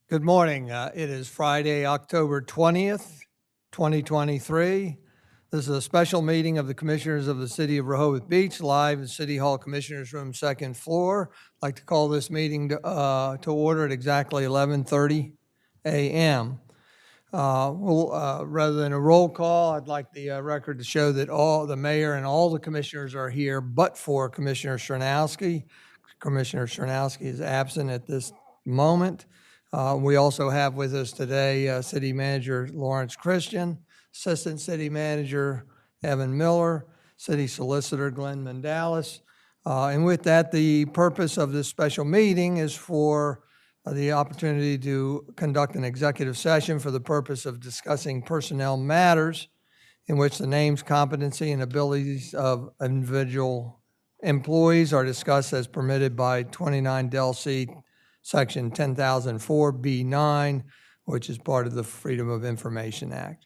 Good morning. It is Friday, October 20th, 2023. This is a special meeting of the Commissioners of the City of Rehoboth Beach, live in City Hall Commissioners Room, second floor. I'd like to call this meeting to order at exactly 11:30 a.m. Rather than a roll call, I'd like the record to show that all the mayor and all the commissioners are here, but for Commissioner Chernowski. Commissioner Chernowski is absent at this moment. We also have with us today City Manager Lawrence Christian, Assistant City Manager Evan Miller, City Solicitor Glenn Mandalis. And with that, the purpose of this special meeting is for the opportunity to conduct an executive session for the purpose of discussing personnel matters in which the names, competency, and abilities of individual employees are discussed as permitted by 29 Del.C. Section 10,004B9, which is part of the Freedom of Information Act.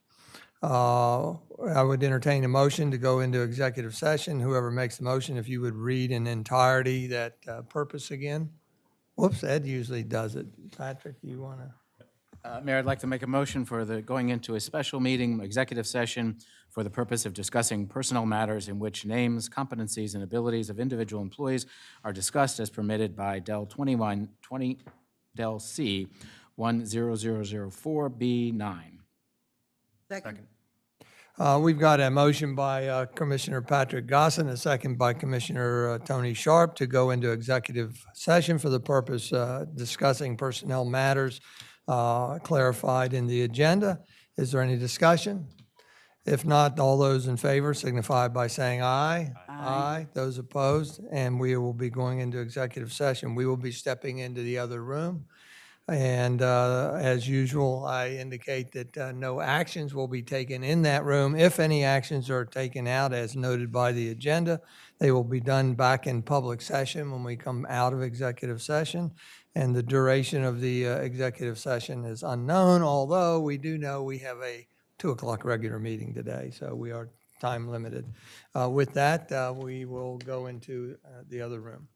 I would entertain a motion to go into executive session. Whoever makes the motion, if you would read in entirety that purpose again. Whoops, Ed usually does it. Patrick, do you want to? Mayor, I'd like to make a motion for the going into a special meeting, executive session, for the purpose of discussing personnel matters in which names, competencies, and abilities of individual employees are discussed as permitted by Del 2120 Del C 10004B9. Second. We've got a motion by Commissioner Patrick Gossin, a second by Commissioner Tony Sharp to go into executive session for the purpose discussing personnel matters clarified in the agenda. Is there any discussion? If not, all those in favor signify by saying aye. Aye. Those opposed, and we will be going into executive session. We will be stepping into the other room. And as usual, I indicate that no actions will be taken in that room. If any actions are taken out as noted by the agenda, they will be done back in public session when we come out of executive session. And the duration of the executive session is unknown, although we do know we have a 2 o'clock regular meeting today, so we are time limited. With that, we will go into the other room.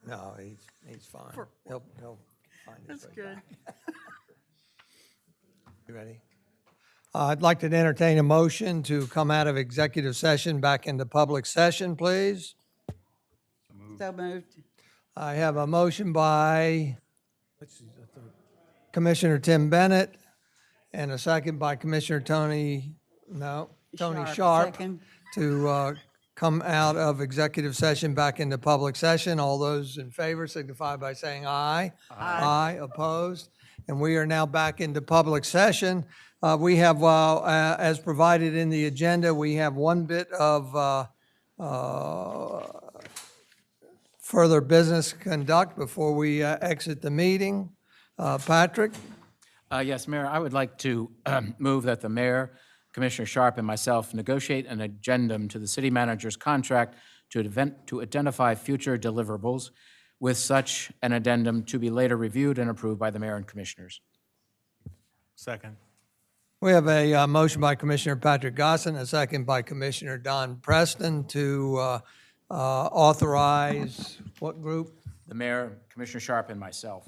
No, he's fine. He'll find his way good. back. You ready? I'd like to entertain a motion to come out of executive session back into public session, please. So moved. I have a motion by Commissioner Tim Bennett and a second by Commissioner Tony Sharp Second. to come out of executive session back into public session. All those in favor signify by saying aye. Aye, opposed. And we are now back into public session. We have, as provided in the agenda, we have one bit of further business conduct before we exit the meeting. Patrick? Yes, Mayor, I would like to move that the mayor, Commissioner Sharp, and myself negotiate an addendum to the city manager's contract to identify future deliverables, with such an addendum to be later reviewed and approved by the mayor and commissioners. Second. We have a motion by Commissioner Patrick Gossen, a second by Commissioner Don Preston to authorize what group? The mayor, Commissioner Sharp, and myself.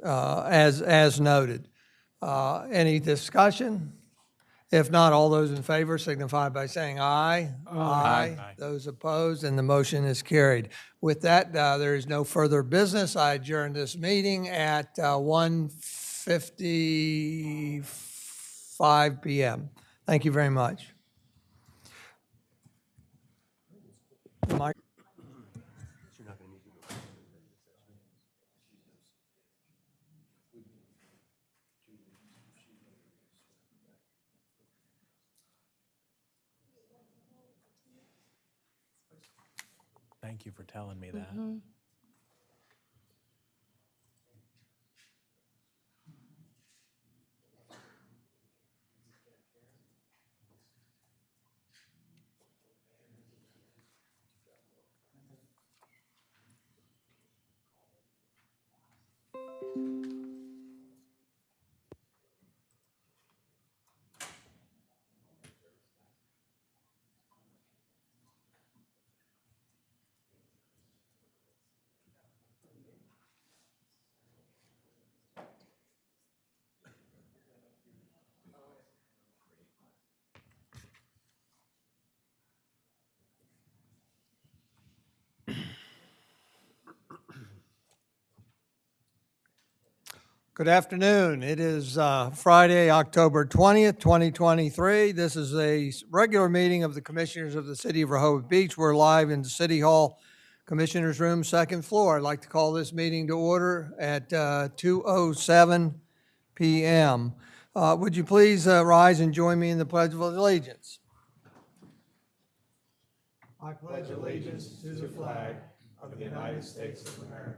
As noted. Any discussion? If not, all those in favor signify by saying aye. Aye. Those opposed, and the motion is carried. With that, there is no further business. I adjourn this meeting at 1:55 p.m. Thank you very much. Mike? Thank you for telling me that. Good afternoon. It is Friday, October 20th, 2023. This is a regular meeting of the Commissioners of the City of Rehoboth Beach. We're live in the City Hall Commissioners Room, second floor. I'd like to call this meeting to order at 2:07 p.m. Would you please rise and join me in the Pledge of Allegiance? I pledge allegiance to the flag of the United States of America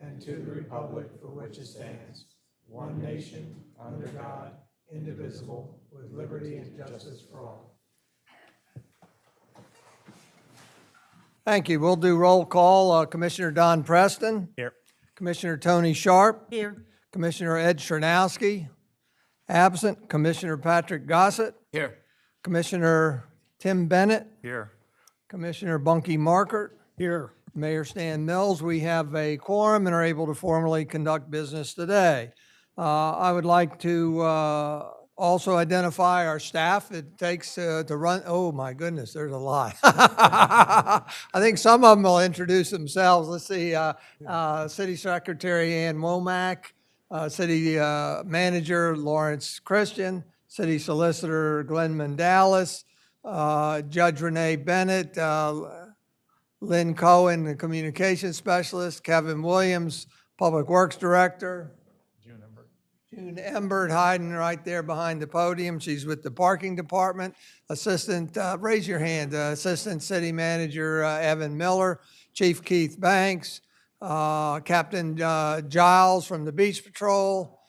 and to the republic for which it stands, one nation, under God, indivisible, with liberty and justice for all. Thank you. We'll do roll call. Commissioner Don Preston. Here. Commissioner Tony Sharp. Here. Commissioner Ed Chernowski. Absent. Commissioner Patrick Gossett. Here. Commissioner Tim Bennett. Here. Commissioner Bunky Markert. Here. Mayor Stan Mills. We have a quorum and are able to formally conduct business today. I would like to also identify our staff it takes to run. Oh, my goodness, there's a lot. I think some of them will introduce themselves. Let's see, City Secretary Ann Womack, City Manager Lawrence Christian, City Solicitor Glenn Mandalis, Judge Renee Bennett, Lynn Cohen, the Communications Specialist, Kevin Williams, Public Works Director, June Embert hiding right there behind the podium. She's with the Parking Department. Assistant, raise your hand, Assistant City Manager Evan Miller, Chief Keith Banks, Captain Giles from the Beach Patrol,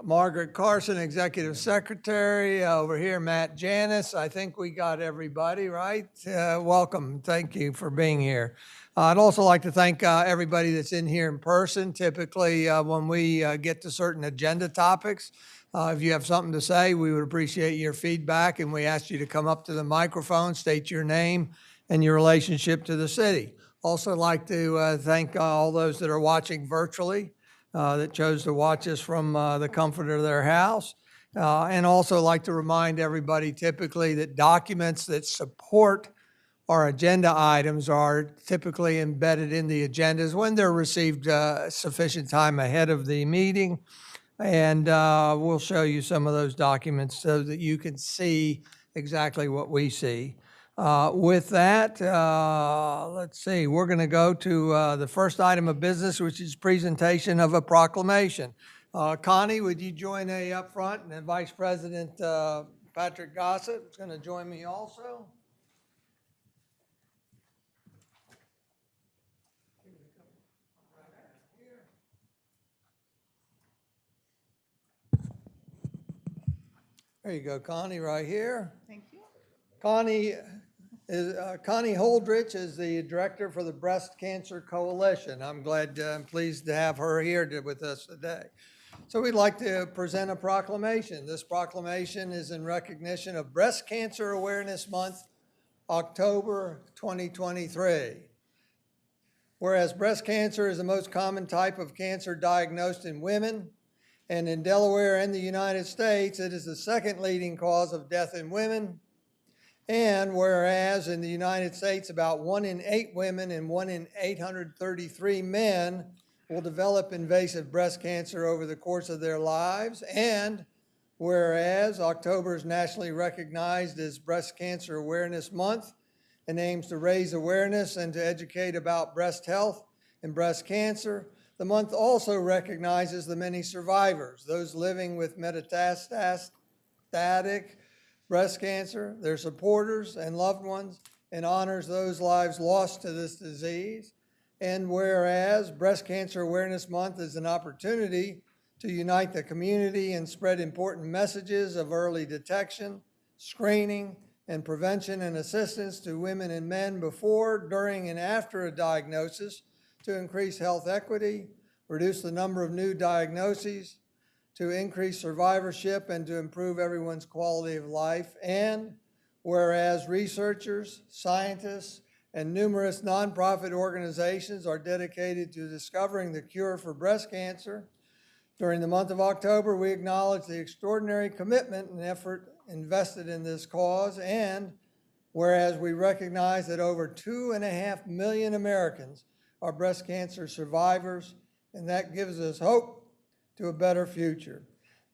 Margaret Carson, Executive Secretary. Over here, Matt Janis. I think we got everybody, right? Welcome. Thank you for being here. I'd also like to thank everybody that's in here in person. Typically, when we get to certain agenda topics, if you have something to say, we would appreciate your feedback, and we ask you to come up to the microphone, state your name and your relationship to the city. Also like to thank all those that are watching virtually that chose to watch us from the comfort of their house. And also like to remind everybody typically that documents that support our agenda items are typically embedded in the agendas when they're received sufficient time ahead of the meeting. And we'll show you some of those documents so that you can see exactly what we see. With that, let's see, we're going to go to the first item of business, which is presentation of a proclamation. Connie, would you join me up front? And then Vice President Patrick Gossett is going to join me also. There you go, Connie, right here. Thank you. Connie Holdrich is the director for the Breast Cancer Coalition. I'm pleased to have her here with us today. So we'd like to present a proclamation. This proclamation is in recognition of Breast Cancer Awareness Month, October 2023. Whereas breast cancer is the most common type of cancer diagnosed in women, and in Delaware and the United States, it is the second leading cause of death in women. And whereas in the United States, about 1 in 8 women and 1 in 833 men will develop invasive breast cancer over the course of their lives. And whereas October is nationally recognized as Breast Cancer Awareness Month and aims to raise awareness and to educate about breast health and breast cancer, the month also recognizes the many survivors, those living with metastatic breast cancer, their supporters and loved ones, and honors those lives lost to this disease. And whereas Breast Cancer Awareness Month is an opportunity to unite the community and spread important messages of early detection, screening, and prevention and assistance to women and men before, during, and after a diagnosis to increase health equity, reduce the number of new diagnoses, to increase survivorship, and to improve everyone's quality of life. And whereas researchers, scientists, and numerous nonprofit organizations are dedicated to discovering the cure for breast cancer, during the month of October, we acknowledge the extraordinary commitment and effort invested in this cause. And whereas we recognize that over 2.5 million Americans are breast cancer survivors, and that gives us hope to a better future.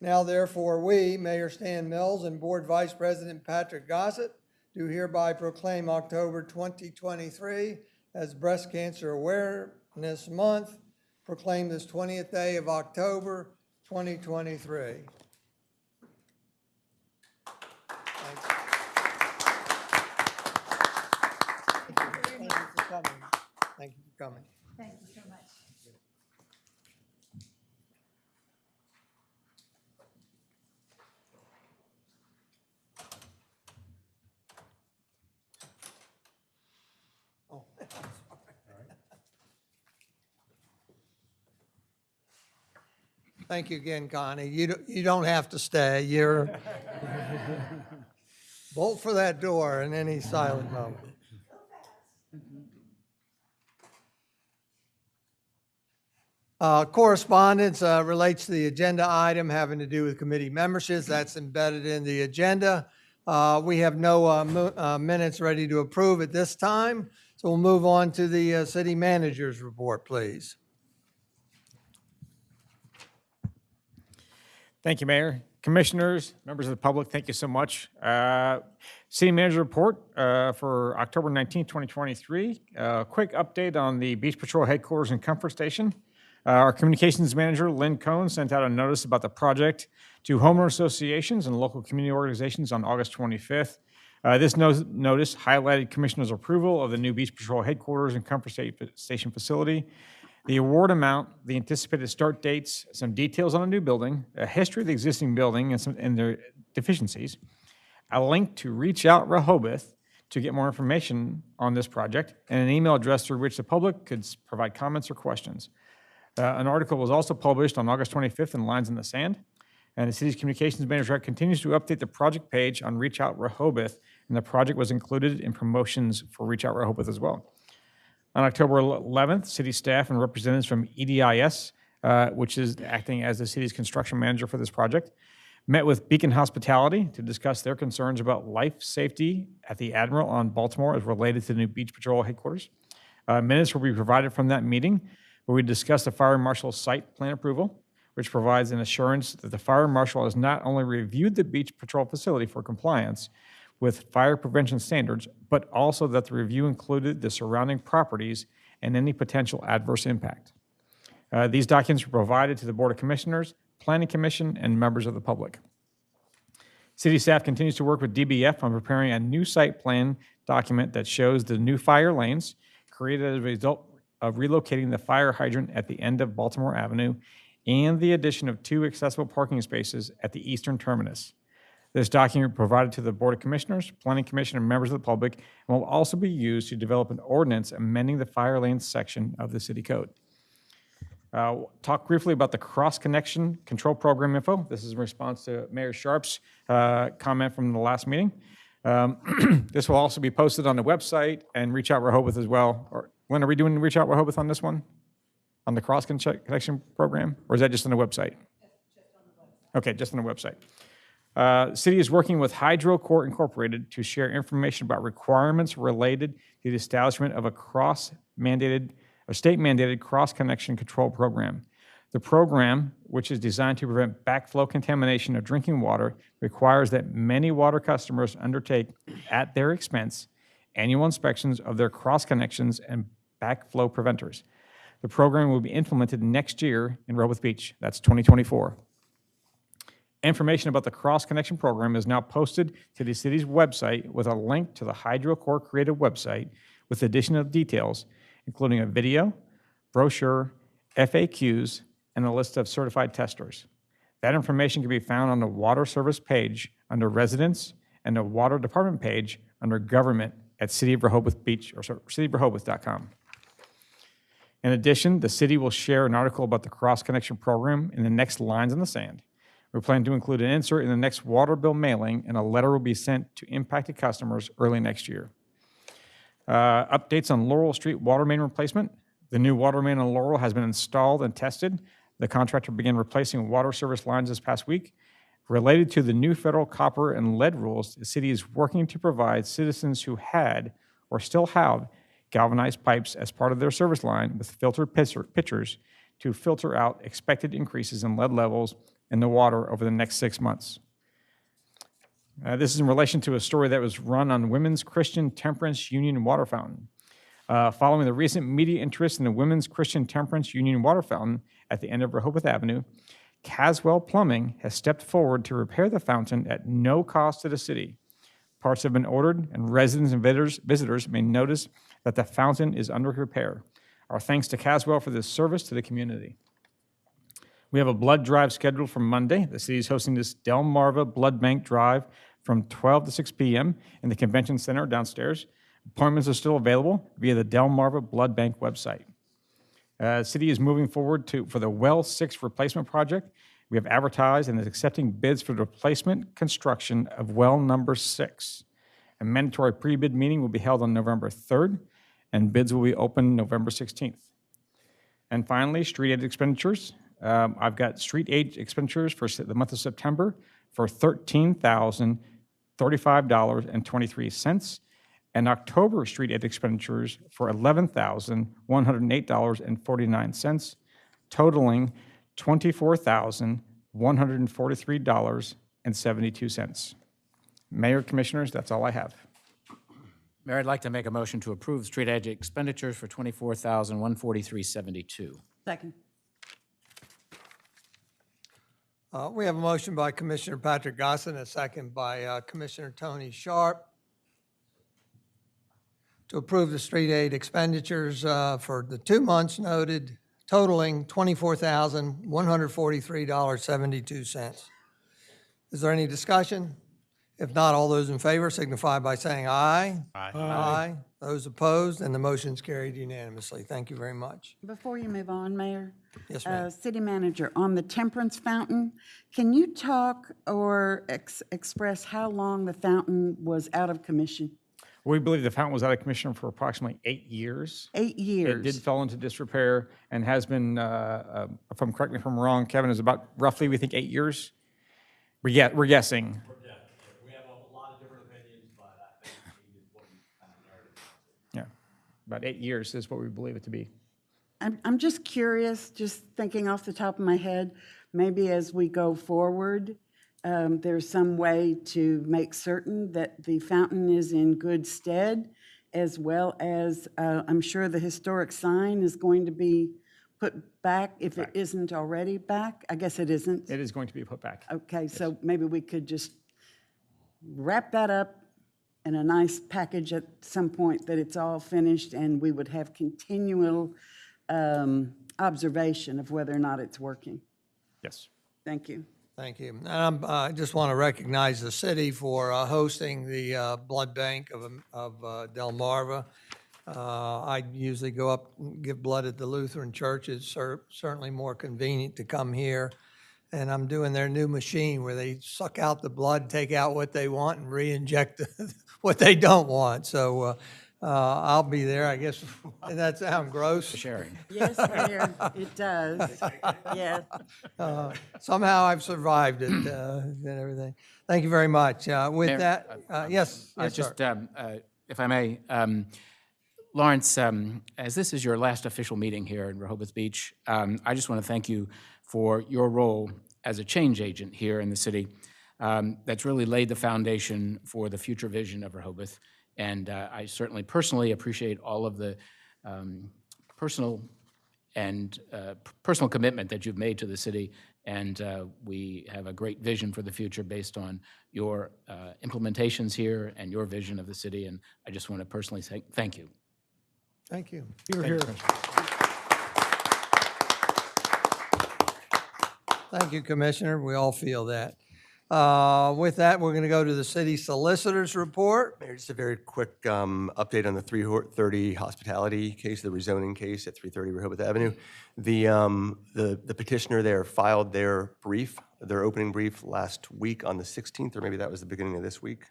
Now, therefore, we, Mayor Stan Mills and Board Vice President Patrick Gossett, do hereby proclaim October 2023 as Breast Cancer Awareness Month, proclaim this 20th day of October 2023. Thank you for coming. Thank you for coming. Thank you so much. Oh, thank you again, Connie. You don't have to stay. You're bolt for that door in any silent moment. Correspondence relates to the agenda item having to do with committee memberships. That's embedded in the agenda. We have no minutes ready to approve at this time, so we'll move on to the city manager's report, please. Thank you, Mayor. Commissioners, members of the public, thank you so much. City Manager Report for October 19, 2023. Quick update on the Beach Patrol Headquarters and Comfort Station. Our Communications Manager, Lynn Cohn, sent out a notice about the project to homeowner associations and local community organizations on August 25th. This notice highlighted Commissioner's approval of the new Beach Patrol Headquarters and Comfort Station facility, the award amount, the anticipated start dates, some details on a new building, a history of the existing building and their deficiencies, a link to Reach Out Rehoboth to get more information on this project, and an email address through which the public could provide comments or questions. An article was also published on August 25th in Lines in the Sand. And the city's communications manager continues to update the project page on Reach Out Rehoboth, and the project was included in promotions for Reach Out Rehoboth as well. On October 11th, city staff and representatives from EDIS, which is acting as the city's construction manager for this project, met with Beacon Hospitality to discuss their concerns about life safety at the Admiral on Baltimore as related to the new Beach Patrol headquarters. Minutes will be provided from that meeting, where we discussed the fire marshal's site plan approval, which provides an assurance that the fire marshal has not only reviewed the Beach Patrol facility for compliance with fire prevention standards, but also that the review included the surrounding properties and any potential adverse impact. These documents were provided to the Board of Commissioners, Planning Commission, and members of the public. City staff continues to work with DBF on preparing a new site plan document that shows the new fire lanes created as a result of relocating the fire hydrant at the end of Baltimore Avenue and the addition of 2 accessible parking spaces at the eastern terminus. This document provided to the Board of Commissioners, Planning Commission, and members of the public, and will also be used to develop an ordinance amending the fire lanes section of the city code. Talk briefly about the cross-connection control program info. This is in response to Mayor Sharp's comment from the last meeting. This will also be posted on the website and Reach Out Rehoboth as well. Or when are we doing Reach Out Rehoboth on this one? On the cross-connection program? Or is that just on the website? Okay, just on the website. City is working with Hydro Court Incorporated to share information about requirements related to the establishment of a state-mandated cross-connection control program. The program, which is designed to prevent backflow contamination of drinking water, requires that many water customers undertake, at their expense, annual inspections of their cross-connections and backflow preventers. The program will be implemented next year in Rehoboth Beach. That's 2024. Information about the cross-connection program is now posted to the city's website with a link to the Hydro Core Creative website with additional details, including a video, brochure, FAQs, and a list of certified testers. That information can be found on the Water Service page under Residents and the Water Department page under Government at City of Rehoboth Beach, or cityofrehoboth.com. In addition, the city will share an article about the cross-connection program in the next Lines in the Sand. We plan to include an insert in the next water bill mailing, and a letter will be sent to impacted customers early next year. Updates on Laurel Street water main replacement. The new water main on Laurel has been installed and tested. The contractor began replacing water service lines this past week. Related to the new federal copper and lead rules, the city is working to provide citizens who had or still have galvanized pipes as part of their service line with filtered pitchers to filter out expected increases in lead levels in the water over the next 6 months. This is in relation to a story that was run on Women's Christian Temperance Union water fountain. Following the recent media interest in the Women's Christian Temperance Union water fountain at the end of Rehoboth Avenue, Caswell Plumbing has stepped forward to repair the fountain at no cost to the city. Parts have been ordered, and residents and visitors may notice that the fountain is under repair. Our thanks to Caswell for this service to the community. We have a blood drive scheduled for Monday. The city is hosting this Delmarva Blood Bank Drive from 12 to 6 p.m. in the Convention Center downstairs. Appointments are still available via the Delmarva Blood Bank website. The city is moving forward for the Well 6 replacement project. We have advertised and is accepting bids for the replacement construction of well number 6. A mandatory pre-bid meeting will be held on November 3rd, and bids will be open November 16th. And finally, street aid expenditures. I've got street aid expenditures for the month of September for $13,035.23, and October street aid expenditures for $11,108.49, totaling $24,143.72. Mayor, Commissioners, that's all I have. Mayor, I'd like to make a motion to approve street aid expenditures for $24,143.72. Second. We have a motion by Commissioner Patrick Gosselin, a second by Commissioner Tony Sharp to approve the street aid expenditures for the 2 months noted, totaling $24,143.72. Is there any discussion? If not, all those in favor signify by saying aye. Aye. Aye. Those opposed, and the motion's carried unanimously. Thank you very much. Before you move on, Mayor. Yes, ma'am. City Manager, on the temperance fountain, can you talk or express how long the fountain was out of commission? We believe the fountain was out of commission for approximately 8 years. 8 years. It did fall into disrepair and has been, correct me if I'm wrong, Kevin, is about roughly, we think, 8 years? We're guessing. We have a lot of different opinions, but I think 8 is what we kind of narrative. Yeah, about 8 years is what we believe it to be. I'm just curious, just thinking off the top of my head, maybe as we go forward, there's some way to make certain that the fountain is in good stead, as well as I'm sure the historic sign is going to be put back if it isn't already back. I guess it isn't. It is going to be put back. Okay, so maybe we could just wrap that up in a nice package at some point, that it's all finished, and we would have continual observation of whether or not it's working. Yes. Thank you. Thank you. And I just want to recognize the city for hosting the blood bank of Delmarva. I usually go up and give blood at the Lutheran church. It's certainly more convenient to come here. And I'm doing their new machine where they suck out the blood, take out what they want, and re-inject what they don't want. So I'll be there, I guess. Does that sound gross? Sharing. Yes, Mayor, it does. Yes. Somehow I've survived it and everything. Thank you very much. With Mayor, that, yes, yes, Just, sir. if I may, Lawrence, as this is your last official meeting here in Rehoboth Beach, I just want to thank you for your role as a change agent here in the city. That's really laid the foundation for the future vision of Rehoboth. And I certainly personally appreciate all of the personal commitment that you've made to the city. And we have a great vision for the future based on your implementations here and your vision of the city. And I just want to personally say thank you. Thank you. Thank you, Commissioner. We all feel that. With that, we're going to go to the city solicitor's report. Mayor, just a very quick update on the 330 hospitality case, the rezoning case at 330 Rehoboth Avenue. The petitioner there filed their opening brief last week on the 16th, or maybe that was the beginning of this week.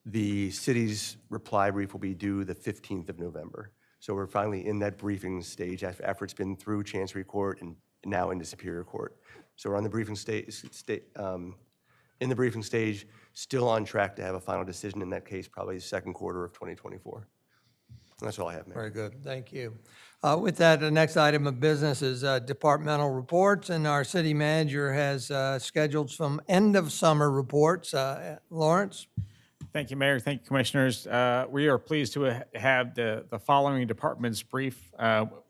The city's reply brief will be due the 15th of November. So we're finally in that briefing stage after it's been through Chancery Court and now into Superior Court. So we're on the briefing in the briefing stage, still on track to have a final decision in that case, probably second quarter of 2024. That's all I have, Mayor. Very good. Thank you. With that, the next item of business is departmental reports, and our city manager has scheduled some end-of-summer reports. Lawrence? Thank you, Mayor. Thank you, Commissioners. We are pleased to have the following departments brief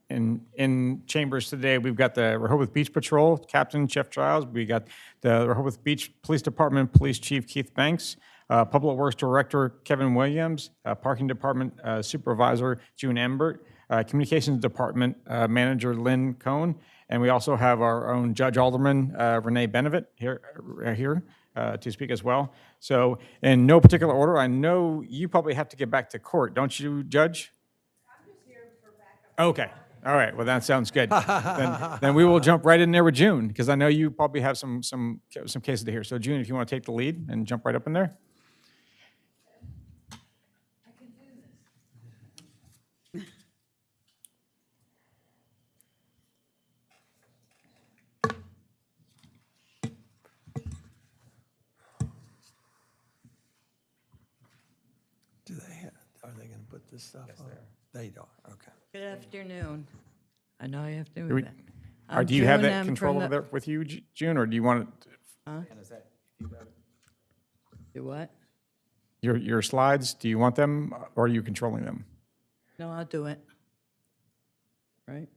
in chambers today. We've got the Rehoboth Beach Patrol Captain Jeff Giles. We got the Rehoboth Beach Police Department Police Chief Keith Banks, Public Works Director Kevin Williams, Parking Department Supervisor June Embert, Communications Department Manager Lynn Cohn, and we also have our own Judge Alderman Renee Benevitt here to speak as well. So in no particular order, I know you probably have to get back to court, don't you, Judge? I'm just here for backup. Okay. All right. Well, that sounds good. then we will jump right in there with June, because I know you probably have some cases to hear. So June, if you want to take the lead and jump right up in there. I can do this. Are they going to put this stuff on? They are, okay. Good afternoon. I know you have to do that. Do you have June that M. control from over there with you, June, or do you want Do what? your slides? Do you want them, or are you controlling them? No, I'll do it. Right?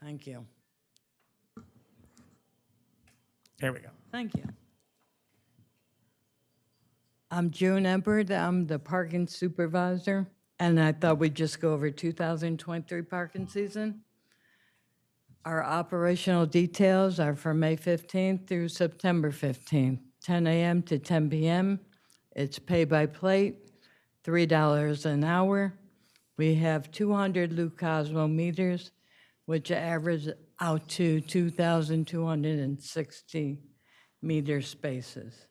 Thank you. There we go. Thank you. I'm June Embert. I'm the parking supervisor, and I thought we'd just go over 2023 parking season. Our operational details are from May 15th through September 15th, 10 a.m. to 10 p.m. It's pay by plate, $3 an hour. We have 200 Lou Cosmo meters, which average out to 2,260 meter spaces.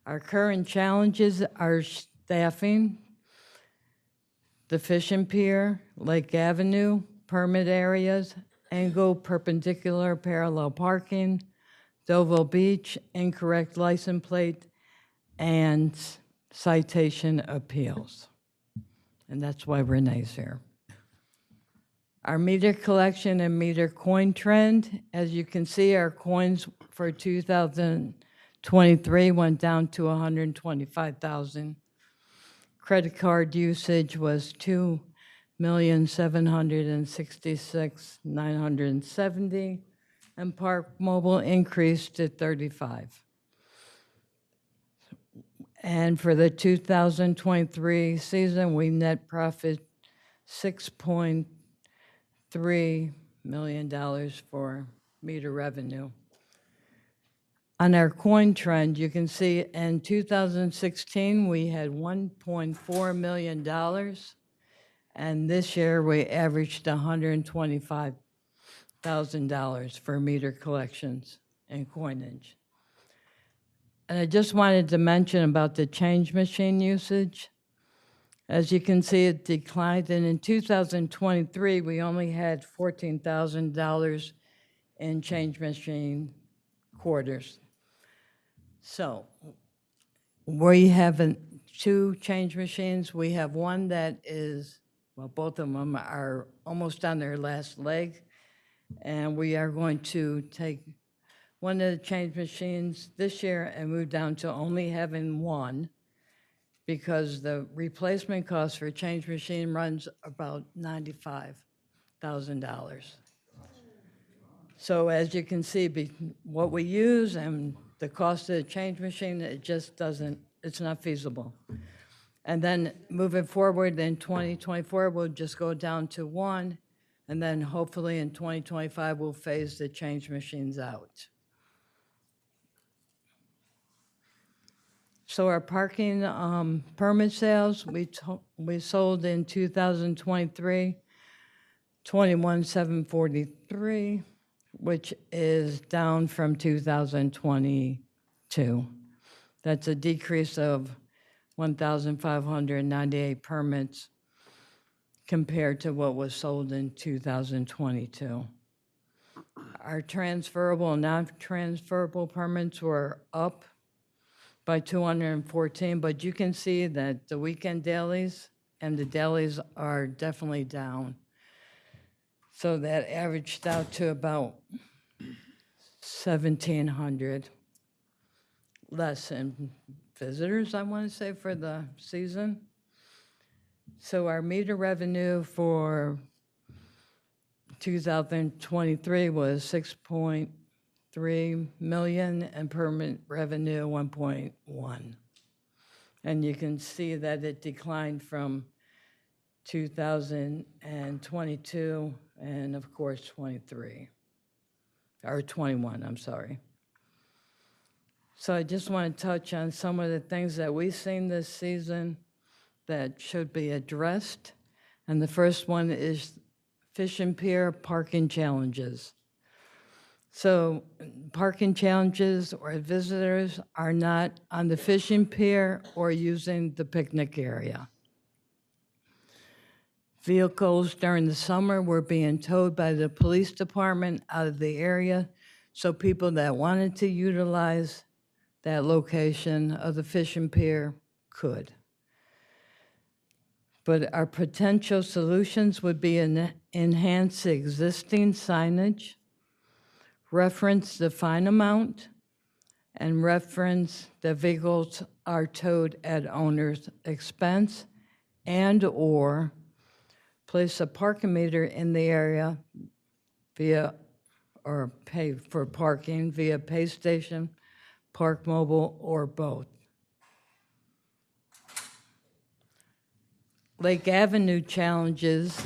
Our current challenges are staffing, the Fishing Pier, Lake Avenue, permit areas, angle perpendicular parallel parking, Deauville Beach, incorrect license plate, and citation appeals. And that's why Renee's here. Our meter collection and meter coin trend, as you can see, our coins for 2023 went down to 125,000. Credit card usage was 2,766,970, and Park Mobile increased to 35. And for the 2023 season, we net profit $6.3 million for meter revenue. On our coin trend, you can see in 2016, we had $1.4 million, and this year we averaged $125,000 for meter collections and coinage. And I just wanted to mention about the change machine usage. As you can see, it declined, and in 2023, we only had $14,000 in change machine quarters. So we have two change machines. We have one that is, well, both of them are almost on their last leg, and we are going to take one of the change machines this year and move down to only having one, because the replacement cost for a change machine runs about $95,000. So as you can see, what we use and the cost of the change machine, it just doesn't, it's not feasible. And then moving forward in 2024, we'll just go down to one, and then hopefully in 2025, we'll phase the change machines out. So our parking permit sales, we sold in 2023, 21,743, which is down from 2022. That's a decrease of 1,598 permits compared to what was sold in 2022. Our transferable and non-transferable permits were up by 214, but you can see that the weekend dailies and the dailies are definitely down. So that averaged out to about 1,700 less in visitors, I want to say, for the season. So our meter revenue for 2023 was 6.3 million and permit revenue 1.1. And you can see that it declined from 2022 and of course 23, or 21, I'm sorry. So I just want to touch on some of the things that we've seen this season that should be addressed. And the first one is Fishing Pier parking challenges. So parking challenges or visitors are not on the fishing pier or using the picnic area. Vehicles during the summer were being towed by the police department out of the area, so people that wanted to utilize that location of the fishing pier could. But our potential solutions would be enhance existing signage, reference the fine amount, and reference the vehicles are towed at owner's expense, and/or place a parking meter in the area via, or pay for parking via pay station, Park Mobile, or both. Lake Avenue challenges,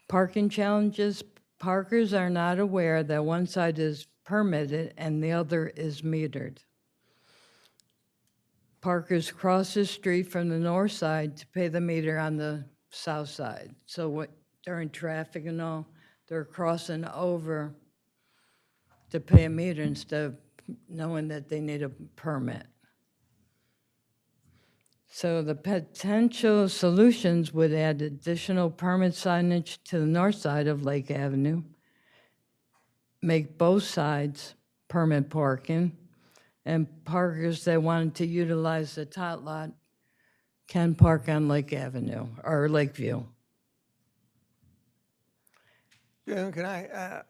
parking challenges, Parkers are not aware that one side is permitted and the other is metered. Parkers cross the street from the north side to pay the meter on the south side. So during traffic and all, they're crossing over to pay a meter instead of knowing that they need a permit. So the potential solutions would add additional permit signage to the north side of Lake Avenue, make both sides permit parking, and parkers that wanted to utilize the tot lot can park on Lake Avenue or Lakeview. June, can I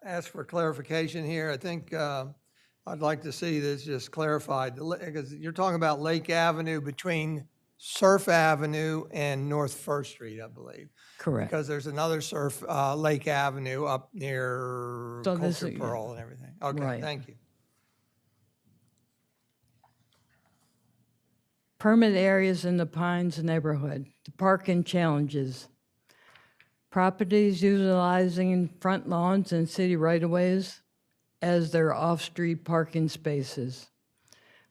ask for clarification here? I think I'd like to see this just clarified, because you're talking about Lake Avenue between Surf Avenue and North First Street, I believe. Correct. Because there's another Lake Avenue up near So this Culture is- Pearl and everything. Okay, Right. thank you. Permit areas in the Pines neighborhood, the parking challenges. Properties utilizing front lawns and city right-of-ways as their off-street parking spaces.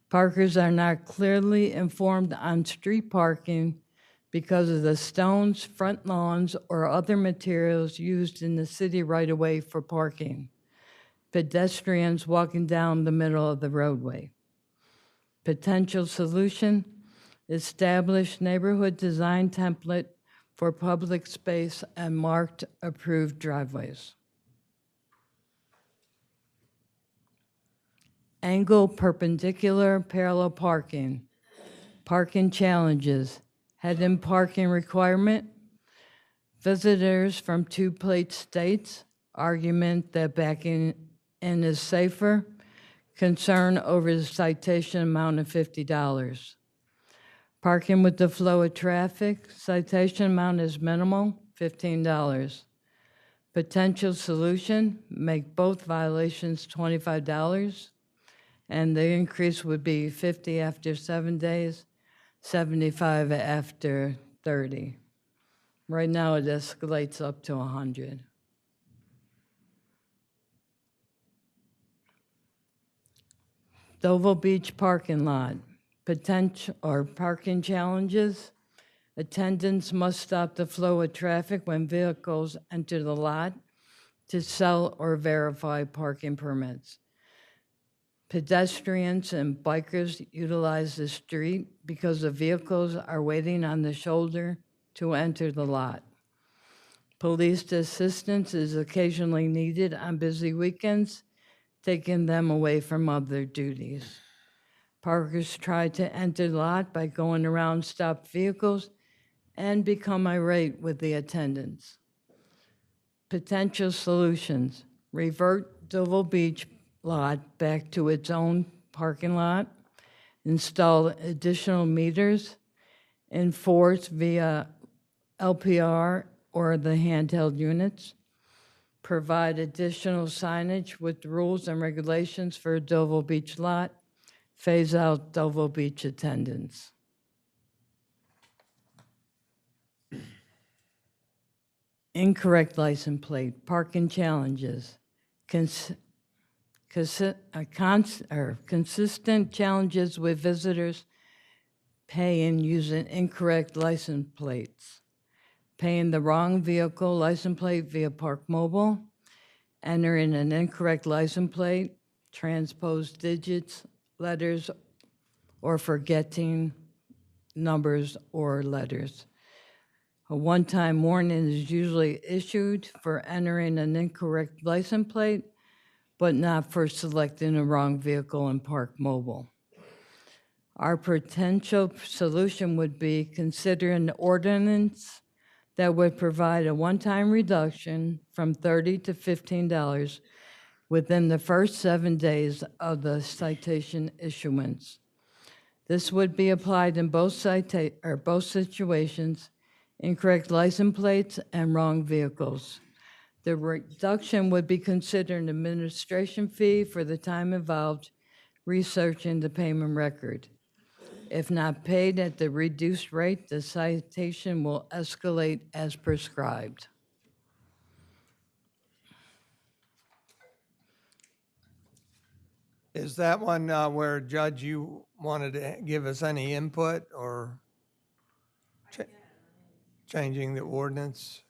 Parkers are not clearly informed on street parking because of the stones, front lawns, or other materials used in the city right-of-way for parking. Pedestrians walking down the middle of the roadway. Potential solution: establish neighborhood design template for public space and marked approved driveways. Angle perpendicular parallel parking. Parking challenges. Hidden parking requirement. Visitors from two-plate states. Argument that backing in is safer. Concern over the citation amount of $50. Parking with the flow of traffic, citation amount is minimal, $15. Potential solution, make both violations $25, and the increase would be 50 after 7 days, 75 after 30. Right now, it escalates up to 100. Doval Beach parking lot. Potential or parking challenges. Attendants must stop the flow of traffic when vehicles enter the lot to sell or verify parking permits. Pedestrians and bikers utilize the street because the vehicles are waiting on the shoulder to enter the lot. Police assistance is occasionally needed on busy weekends, taking them away from other duties. Parkers try to enter the lot by going around stopped vehicles and become irate with the attendants. Potential solutions: revert Doval Beach lot back to its own parking lot, install additional meters, enforce via LPR or the handheld units, provide additional signage with rules and regulations for Doval Beach lot, phase out Doval Beach attendance. Incorrect license plate, parking challenges, consistent challenges with visitors paying using incorrect license plates, paying the wrong vehicle license plate via Park Mobile, entering an incorrect license plate, transposed digits, letters, or forgetting numbers or letters. A one-time warning is usually issued for entering an incorrect license plate, but not for selecting a wrong vehicle in Park Mobile. Our potential solution would be consider an ordinance that would provide a one-time reduction from $30 to $15 within the first 7 days of the citation issuance. This would be applied in both situations, incorrect license plates and wrong vehicles. The reduction would be considered an administration fee for the time involved researching the payment record. If not paid at the reduced rate, the citation will escalate as prescribed. Was that one where, Judge, you wanted to give us any input or changing the ordinance?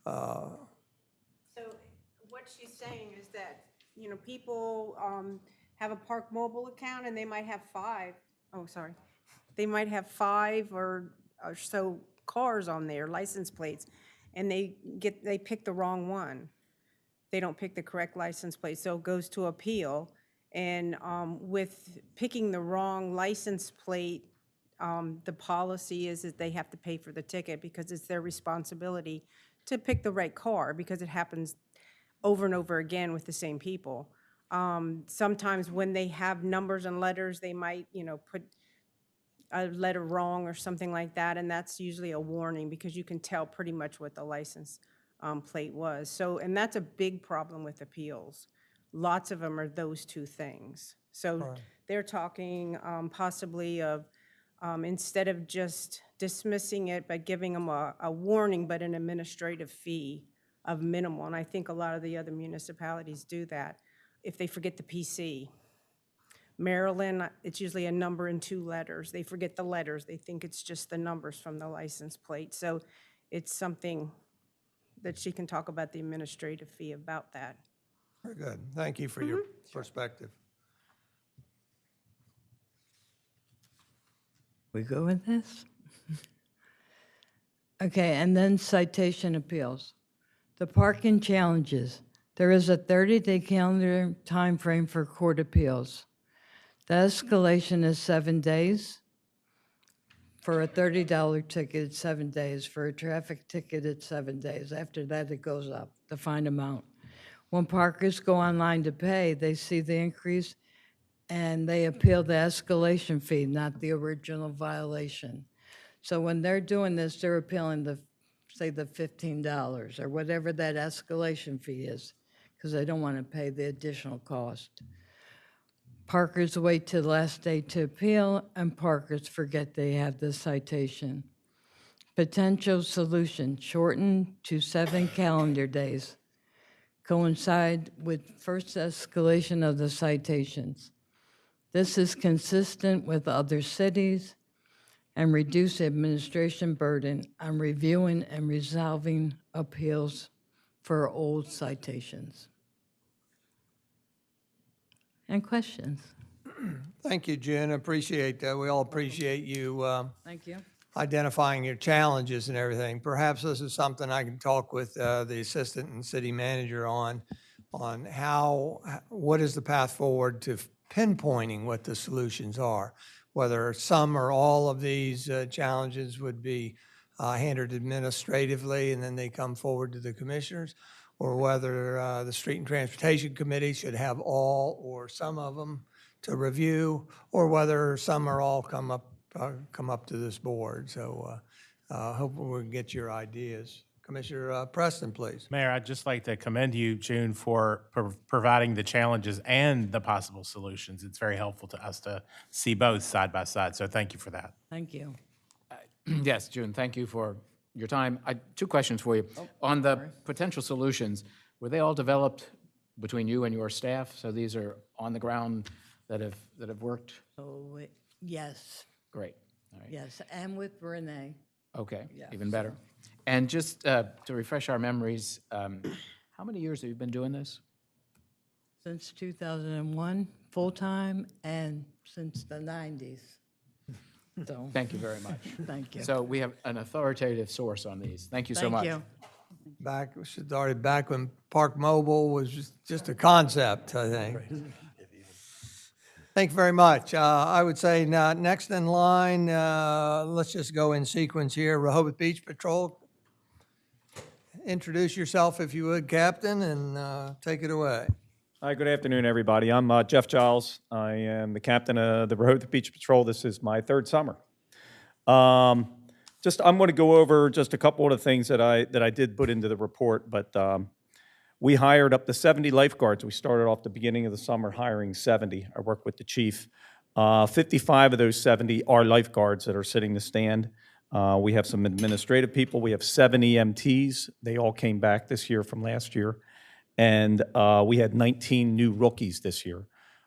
So what she's saying is that, people have a Park Mobile account and they might have they might have five or so cars on there, license plates, and they pick the wrong one. They don't pick the correct license plate, so it goes to appeal. And with picking the wrong license plate, the policy is that they have to pay for the ticket because it's their responsibility to pick the right car, because it happens over and over again with the same people. Sometimes when they have numbers and letters, they might, put a letter wrong or something like that, and that's usually a warning because you can tell pretty much what the license plate was. So, and that's a big problem with appeals. Lots of them are those two things. So they're talking possibly of, instead of just dismissing it, but giving them a warning, but an administrative fee of minimal. And I think a lot of the other municipalities do that if they forget the PC. Maryland, it's usually a number and 2 letters. They forget the letters. They think it's just the numbers from the license plate. So it's something that she can talk about the administrative fee about that. Very good. Thank you for your perspective. We go with this? Okay, and then citation appeals. The parking challenges. There is a 30-day calendar timeframe for court appeals. The escalation is 7 days. For a $30 ticket, it's 7 days. For a traffic ticket, it's 7 days. After that, it goes up, the fine amount. When parkers go online to pay, they see the increase and they appeal the escalation fee, not the original violation. So when they're doing this, they're appealing say the $15 or whatever that escalation fee is, because they don't want to pay the additional cost. Parkers wait till the last day to appeal, and parkers forget they have the citation. Potential solution, shortened to 7 calendar days, coincide with first escalation of the citations. This is consistent with other cities and reduce administration burden on reviewing and resolving appeals for old citations. And questions? Thank you, Jen. Appreciate that. We all appreciate you Thank you. identifying your challenges and everything. Perhaps this is something I can talk with the assistant and city manager on what is the path forward to pinpointing what the solutions are, whether some or all of these challenges would be handled administratively and then they come forward to the commissioners, or whether the Street and Transportation Committee should have all or some of them to review, or whether some or all come up to this board. So hope we can get your ideas. Commissioner Preston, please. Mayor, I'd just like to commend you, June, for providing the challenges and the possible solutions. It's very helpful to us to see both side by side, so thank you for that. Thank you. Yes, June, thank you for your time. 2 questions for you. On the potential solutions, were they all developed between you and your staff? So these are on the ground that have worked? Oh, yes, Great. All right. yes, and with Renee. Okay, Yeah, even better. And just to refresh our memories, how many years have you been doing this? Since 2001, full-time, and since the 90s. So, Thank you very much. thank you. So we have an authoritative source on these. Thank you so much. Thank you. Started back when Park Mobile was just a concept, I think. Thank you very much. I would say now, next in line, let's just go in sequence here. Rehoboth Beach Patrol. Introduce yourself if you would, Captain, and take it away. Hi, good afternoon, everybody. I'm Jeff Giles. I am the captain of the Rehoboth Beach Patrol. This is my 3rd summer. I'm going to go over just a couple of the things that I did put into the report, but we hired up to 70 lifeguards. We started off the beginning of the summer hiring 70. I worked with the chief. 55 of those 70 are lifeguards that are sitting the stand. We have some administrative people. We have 7 EMTs. They all came back this year from last year. And we had 19 new rookies this year.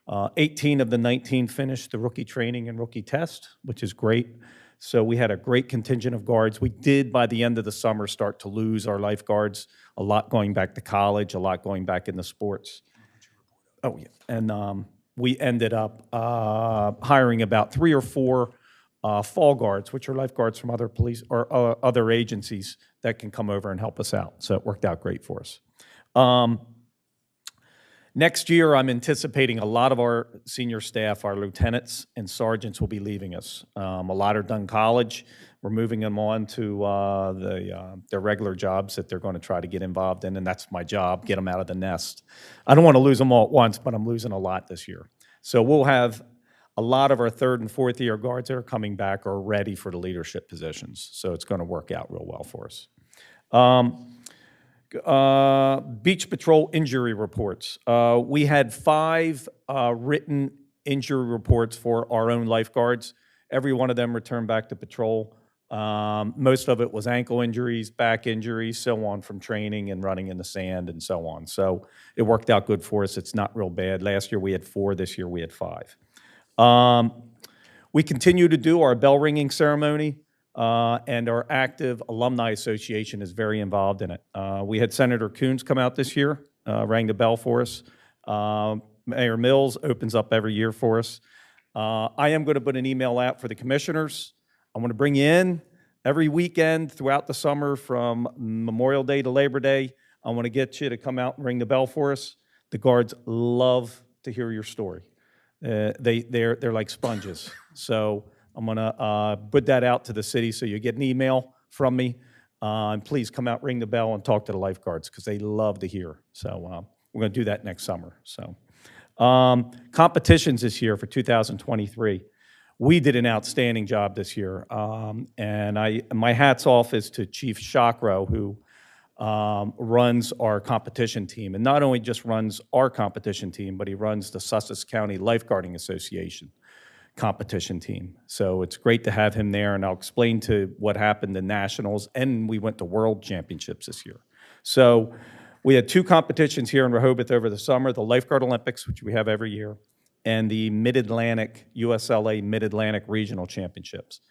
18 of the 19 finished the rookie training and rookie test, which is great. So we had a great contingent of guards. We did, by the end of the summer, start to lose our lifeguards, a lot going back to college, a lot going back into sports. Oh, yeah. And we ended up hiring about 3 or 4 fall guards, which are lifeguards from other police or other agencies that can come over and help us out. So it worked out great for us. Next year, I'm anticipating a lot of our senior staff, our lieutenants and sergeants, will be leaving us. A lot are done college. We're moving them on to their regular jobs that they're going to try to get involved in, and that's my job, get them out of the nest. I don't want to lose them all at once, but I'm losing a lot this year. So we'll have a lot of our 3rd and 4th year guards that are coming back are ready for the leadership positions. So it's going to work out real well for us. Beach Patrol injury reports. We had 5 written injury reports for our own lifeguards. Every one of them returned back to patrol. Most of it was ankle injuries, back injuries, so on, from training and running in the sand and so on. So it worked out good for us. It's not real bad. Last year we had 4. This year we had 5. We continue to do our bell ringing ceremony. And our active alumni association is very involved in it. We had Senator Coons come out this year, rang the bell for us. Mayor Mills opens up every year for us. I am going to put an email out for the commissioners. I want to bring you in every weekend throughout the summer from Memorial Day to Labor Day. I want to get you to come out and ring the bell for us. The guards love to hear your story. They're like sponges. So I'm going to put that out to the city so you get an email from me. And please come out, ring the bell, and talk to the lifeguards because they love to hear. So we're going to do that next summer. So competitions this year for 2023. We did an outstanding job this year. And my hat's off is to Chief Chakro, who runs our competition team. And not only just runs our competition team, but he runs the Sussex County Lifeguarding Association competition team. So it's great to have him there, and I'll explain to what happened in nationals, and we went to world championships this year. So we had 2 competitions here in Rehoboth over the summer, the Lifeguard Olympics, which we have every year, and the Mid-Atlantic, USLA Mid-Atlantic Regional Championships.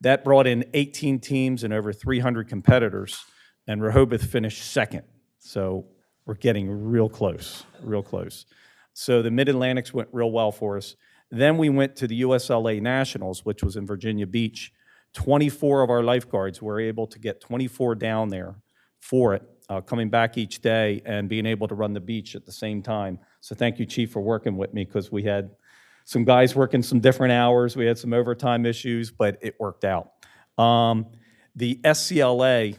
That brought in 18 teams and over 300 competitors, and Rehoboth finished 2nd. So we're getting real close, real close. So the Mid-Atlantics went real well for us. Then we went to the USLA Nationals, which was in Virginia Beach. 24 of our lifeguards were able to get 24 down there for it, coming back each day and being able to run the beach at the same time. So thank you, Chief, for working with me because we had some guys working some different hours. We had some overtime issues, but it worked out. The SCLA,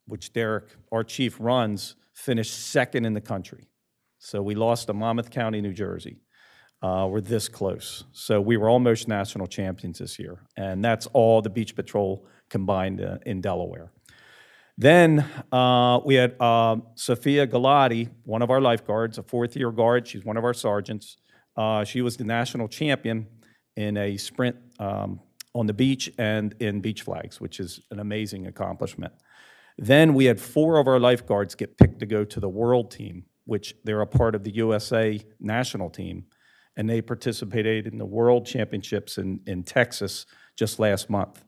which Derek, our chief, runs, finished 2nd in the country. So we lost to Monmouth County, New Jersey. We're this close. So we were almost national champions this year, and that's all the Beach Patrol combined in Delaware. Then we had Sophia Galati, one of our lifeguards, a 4th-year guard. She's one of our sergeants. She was the national champion in a sprint on the beach and in beach flags, which is an amazing accomplishment. Then we had 4 of our lifeguards get picked to go to the world team, which they're a part of the USA national team. And they participated in the World Championships in Texas just last month.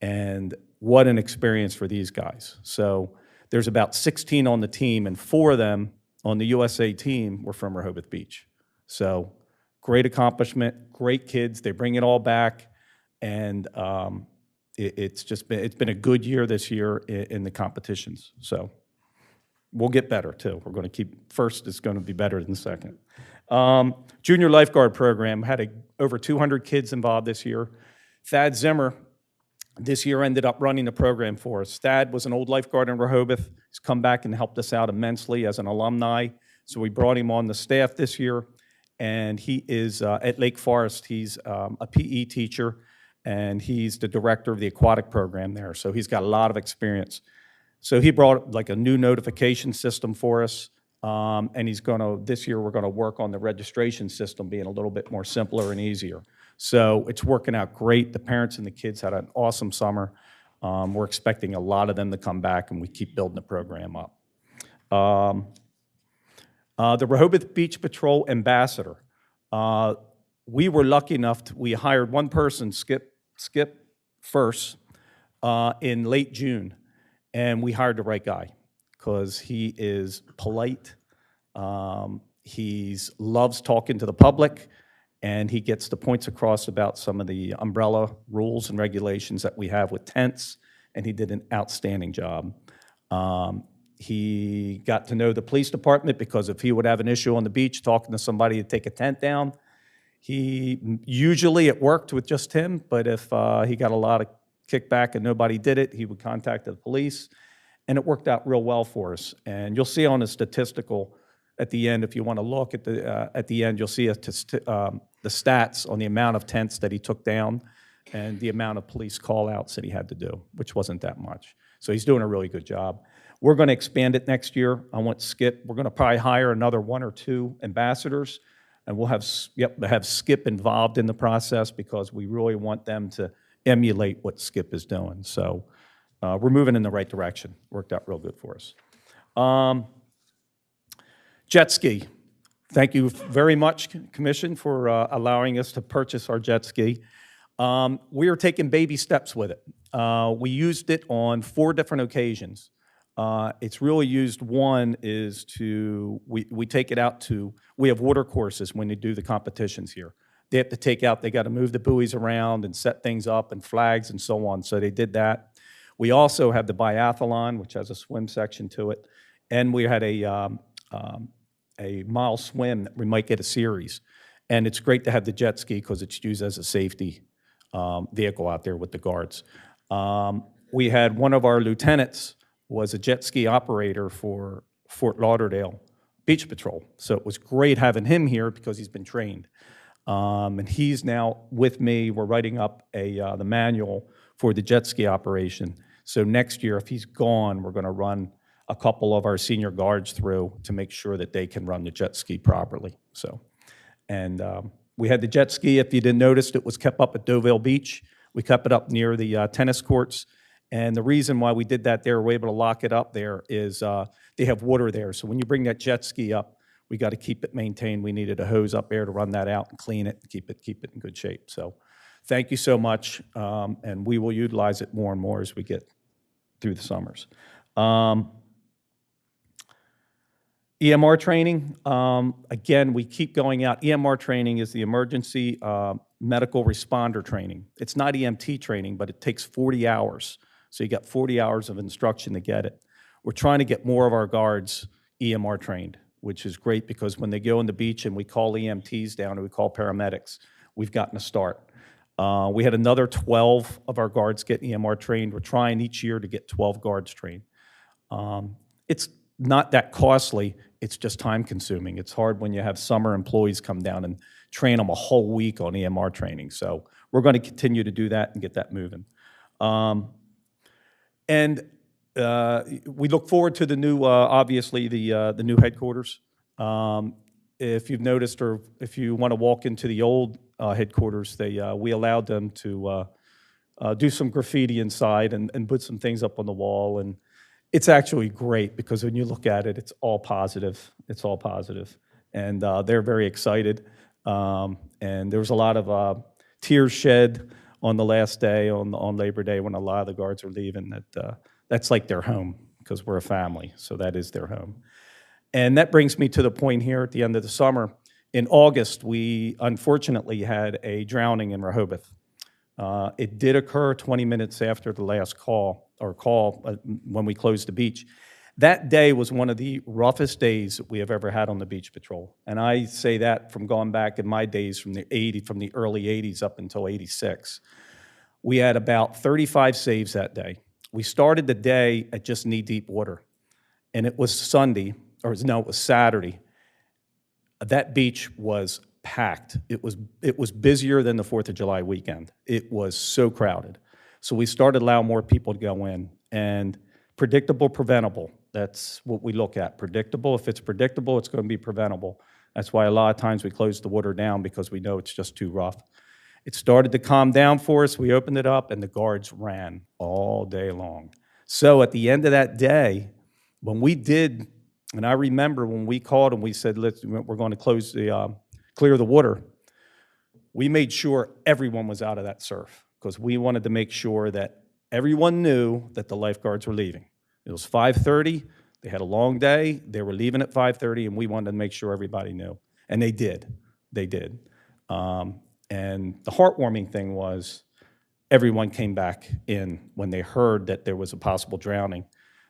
And what an experience for these guys. So there's about 16 on the team, and 4 of them on the USA team were from Rehoboth Beach. So great accomplishment, great kids. They bring it all back, and it's been a good year this year in the competitions. So we'll get better too. We're going to keep, first is going to be better than second. Junior lifeguard program had over 200 kids involved this year. Thad Zimmer this year ended up running the program for us. Thad was an old lifeguard in Rehoboth. He's come back and helped us out immensely as an alumni. So we brought him on the staff this year, and he is at Lake Forest. He's a PE teacher, and he's the director of the aquatic program there. So he's got a lot of experience. So he brought like a new notification system for us. And this year we're gonna work on the registration system being a little bit more simpler and easier. So it's working out great. The parents and the kids had an awesome summer. We're expecting a lot of them to come back, and we keep building the program up. The Rehoboth Beach Patrol Ambassador. We were lucky enough, we hired one person, Skip first, in late June, and we hired the right guy because he is polite, he loves talking to the public, and he gets the points across about some of the umbrella rules and regulations that we have with tents, and he did an outstanding job. He got to know the police department because if he would have an issue on the beach talking to somebody to take a tent down, usually it worked with just him, but if he got a lot of kickback and nobody did it, he would contact the police, and it worked out real well for us. And you'll see on the statistical at the end, if you want to look at the end, you'll see the stats on the amount of tents that he took down and the amount of police call-outs that he had to do, which wasn't that much. So he's doing a really good job. We're going to expand it next year. I want Skip. We're going to probably hire another 1 or 2 ambassadors, and we'll have Skip involved in the process because we really want them to emulate what Skip is doing. So we're moving in the right direction. Worked out real good for us. Jet ski. Thank you very much, Commission, for allowing us to purchase our jet ski. We are taking baby steps with it. We used it on 4 different occasions. It's really used, one is we take it out to, we have water courses when they do the competitions here. They have to take out, they got to move the buoys around and set things up and flags and so on, so they did that. We also have the biathlon, which has a swim section to it, and we had a mile swim that we might get a series. And it's great to have the jet ski because it's used as a safety vehicle out there with the guards. We had one of our lieutenants was a jet ski operator for Fort Lauderdale Beach Patrol. So it was great having him here because he's been trained. And he's now with me. We're writing up the manual for the jet ski operation. So next year, if he's gone, we're going to run a couple of our senior guards through to make sure that they can run the jet ski properly. So, and we had the jet ski, if you didn't notice, it was kept up at Deauville Beach. We kept it up near the tennis courts. And the reason why we did that there, we're able to lock it up there, is they have water there. So when you bring that jet ski up, we got to keep it maintained. We needed a hose up there to run that out and clean it and keep it in good shape. So thank you so much, and we will utilize it more and more as we get through the summers. EMR training, again, we keep going out. EMR training is the emergency medical responder training. It's not EMT training, but it takes 40 hours. So you got 40 hours of instruction to get it. We're trying to get more of our guards EMR trained, which is great because when they go on the beach and we call EMTs down and we call paramedics, we've gotten a start. We had another 12 of our guards get EMR trained. We're trying each year to get 12 guards trained. It's not that costly, it's just time consuming. It's hard when you have summer employees come down and train them a whole week on EMR training. So we're going to continue to do that and get that moving. We look forward to the new, obviously, the new headquarters. If you've noticed, or if you want to walk into the old headquarters, we allowed them to do some graffiti inside and put some things up on the wall. And it's actually great because when you look at it, it's all positive. It's all positive. And they're very excited. And there was a lot of tears shed on the last day, on Labor Day, when a lot of the guards are leaving. That's like their home because we're a family, so that is their home. And that brings me to the point here at the end of the summer. In August, we unfortunately had a drowning in Rehoboth. It did occur 20 minutes after the last call when we closed the beach. That day was one of the roughest days that we have ever had on the beach patrol. And I say that from going back in my days from the early 80s up until 86. We had about 35 saves that day. We started the day at just knee-deep water, and it was Sunday, or no, it was Saturday. That beach was packed. It was busier than the 4th of July weekend. It was so crowded. So we started allowing more people to go in, and predictable, preventable. That's what we look at. Predictable. If it's predictable, it's going to be preventable. That's why a lot of times we close the water down because we know it's just too rough. It started to calm down for us. We opened it up, and the guards ran all day long. So at the end of that day, when we did, and I remember when we called and we said, we're going to close clear the water, we made sure everyone was out of that surf because we wanted to make sure that everyone knew that the lifeguards were leaving. It was 5:30. They had a long day. They were leaving at 5:30, and we wanted to make sure everybody knew. And they did. They did. And the heartwarming thing was everyone came back in when they heard that there was a possible drowning.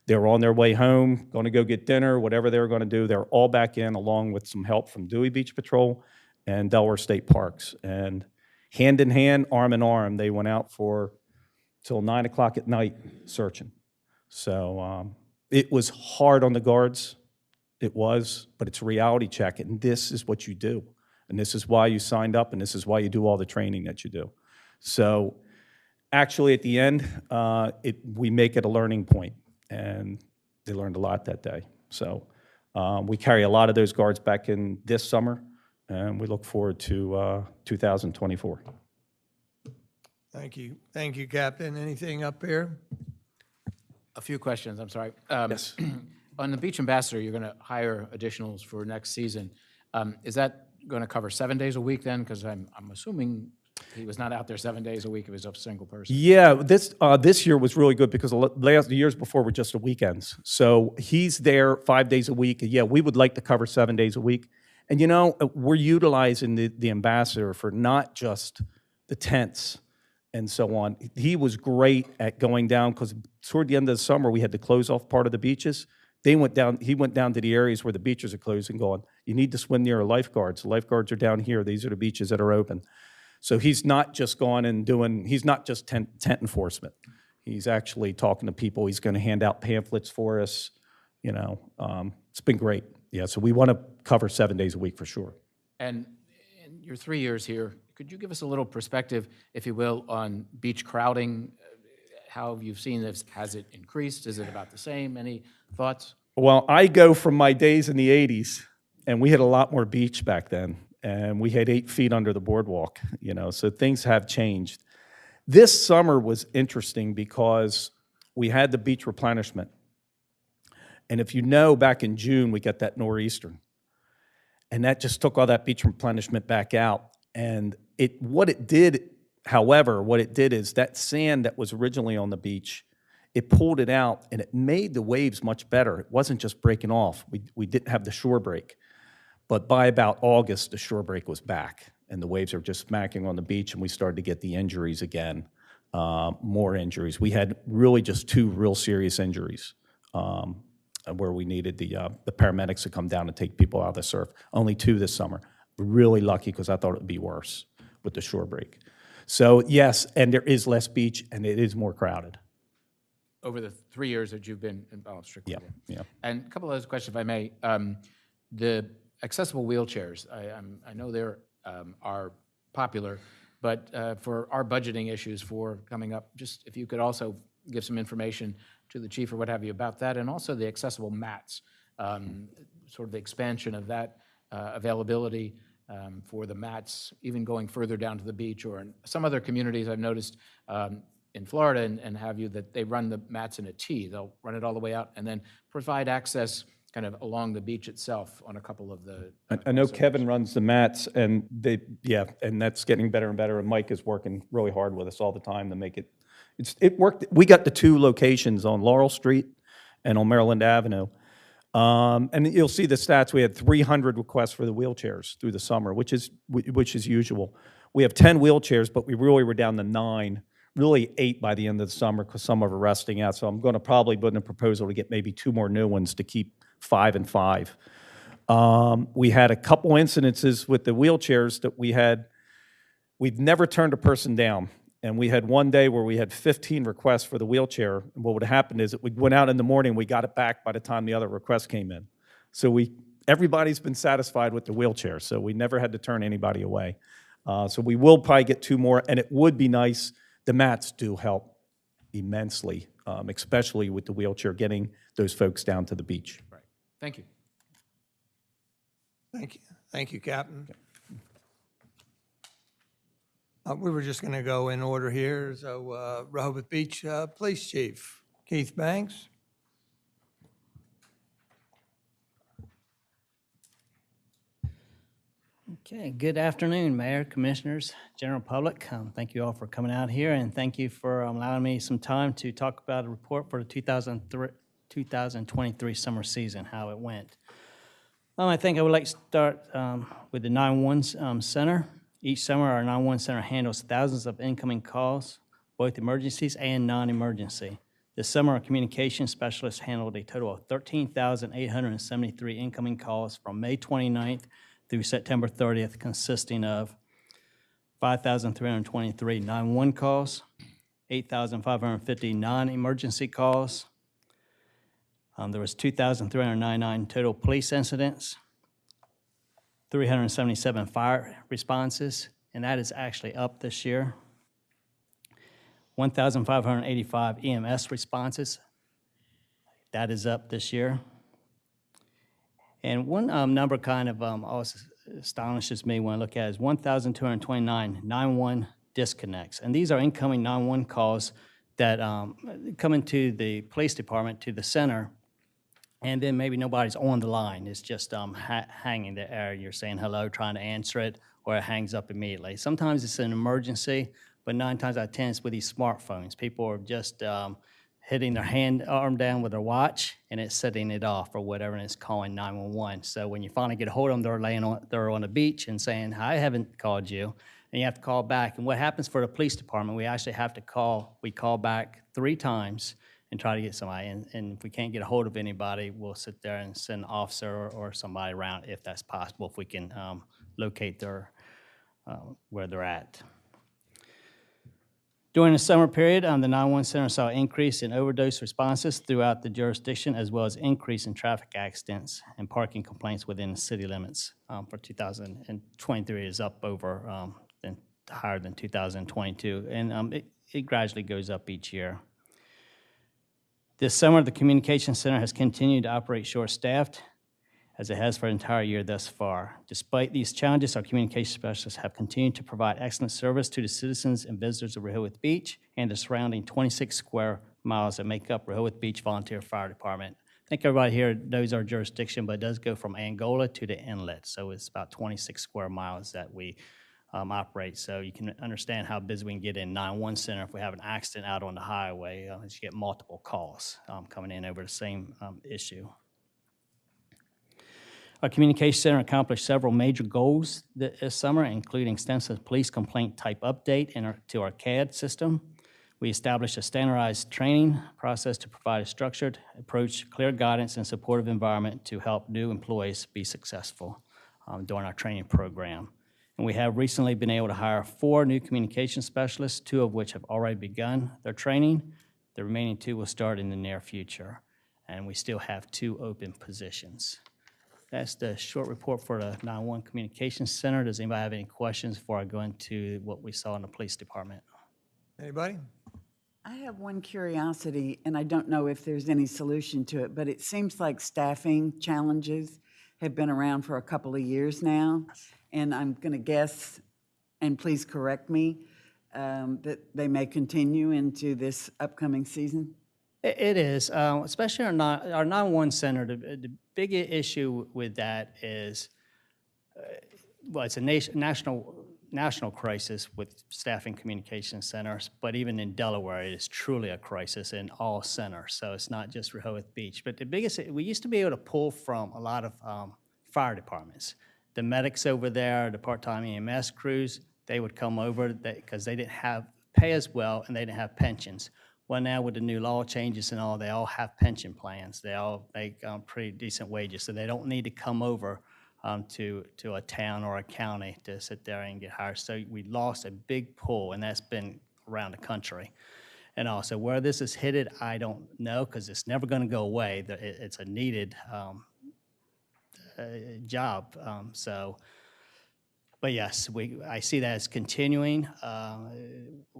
They were on their way home, going to go get dinner, whatever they were going to do. They were all back in, along with some help from Dewey Beach Patrol and Delaware State Parks. And hand in hand, arm in arm, they went out for till 9 o'clock at night searching. So it was hard on the guards. It was, but it's a reality check, and this is what you do. And this is why you signed up, and this is why you do all the training that you do. So actually, at the end, we make it a learning point, and they learned a lot that day. So we carry a lot of those guards back in this summer, and we look forward to 2024. Thank you. Thank you, Captain. Anything up here? A few questions, I'm sorry. Yes. On the beach ambassador, you're going to hire additionals for next season. Is that going to cover 7 days a week then? Because I'm assuming he was not out there 7 days a week. It was a single person. Yeah, this year was really good because the years before were just the weekends. So he's there 5 days a week. Yeah, we would like to cover 7 days a week. And you know, we're utilizing the ambassador for not just the tents and so on. He was great at going down because toward the end of the summer, we had to close off part of the beaches. He went down to the areas where the beaches are closed and going, you need to swim near lifeguards. The lifeguards are down here. These are the beaches that are open. So he's not just gone and he's not just tent enforcement. He's actually talking to people. He's going to hand out pamphlets for us. You know, it's been great. Yeah, so we want to cover 7 days a week for sure. And in your 3 years here, could you give us a little perspective, if you will, on beach crowding? How you've seen this? Has it increased? Is it about the same? Any thoughts? Well, I go from my days in the 80s, and we had a lot more beach back then, and we had 8 feet under the boardwalk, you know, so things have changed. This summer was interesting because we had the beach replenishment. And if you know, back in June, we got that nor'easter, and that just took all that beach replenishment back out. And what it did is that sand that was originally on the beach, it pulled it out, and it made the waves much better. It wasn't just breaking off. We didn't have the shore break. But by about August, the shore break was back, and the waves are just smacking on the beach, and we started to get the injuries again, more injuries. We had really just 2 real serious injuries where we needed the paramedics to come down and take people out of the surf. Only 2 this summer. Really lucky because I thought it would be worse with the shore break. So yes, and there is less beach, and it is more crowded. Over the 3 years that you've been involved strictly. Yeah. And a couple of other questions, if I may. The accessible wheelchairs, I know they are popular, but for our budgeting issues for coming up, just if you could also give some information to the chief or what have you about that, and also the accessible mats, sort of the expansion of that availability for the mats, even going further down to the beach, or in some other communities I've noticed in Florida and have you, that they run the mats in a T. They'll run it all the way out and then provide access kind of along the beach itself on a couple of the. I know Kevin runs the mats, and and that's getting better and better. And Mike is working really hard with us all the time to make it. It worked. We got the 2 locations on Laurel Street and on Maryland Avenue, and you'll see the stats. We had 300 requests for the wheelchairs through the summer, which is usual. We have 10 wheelchairs, but we really were down to 9. Really 8 by the end of the summer because some are resting out. So I'm going to probably put in a proposal to get maybe 2 more new ones to keep 5 and 5. We had a couple incidences with the wheelchairs that we've never turned a person down. And we had one day where we had 15 requests for the wheelchair. And what would happen is that we went out in the morning, we got it back by the time the other requests came in. So everybody's been satisfied with the wheelchair. So we never had to turn anybody away. So we will probably get 2 more, and it would be nice. The mats do help immensely, especially with the wheelchair, getting those folks down to the beach. Right. Thank you. Thank you. Thank you, Captain. We were just going to go in order here. So Rehoboth Beach Police Chief, Keith Banks. Okay, good afternoon, Mayor, Commissioners, General Public. Thank you all for coming out here, and thank you for allowing me some time to talk about a report for the 2023 summer season, how it went. I think I would like to start with the 911 Center. Each summer, our 911 Center handles thousands of incoming calls, both emergencies and non-emergency. This summer, our communications specialists handled a total of 13,873 incoming calls from May 29th through September 30th, consisting of 5,323 911 calls, 8,550 non-emergency calls. There was 2,399 total police incidents, 377 fire responses, and that is actually up this year. 1,585 EMS responses, that is up this year. And one number kind of also astonishes me when I look at it is 1,229 911 disconnects. And these are incoming 911 calls that come into the police department, to the center, and then maybe nobody's on the line. It's just hanging there. You're saying hello, trying to answer it, or it hangs up immediately. Sometimes it's an emergency, but 9 times out of 10, it's with these smartphones. People are just hitting their arm down with their watch, and it's setting it off or whatever, and it's calling 911. So when you finally get a hold of them, they're on the beach and saying, I haven't called you, and you have to call back. And what happens for the police department, we actually have to call back 3 times and try to get somebody. And if we can't get a hold of anybody, we'll sit there and send an officer or somebody around if that's possible, if we can locate where they're at. During the summer period, the 911 Center saw an increase in overdose responses throughout the jurisdiction, as well as increase in traffic accidents and parking complaints within the city limits. For 2023, is up over higher than 2022, and it gradually goes up each year. This summer, the Communications Center has continued to operate short-staffed, as it has for the entire year thus far. Despite these challenges, our communication specialists have continued to provide excellent service to the citizens and visitors of Rehoboth Beach and the surrounding 26 square miles that make up Rehoboth Beach Volunteer Fire Department. I think everybody here knows our jurisdiction, but it does go from Angola to the inlet, so it's about 26 square miles that we operate. So you can understand how busy we can get in 911 Center if we have an accident out on the highway. You get multiple calls coming in over the same issue. Our Communication Center accomplished several major goals this summer, including extensive police complaint type update to our CAD system. We established a standardized training process to provide a structured approach, clear guidance, and supportive environment to help new employees be successful during our training program. And we have recently been able to hire 4 new communication specialists, 2 of which have already begun their training. The remaining 2 will start in the near future. And we still have 2 open positions. That's the short report for the 911 Communications Center. Does anybody have any questions before I go into what we saw in the police department? Anybody? I have one curiosity, and I don't know if there's any solution to it, but it seems like staffing challenges have been around for a couple of years now, and I'm going to guess, and please correct me, that they may continue into this upcoming season? It is, especially our 911 Center. The big issue with that is, well, it's a national crisis with staffing communication centers, but even in Delaware, it is truly a crisis in all centers. So it's not just Rehoboth Beach. But the biggest, we used to be able to pull from a lot of fire departments. The medics over there, the part-time EMS crews, they would come over because they didn't have pay as well and they didn't have pensions. Well, now with the new law changes and all, they all have pension plans. They all make pretty decent wages, so they don't need to come over to a town or a county to sit there and get hired. So we lost a big pool, and that's been around the country. And also, where this is headed, I don't know, because it's never going to go away. It's a needed job. But yes, I see that as continuing.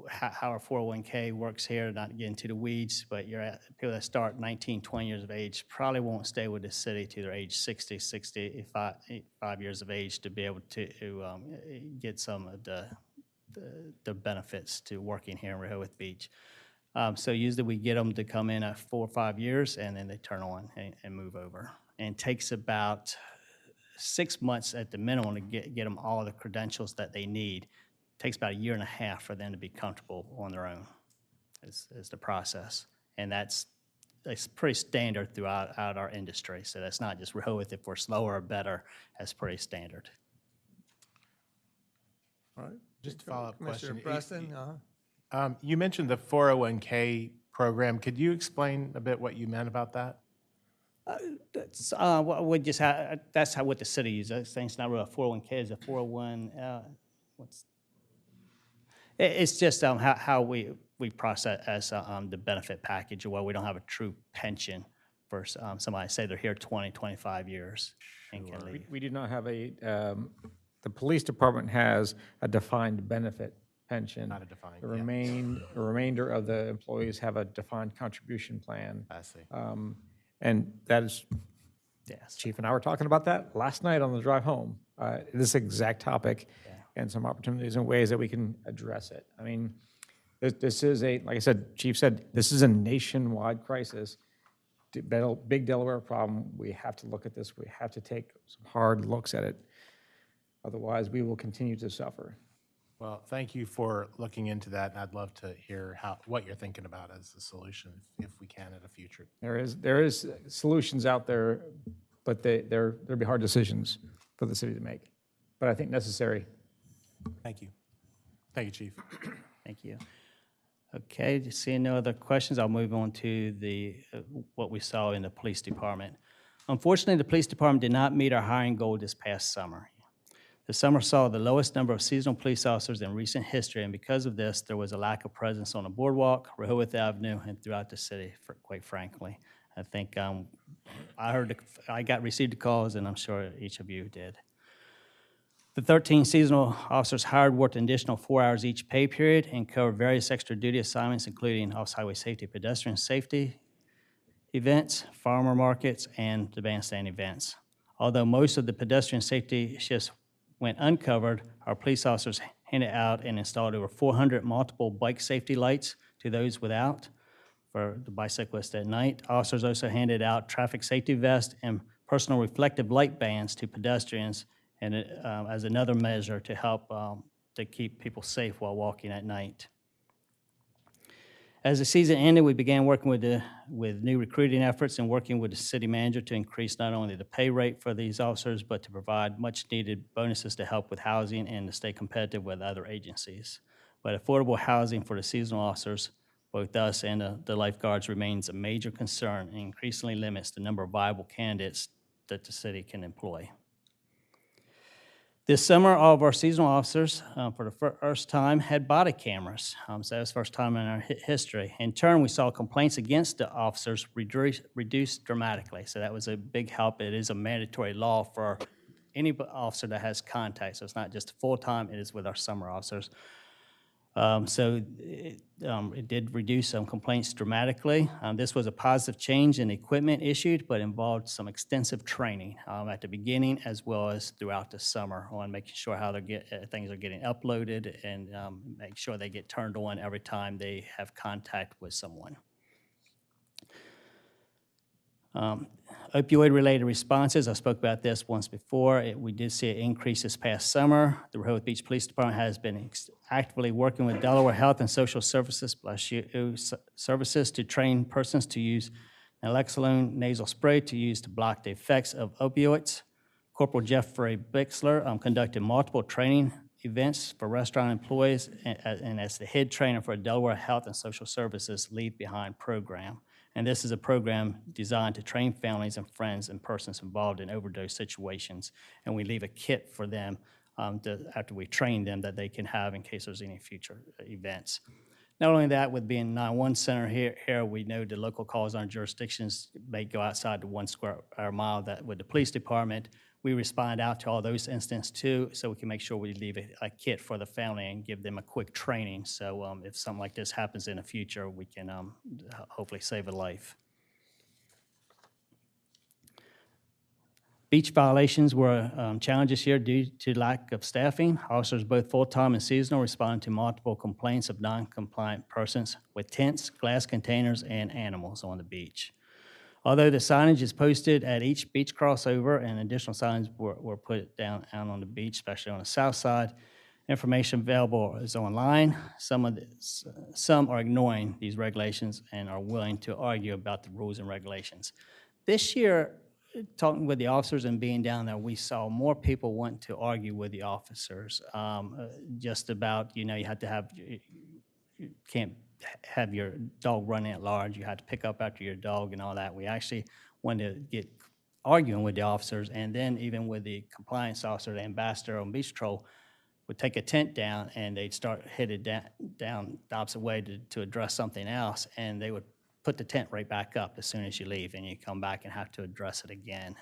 How our 401k works here, not to get into the weeds, but people that start 19, 20 years of age probably won't stay with the city to their age 60, 65 years of age to be able to get some of the benefits to working here in Rehoboth Beach. So usually we get them to come in at 4 or 5 years, and then they turn on and move over. And it takes about 6 months at the minimum to get them all the credentials that they need. Takes about a year and a half for them to be comfortable on their own, is the process. And it's pretty standard throughout our industry. So that's not just Rehoboth, if we're slower or better, that's pretty standard. All right. Just a follow-up Commissioner question. Preston? You mentioned the 401K program. Could you explain a bit what you meant about that? That's that's what the city uses. It's not really a 401K, it's a 401, it's just how we process the benefit package, where we don't have a true pension for somebody, say they're here 20, 25 years and can leave. We do not have the police department has a defined benefit pension. Not a defined, The yeah. remainder of the employees have a defined contribution plan. I see. And that is, Yes. Chief and I were talking about that last night on the drive home, this exact topic, and some opportunities and ways that we can address it. I mean, this is like I said, Chief said, this is a nationwide crisis. Big Delaware problem. We have to look at this. We have to take some hard looks at it. Otherwise, we will continue to suffer. Well, thank you for looking into that, and I'd love to hear what you're thinking about as a solution, if we can at a future. There is solutions out there, but there'll be hard decisions for the city to make. But I think necessary. Thank you. Thank you, Chief. Thank you. Okay, just seeing no other questions, I'll move on to what we saw in the police department. Unfortunately, the police department did not meet our hiring goal this past summer. The summer saw the lowest number of seasonal police officers in recent history, and because of this, there was a lack of presence on the boardwalk, Rehoboth Avenue, and throughout the city, quite frankly. I think I received the calls, and I'm sure each of you did. The 13 seasonal officers hired worked an additional 4 hours each pay period and covered various extra duty assignments, including office highway safety, pedestrian safety events, farmer markets, and the bandstand events. Although most of the pedestrian safety shifts went uncovered, our police officers handed out and installed over 400 multiple bike safety lights to those without for the bicyclists at night. Officers also handed out traffic safety vests and personal reflective light bands to pedestrians, and as another measure to help to keep people safe while walking at night. As the season ended, we began working with new recruiting efforts and working with the city manager to increase not only the pay rate for these officers, but to provide much-needed bonuses to help with housing and to stay competitive with other agencies. But affordable housing for the seasonal officers, both us and the lifeguards, remains a major concern and increasingly limits the number of viable candidates that the city can employ. This summer, all of our seasonal officers, for the first time, had body cameras. So that was the first time in our history. In turn, we saw complaints against the officers reduced dramatically. So that was a big help. It is a mandatory law for any officer that has contact. So it's not just full-time, it is with our summer officers. So it did reduce some complaints dramatically. This was a positive change in equipment issued, but involved some extensive training at the beginning as well as throughout the summer on making sure how things are getting uploaded and make sure they get turned on every time they have contact with someone. Opioid-related responses, I spoke about this once before. We did see an increase this past summer. The Rehoboth Beach Police Department has been actively working with Delaware Health and Social Services, services to train persons to use naloxone nasal spray to use to block the effects of opioids. Corporal Jeffrey Bixler conducted multiple training events for restaurant employees and as the head trainer for Delaware Health and Social Services Leave Behind program. And this is a program designed to train families and friends and persons involved in overdose situations. And we leave a kit for them after we train them that they can have in case there's any future events. Not only that, with being 911 center here, we know the local calls on jurisdictions may go outside the 1 square mile that with the police department. We respond out to all those instances too, so we can make sure we leave a kit for the family and give them a quick training. So if something like this happens in the future, we can hopefully save a life. Beach violations were challenges here due to lack of staffing. Officers, both full-time and seasonal, responded to multiple complaints of non-compliant persons with tents, glass containers, and animals on the beach. Although the signage is posted at each beach crossover and additional signs were put down out on the beach, especially on the south side, information available is online. Some are ignoring these regulations and are willing to argue about the rules and regulations. This year, talking with the officers and being down there, we saw more people want to argue with the officers, just about, you have to have, you can't have your dog running at large. You had to pick up after your dog and all that. We actually wanted to get arguing with the officers, and then even with the compliance officer, the ambassador on Beach Patrol, would take a tent down and they'd start headed down the opposite way to address something else, and they would put the tent right back up as soon as you leave, and you come back and have to address it again.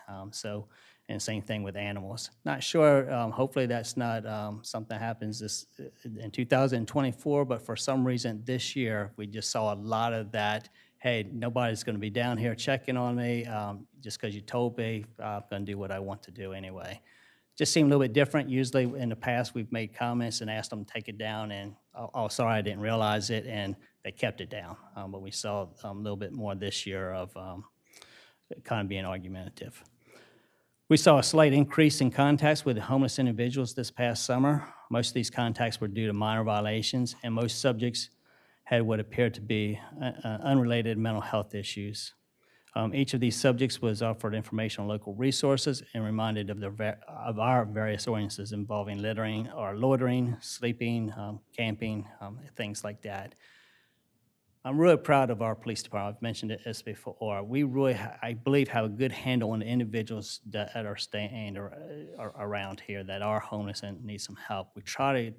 And same thing with animals. Not sure, hopefully that's not something that happens in 2024, but for some reason this year, we just saw a lot of that. Hey, nobody's gonna be down here checking on me, just because you told me, I'm gonna do what I want to do anyway. Just seemed a little bit different. Usually in the past, we've made comments and asked them to take it down, and, oh, sorry, I didn't realize it, and they kept it down. But we saw a little bit more this year of kind of being argumentative. We saw a slight increase in contacts with homeless individuals this past summer. Most of these contacts were due to minor violations, and most subjects had what appeared to be unrelated mental health issues. Each of these subjects was offered information on local resources and reminded of our various ordinances involving littering or loitering, sleeping, camping, things like that. I'm really proud of our police department. I've mentioned this before. We really, I believe, have a good handle on the individuals that are staying around here that are homeless and need some help. We try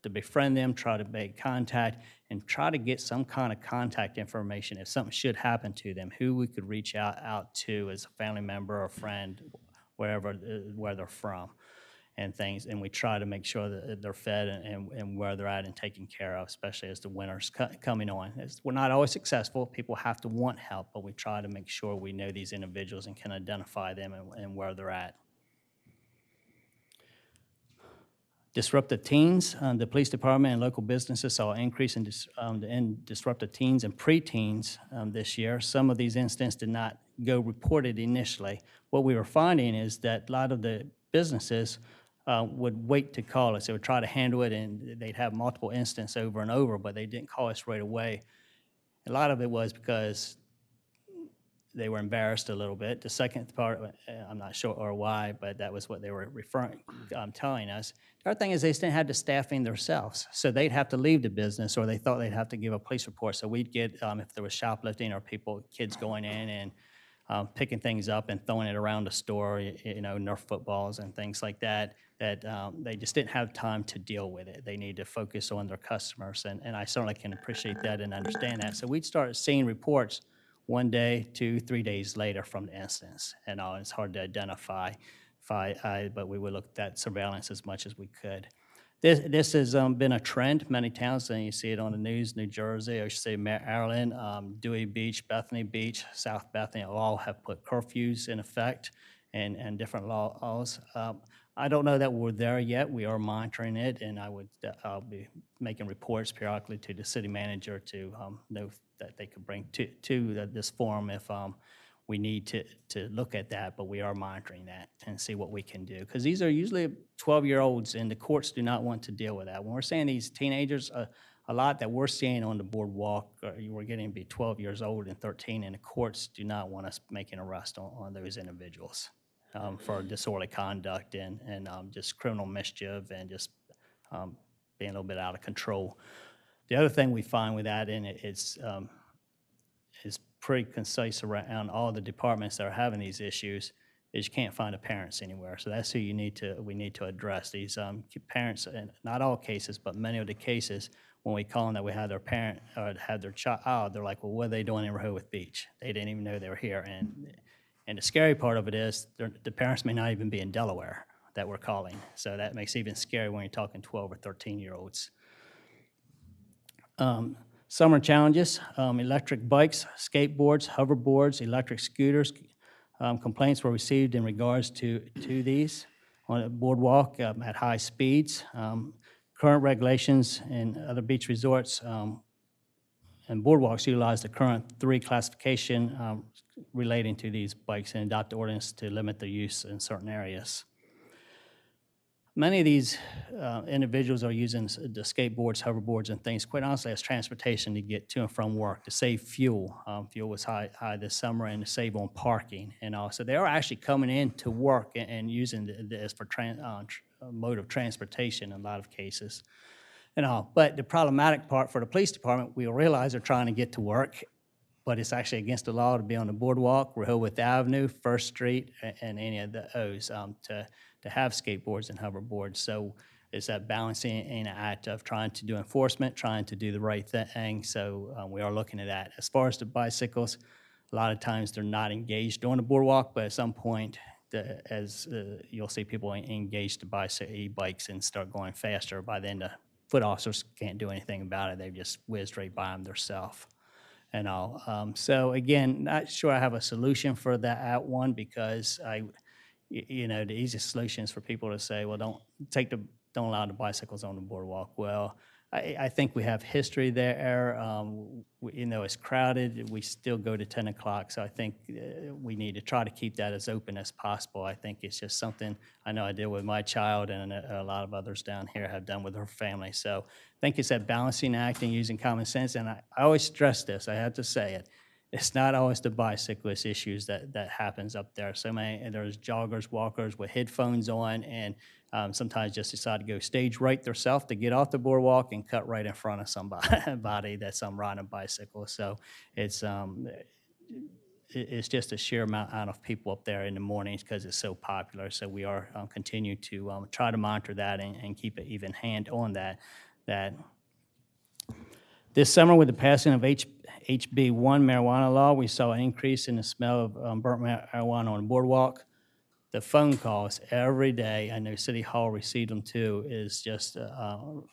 to befriend them, try to make contact, and try to get some kind of contact information if something should happen to them, who we could reach out to as a family member or friend, where they're from, and things. And we try to make sure that they're fed and where they're at and taken care of, especially as the winter's coming on. We're not always successful. People have to want help, but we try to make sure we know these individuals and can identify them and where they're at. Disruptive teens, the police department and local businesses saw an increase in disruptive teens and preteens this year. Some of these incidents did not go reported initially. What we were finding is that a lot of the businesses would wait to call us. They would try to handle it, and they'd have multiple incidents over and over, but they didn't call us right away. A lot of it was because they were embarrassed a little bit. The second part, I'm not sure or why, but that was what they were telling us. The other thing is they just didn't have the staffing themselves. So they'd have to leave the business, or they thought they'd have to give a police report. So we'd get, if there was shoplifting or kids going in and picking things up and throwing it around the store, Nerf footballs and things like that, they just didn't have time to deal with it. They need to focus on their customers. And I certainly can appreciate that and understand that. So we'd start seeing reports 1 day, 2, 3 days later from the incidents. And it's hard to identify, but we would look at that surveillance as much as we could. This has been a trend many towns, and you see it on the news. New Jersey, I should say Maryland, Dewey Beach, Bethany Beach, South Bethany, all have put curfews in effect and different laws. I don't know that we're there yet. We are monitoring it, and I'll be making reports periodically to the city manager to know that they could bring to this forum if we need to look at that, but we are monitoring that and see what we can do. Because these are usually 12-year-olds, and the courts do not want to deal with that. When we're saying these teenagers, a lot that we're seeing on the boardwalk, we're getting to be 12 years old and 13, and the courts do not want us making arrest on those individuals for disorderly conduct and just criminal mischief and just being a little bit out of control. The other thing we find with that, and it's pretty concise around all the departments that are having these issues, is you can't find the parents anywhere. So that's who we need to address. These parents, in not all cases, but many of the cases, when we call them that we had their parent or had their child, they're like, well, what are they doing in Rehoboth Beach? They didn't even know they were here. And the scary part of it is the parents may not even be in Delaware that we're calling. So that makes it even scary when you're talking 12 or 13-year-olds. Summer challenges, electric bikes, skateboards, hoverboards, electric scooters. Complaints were received in regards to these on a boardwalk at high speeds. Current regulations in other beach resorts and boardwalks utilize the current 3 classification relating to these bikes and adopt the ordinance to limit their use in certain areas. Many of these individuals are using the skateboards, hoverboards, and things, quite honestly, as transportation to get to and from work, to save fuel. Fuel was high this summer, and to save on parking and all. So they are actually coming in to work and using this for mode of transportation in a lot of cases. And all. But the problematic part for the police department, we realize they're trying to get to work, but it's actually against the law to be on the boardwalk, Rehoboth Avenue, First Street, and any of those to have skateboards and hoverboards. So it's that balancing act of trying to do enforcement, trying to do the right thing. So we are looking at that. As far as the bicycles, a lot of times they're not engaged on the boardwalk, but at some point, you'll see people engage to e-bikes and start going faster. By then, the foot officers can't do anything about it. They've just whizzed right by them themselves and all. So again, not sure I have a solution for that one, because the easiest solution is for people to say, well, don't allow the bicycles on the boardwalk. Well, I think we have history there. It's crowded. We still go to 10 o'clock. So I think we need to try to keep that as open as possible. I think it's just something I know I did with my child, and a lot of others down here have done with their family. So I think it's that balancing act and using common sense. And I always stress this. I have to say it. It's not always the bicyclist issues that happens up there. There's joggers, walkers with headphones on, and sometimes just decide to go stage right themselves to get off the boardwalk and cut right in front of somebody that's riding a bicycle. So it's just a sheer amount of people up there in the mornings because it's so popular. So we are continue to try to monitor that and keep an even hand on that. This summer, with the passing of HB1 marijuana law, we saw an increase in the smell of burnt marijuana on the boardwalk. The phone calls every day, I know City Hall received them too, is just, well,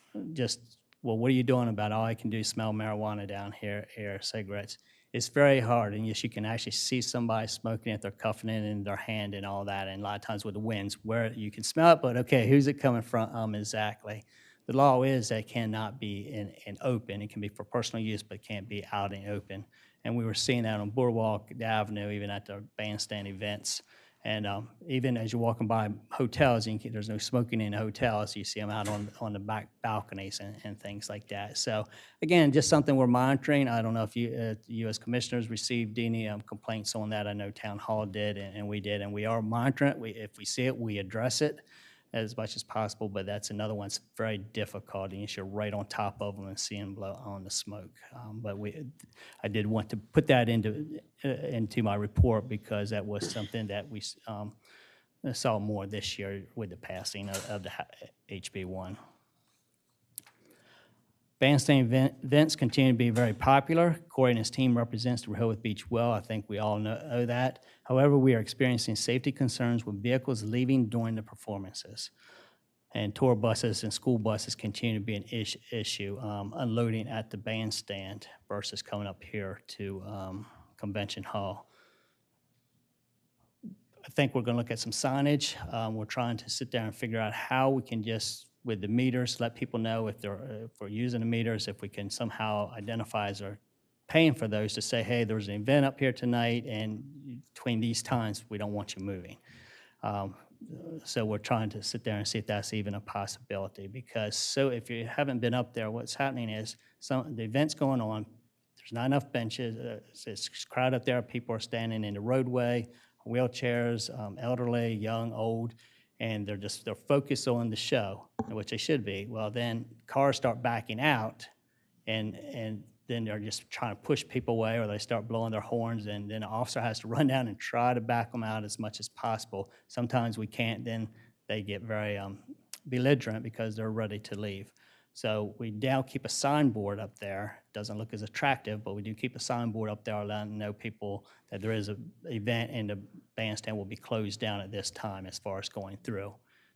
what are you doing about it? All I can do is smell marijuana down here, cigarettes. It's very hard, and yes, you can actually see somebody smoking it, they're cuffing it in their hand and all that, and a lot of times with the winds, where you can smell it, but okay, who's it coming from exactly? The law is that it cannot be in open. It can be for personal use, but it can't be out in open. And we were seeing that on Boardwalk Avenue, even at the bandstand events. And even as you're walking by hotels, there's no smoking in hotels. You see them out on the back balconies and things like that. So again, just something we're monitoring. I don't know if you as commissioners received any complaints on that. I know Town Hall did, and we did, and we are monitoring it. If we see it, we address it as much as possible, but that's another one that's very difficult, and you're right on top of them and seeing blow on the smoke. But I did want to put that into my report, because that was something that we saw more this year with the passing of the HB1. Bandstand events continue to be very popular. Corey and his team represents the Rehoboth Beach well. I think we all know that. However, we are experiencing safety concerns with vehicles leaving during the performances. And tour buses and school buses continue to be an issue, unloading at the bandstand versus coming up here to Convention Hall. I think we're going to look at some signage. We're trying to sit down and figure out how we can just, with the meters, let people know if we're using the meters, if we can somehow identify as they're paying for those, to say, hey, there's an event up here tonight, and between these times, we don't want you moving. So we're trying to sit there and see if that's even a possibility, because if you haven't been up there, what's happening is the event's going on, there's not enough benches, it's crowded up there, people are standing in the roadway, wheelchairs, elderly, young, old, and they're focused on the show, which they should be. Well, then cars start backing out, and then they're just trying to push people away, or they start blowing their horns, and then the officer has to run down and try to back them out as much as possible. Sometimes we can't, then they get very belligerent because they're ready to leave. So we now keep a signboard up there. Doesn't look as attractive, but we do keep a signboard up there letting know people that there is an event and the bandstand will be closed down at this time as far as going through.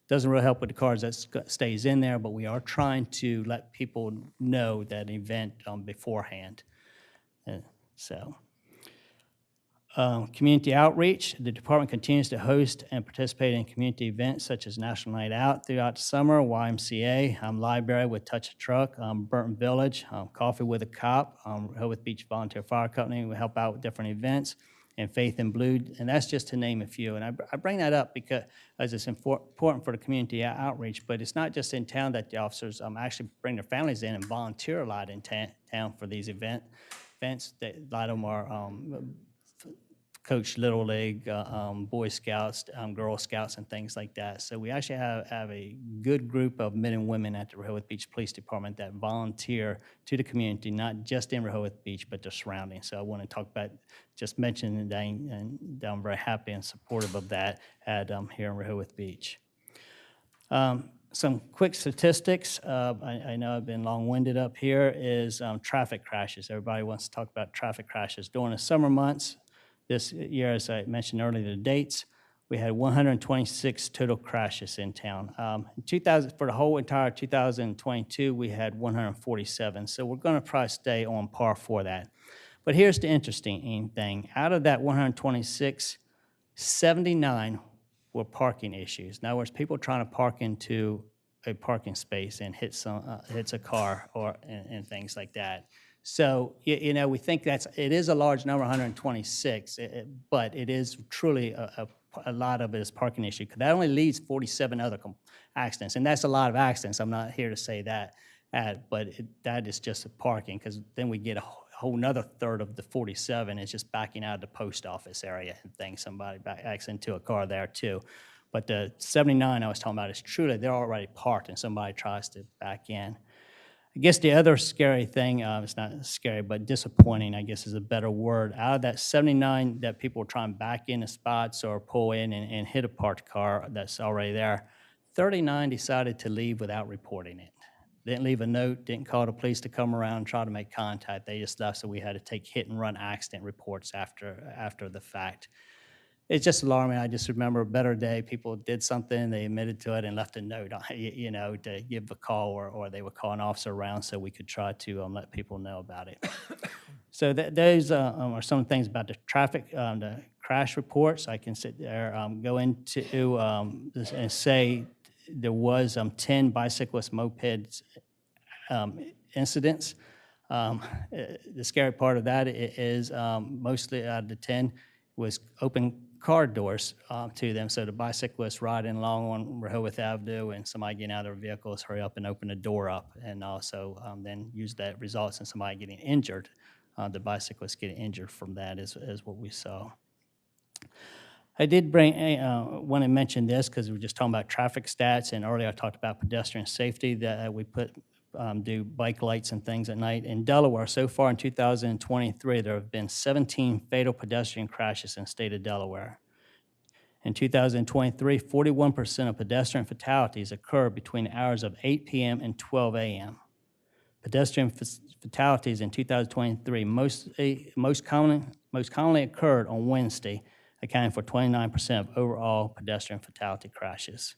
Doesn't really help with the cars that stays in there, but we are trying to let people know that event beforehand. So Community outreach. The department continues to host and participate in community events such as National Night Out throughout the summer, YMCA, Library with Touch a Truck, Burton Village, Coffee with a Cop, Rehoboth Beach Volunteer Fire Company. We help out with different events, and Faith in Blue, and that's just to name a few. And I bring that up because as it's important for the community outreach, but it's not just in town that the officers actually bring their families in and volunteer a lot in town for these events. That a lot of them are coach Little League, Boy Scouts, Girl Scouts, and things like that. So we actually have a good group of men and women at the Rehoboth Beach Police Department that volunteer to the community, not just in Rehoboth Beach, but the surroundings. So I want to talk about, just mention that, and I'm very happy and supportive of that at here in Rehoboth Beach. Some quick statistics. I know I've been long-winded up here, is traffic crashes. Everybody wants to talk about traffic crashes. During the summer months, this year, as I mentioned earlier, the dates, we had 126 total crashes in town. For the whole entire 2022, we had 147. So we're going to probably stay on par for that. But here's the interesting thing. Out of that 126, 79 were parking issues. In other words, people trying to park into a parking space and hits a car and things like that. So, you know, we think it is a large number, 126, but it is truly a lot of it is parking issue, because that only leads 47 other accidents, and that's a lot of accidents. I'm not here to say that, but that is just parking, because then we get a whole nother third of the 47 is just backing out of the post office area and things. Somebody backs into a car there too. But the 79 I was talking about is truly they're already parked and somebody tries to back in. I guess the other scary thing, it's not scary, but disappointing, I guess is a better word. Out of that 79 that people were trying to back into spots or pull in and hit a parked car that's already there, 39 decided to leave without reporting it. Didn't leave a note, didn't call the police to come around and try to make contact. They just left, so we had to take hit and run accident reports after the fact. It's just alarming. I just remember a better day. People did something, they admitted to it and left a note, you know, to give a call, or they would call an officer around so we could try to let people know about it. So those are some things about the traffic, the crash reports. I can sit there, go into and say there was 10 bicyclist mopeds incidents. The scary part of that is mostly out of the 10 was open car doors to them. So the bicyclists riding along on Rehoboth Avenue and somebody getting out of their vehicles, hurry up and open the door up, and also then use that results in somebody getting injured. The bicyclists getting injured from that is what we saw. I did want to mention this because we were just talking about traffic stats, and earlier I talked about pedestrian safety, that we do bike lights and things at night. In Delaware, so far in 2023, there have been 17 fatal pedestrian crashes in the state of Delaware. In 2023, 41% of pedestrian fatalities occurred between the hours of 8 p.m. and 12 a.m. Pedestrian fatalities in 2023 most commonly occurred on Wednesday, accounting for 29% of overall pedestrian fatality crashes.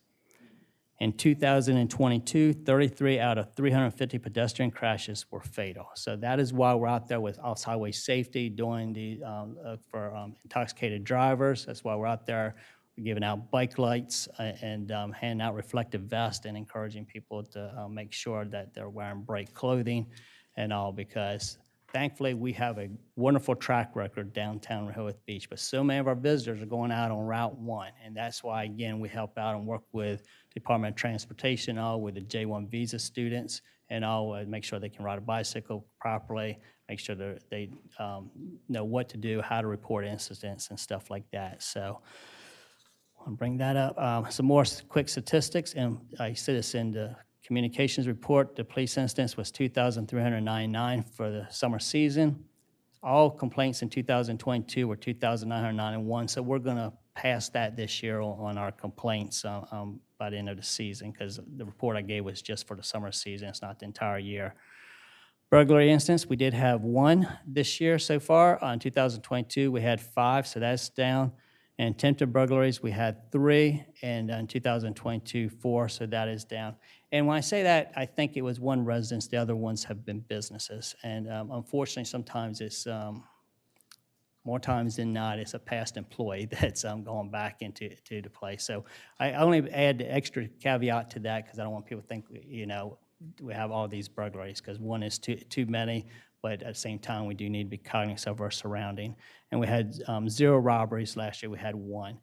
In 2022, 33 out of 350 pedestrian crashes were fatal. So that is why we're out there with off-highway safety, doing for intoxicated drivers. That's why we're out there giving out bike lights and handing out reflective vests and encouraging people to make sure that they're wearing bright clothing and all, because thankfully we have a wonderful track record downtown Rehoboth Beach, but so many of our visitors are going out on Route 1, and that's why, again, we help out and work with Department of Transportation, all with the J-1 visa students, and all make sure they can ride a bicycle properly, make sure that they know what to do, how to report incidents and stuff like that. So I'll bring that up. Some more quick statistics, and I see this in the communications report. The police incidents was 2,399 for the summer season. All complaints in 2022 were 2,991, so we're going to pass that this year on our complaints by the end of the season, because the report I gave was just for the summer season. It's not the entire year. Burglary incidents, we did have 1 this year so far. In 2022, we had 5, so that's down. And attempted burglaries, we had 3, and in 2022, 4, so that is down. And when I say that, I think it was 1 residence. The other ones have been businesses. And unfortunately, sometimes it's more more times than not, it's a past employee that's going back into the place. So I only add the extra caveat to that because I don't want people to think, you know, we have all these burglaries, because one is too many, but at the same time, we do need to be cognizant of our surrounding. And we had 0 robberies last year. We had 1.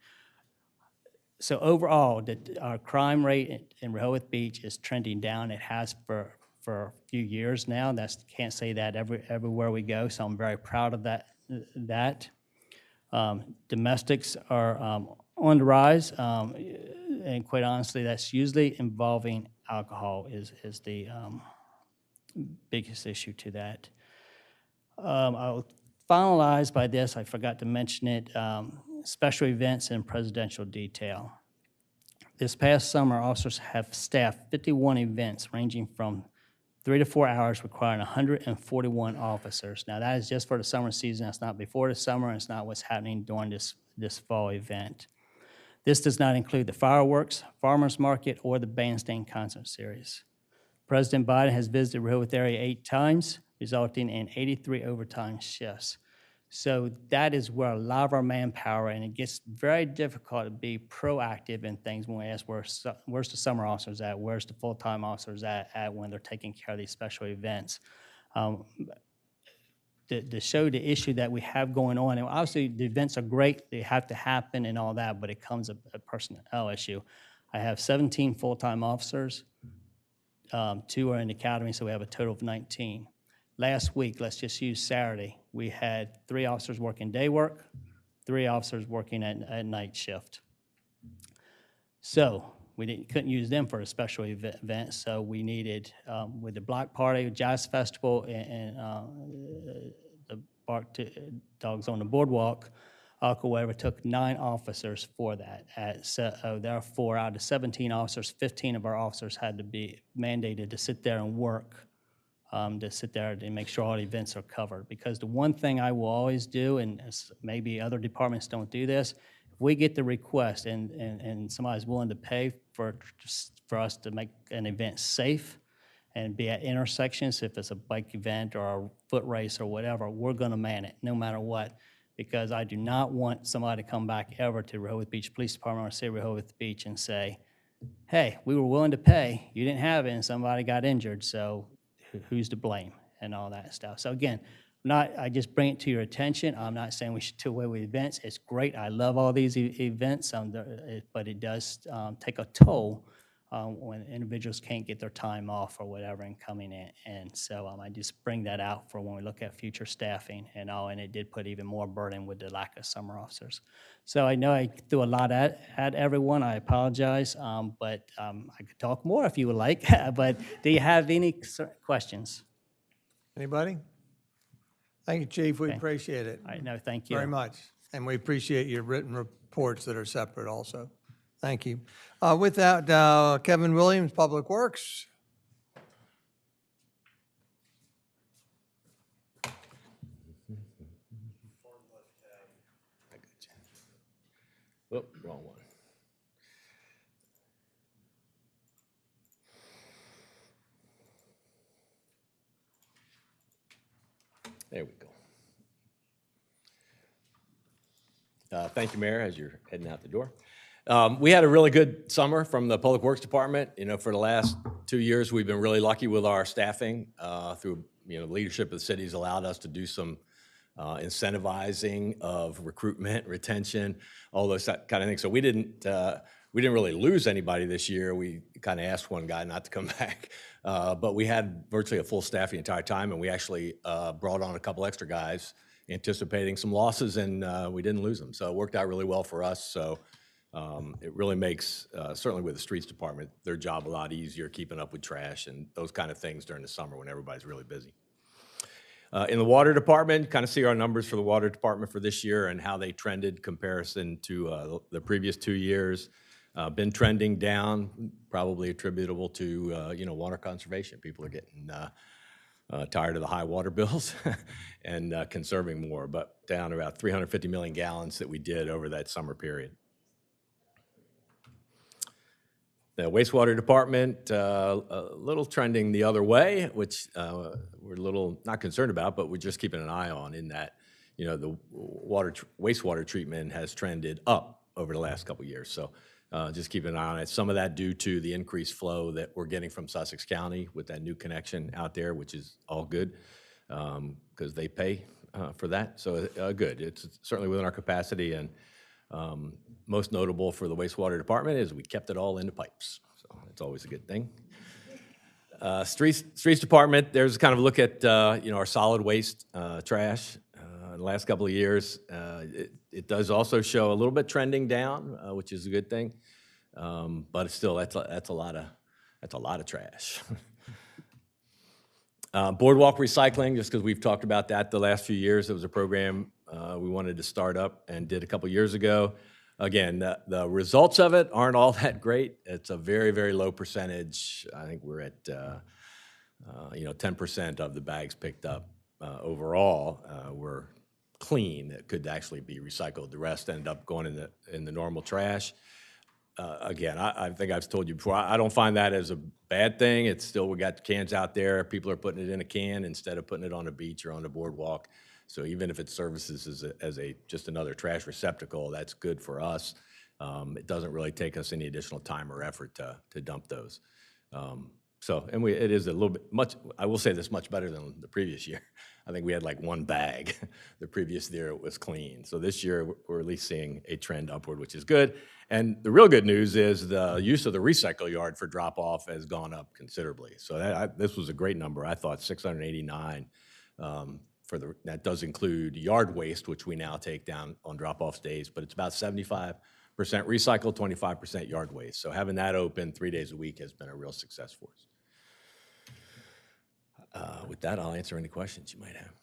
So overall, our crime rate in Rehoboth Beach is trending down. It has for a few years now. Can't say that everywhere we go, so I'm very proud of that. Domestics are on the rise, and quite honestly, that's usually involving alcohol is the biggest issue to that. I'll finalize by this, I forgot to mention it, special events and presidential detail. This past summer, officers have staffed 51 events ranging from 3 to 4 hours, requiring 141 officers. Now, that is just for the summer season. That's not before the summer, and it's not what's happening during this fall event. This does not include the fireworks, farmers market, or the bandstand concert series. President Biden has visited Rehoboth area 8 times, resulting in 83 overtime shifts. So that is where a lot of our manpower, and it gets very difficult to be proactive in things when we ask where's the summer officers at, where's the full-time officers at when they're taking care of these special events. To show the issue that we have going on, and obviously the events are great, they have to happen and all that, but it comes a personnel issue. I have 17 full-time officers, 2 are in the academy, so we have a total of 19. Last week, let's just use Saturday, we had 3 officers working day work, 3 officers working at night shift. So we couldn't use them for a special event, so we needed, with the block party, jazz festival, and the bark dogs on the boardwalk, Whatever took 9 officers for that. So therefore, out of 17 officers, 15 of our officers had to be mandated to sit there and work, to sit there and make sure all the events are covered. Because the one thing I will always do, and maybe other departments don't do this, if we get the request and somebody's willing to pay for us to make an event safe and be at intersections, if it's a bike event or a foot race or whatever, we're going to man it no matter what. Because I do not want somebody to come back ever to Rehoboth Beach Police Department or say Rehoboth Beach and say, hey, we were willing to pay, you didn't have it, and somebody got injured, so who's to blame and all that stuff. So again, I just bring it to your attention. I'm not saying we should do away with events. It's great. I love all these events, but it does take a toll when individuals can't get their time off or whatever and coming in. And so I just bring that out for when we look at future staffing and all, and it did put even more burden with the lack of summer officers. So I know I threw a lot at everyone. I apologize, but I could talk more if you would like. But do you have any questions? Anybody? Thank you, Chief. We Okay. appreciate it. All right, no, thank you. Very much. And we appreciate your written reports that are separate also. Thank you. With that, Kevin Williams, Public Works. Oh, wrong one. There we go. Thank you, Mayor, as you're heading out the door. We had a really good summer from the Public Works Department. You know, for the last 2 years, we've been really lucky with our staffing through, leadership of the city's allowed us to do some incentivizing of recruitment, retention, all those kind of things. So we didn't really lose anybody this year. We kind of asked one guy not to come back, but we had virtually a full staff the entire time, and we actually brought on a couple extra guys anticipating some losses, and we didn't lose them. So it worked out really well for us. So it really makes, certainly with the streets department, their job a lot easier, keeping up with trash and those kind of things during the summer when everybody's really busy. In the water department, kind of see our numbers for the water department for this year and how they trended comparison to the previous 2 years. Been trending down, probably attributable to, water conservation. People are getting tired of the high water bills and conserving more, but down about 350 million gallons that we did over that summer period. The wastewater department, a little trending the other way, which we're a little not concerned about, but we're just keeping an eye on in that, the wastewater treatment has trended up over the last couple of years. So just keep an eye on it. Some of that due to the increased flow that we're getting from Sussex County with that new connection out there, which is all good because they pay for that. So good. It's certainly within our capacity, and most notable for the wastewater department is we kept it all in the pipes. So it's always a good thing. Streets department, there's kind of a look at our solid waste trash. In the last couple of years, it does also show a little bit trending down, which is a good thing. But still, that's a lot of trash. Boardwalk recycling, just because we've talked about that the last few years. It was a program we wanted to start up and did a couple years ago. Again, the results of it aren't all that great. It's a very, very low percentage. I think we're at 10% of the bags picked up overall were clean that could actually be recycled. The rest ended up going in the normal trash. Again, I think I've told you before, I don't find that as a bad thing. It's still, we got cans out there. People are putting it in a can instead of putting it on a beach or on the boardwalk. So even if it services as just another trash receptacle, that's good for us. It doesn't really take us any additional time or effort to dump those. It is a little bit I will say this, much better than the previous year. I think we had like one bag. The previous year it was clean. So this year we're at least seeing a trend upward, which is good. And the real good news is the use of the recycle yard for drop off has gone up considerably. So this was a great number. I thought 689 that does include yard waste, which we now take down on drop off days, but it's about 75% recycle, 25% yard waste. So having that open 3 days a week has been a real success for us. With that, I'll answer any questions you might have.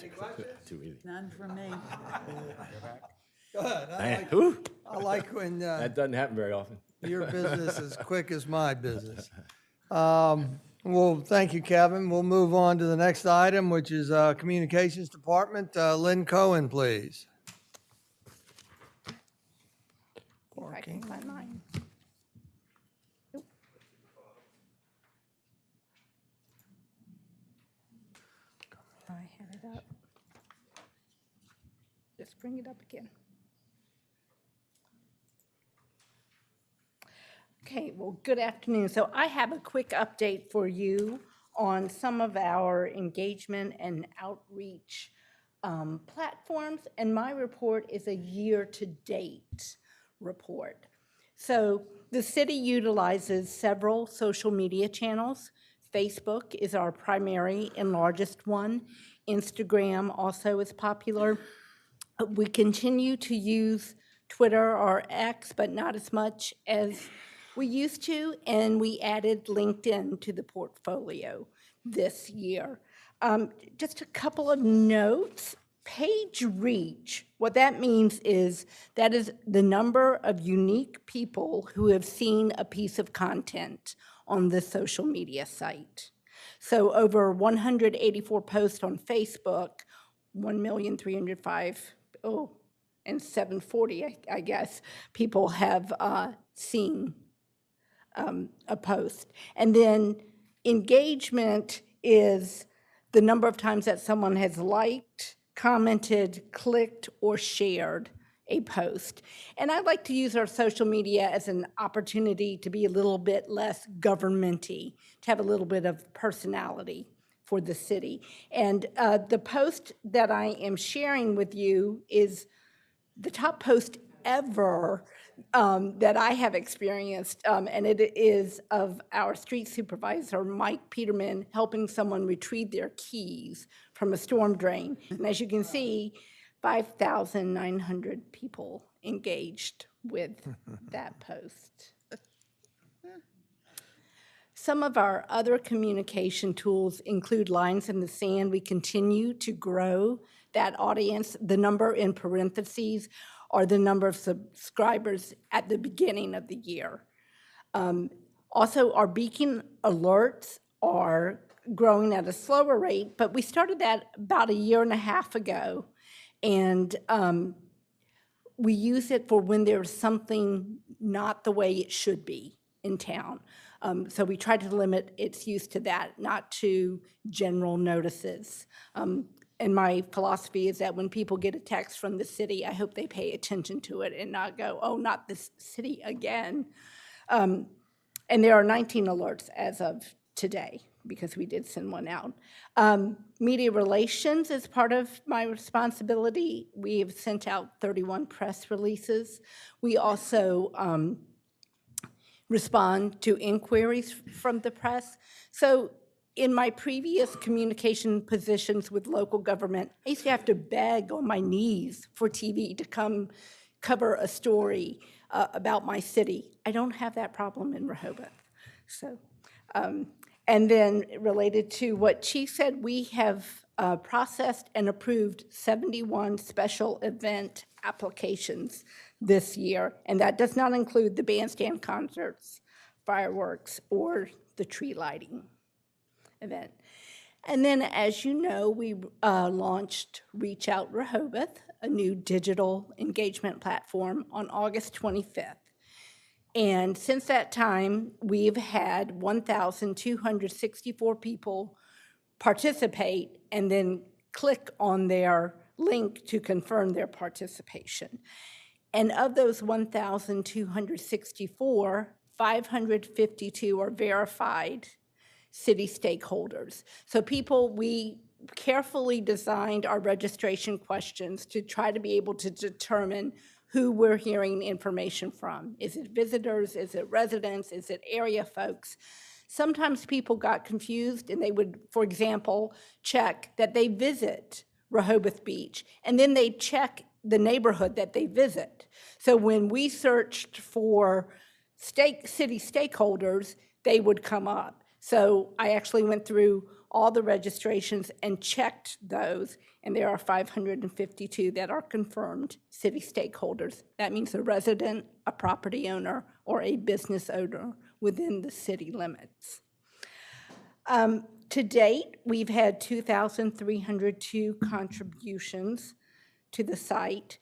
Any questions? Too easy. None for me. Go ahead. I like when That doesn't happen very often. your business is quick as my business. Well, thank you, Kevin. We'll move on to the next item, which is Communications Department. Lynn Cohen, please. If I can find mine. Nope. I had it up. Just bring it up again. Okay, well, good afternoon. So I have a quick update for you on some of our engagement and outreach platforms, and my report is a year-to-date report. So the city utilizes several social media channels. Facebook is our primary and largest one. Instagram also is popular. We continue to use Twitter or X, but not as much as we used to, and we added LinkedIn to the portfolio this year. Just a couple of notes. Page reach, what that means is that is the number of unique people who have seen a piece of content on the social media site. So over 184 posts on Facebook, 1,305,000, and 740, I guess, people have seen a post. And then engagement is the number of times that someone has liked, commented, clicked, or shared a post. And I like to use our social media as an opportunity to be a little bit less governmenty, to have a little bit of personality for the city. And the post that I am sharing with you is the top post ever that I have experienced, and it is of our street supervisor, Mike Peterman, helping someone retrieve their keys from a storm drain. And as you can see, 5,900 people engaged with that post. Some of our other communication tools include Lines in the Sand. We continue to grow that audience. The number in parentheses are the number of subscribers at the beginning of the year. Also, our beacon alerts are growing at a slower rate, but we started that about 1.5 years ago, and we use it for when there's something not the way it should be in town. So we try to limit its use to that, not to general notices. And my philosophy is that when people get a text from the city, I hope they pay attention to it and not go, oh, not this city again. And there are 19 alerts as of today, because we did send one out. Media relations is part of my responsibility. We have sent out 31 press releases. We also respond to inquiries from the press. So in my previous communication positions with local government, I used to have to beg on my knees for TV to come cover a story about my city. I don't have that problem in Rehoboth. So, and then related to what Chief said, we have processed and approved 71 special event applications this year, and that does not include the bandstand concerts, fireworks, or the tree lighting event. And then, as you know, we launched Reach Out Rehoboth, a new digital engagement platform, on August 25th. And since that time, we've had 1,264 people participate and then click on their link to confirm their participation. And of those 1,264, 552 are verified city stakeholders. So we carefully designed our registration questions to try to be able to determine who we're hearing information from. Is it visitors? Is it residents? Is it area folks? Sometimes people got confused and they would, for example, check that they visit Rehoboth Beach, and then they check the neighborhood that they visit. So when we searched for city stakeholders, they would come up. So I actually went through all the registrations and checked those, and there are 552 that are confirmed city stakeholders. That means a resident, a property owner, or a business owner within the city limits. To date, we've had 2,302 contributions to the site.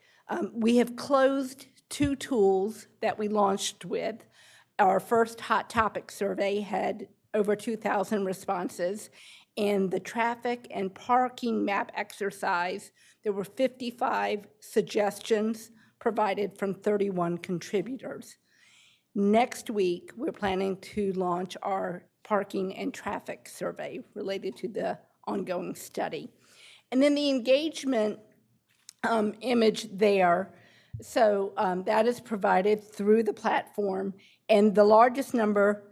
We have closed 2 tools that we launched with. Our first hot topic survey had over 2,000 responses, and the traffic and parking map exercise, there were 55 suggestions provided from 31 contributors. Next week, we're planning to launch our parking and traffic survey related to the ongoing study. And then the engagement image there, so that is provided through the platform, and the largest number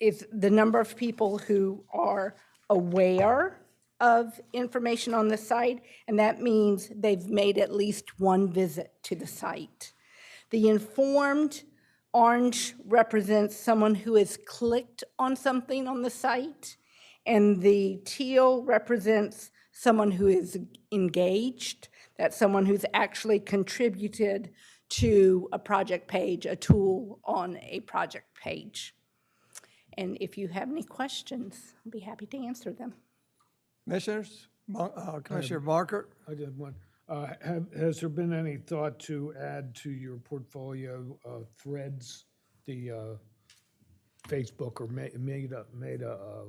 is the number of people who are aware of information on the site, and that means they've made at least one visit to the site. The informed orange represents someone who has clicked on something on the site, and the teal represents someone who is engaged. That's someone who's actually contributed to a project page, a tool on a project page. And if you have any questions, I'll be happy to answer them. Commissioners, Commissioner Markert? I did one. Has there been any thought to add to your portfolio Threads, the Facebook, or made a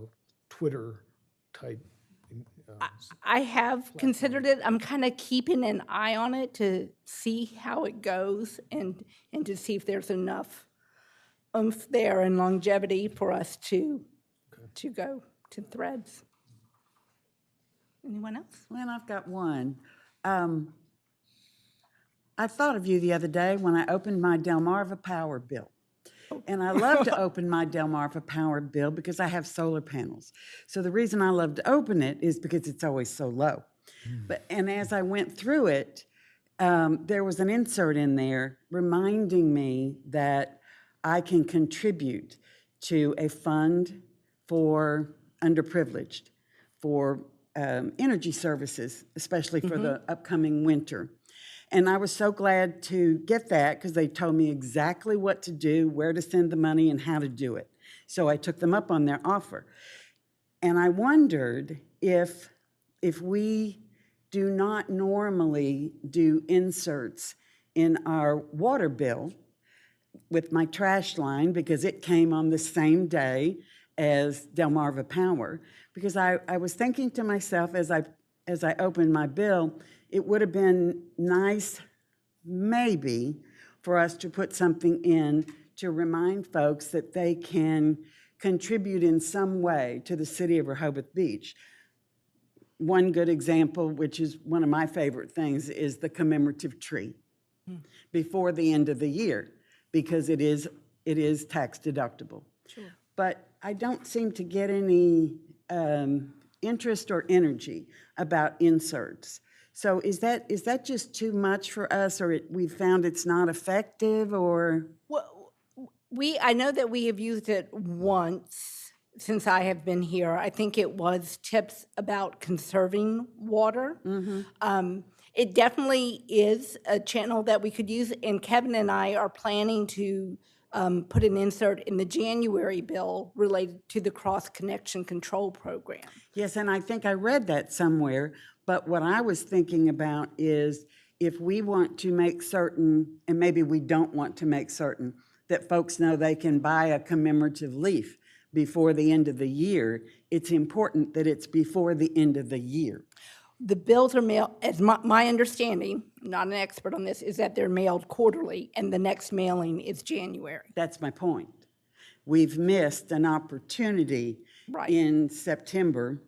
Twitter type? I have considered it. I'm kind of keeping an eye on it to see how it goes and to see if there's enough oomph there and longevity for us to go to Threads. Anyone else? Well, I've got one. I thought of you the other day when I opened my Delmarva Power bill. And I love to open my Delmarva Power bill because I have solar panels. So the reason I love to open it is because it's always so low. And as I went through it, there was an insert in there reminding me that I can contribute to a fund for underprivileged, for energy services, especially for the upcoming winter. And I was so glad to get that because they told me exactly what to do, where to send the money, and how to do it. So I took them up on their offer. And I wondered if we do not normally do inserts in our water bill, with my trash line because it came on the same day as Delmarva Power. Because I was thinking to myself as I opened my bill, it would have been nice, maybe, for us to put something in to remind folks that they can contribute in some way to the city of Rehoboth Beach. One good example, which is one of my favorite things, is the commemorative tree before the end of the year, because it is tax deductible. Sure. But I don't seem to get any interest or energy about inserts. So is that just too much for us, or we found it's not effective, or? Well, I know that we have used it once since I have been here. I think it was tips about conserving water. It definitely is a channel that we could use, and Kevin and I are planning to put an insert in the January bill related to the cross-connection control program. Yes, and I think I read that somewhere, but what I was thinking about is if we want to make certain, and maybe we don't want to make certain, that folks know they can buy a commemorative leaf before the end of the year, it's important that it's before the end of the year. The bills are mailed, as my understanding, I'm not an expert on this, is that they're mailed quarterly, and the next mailing is January. That's my point. We've missed an opportunity in September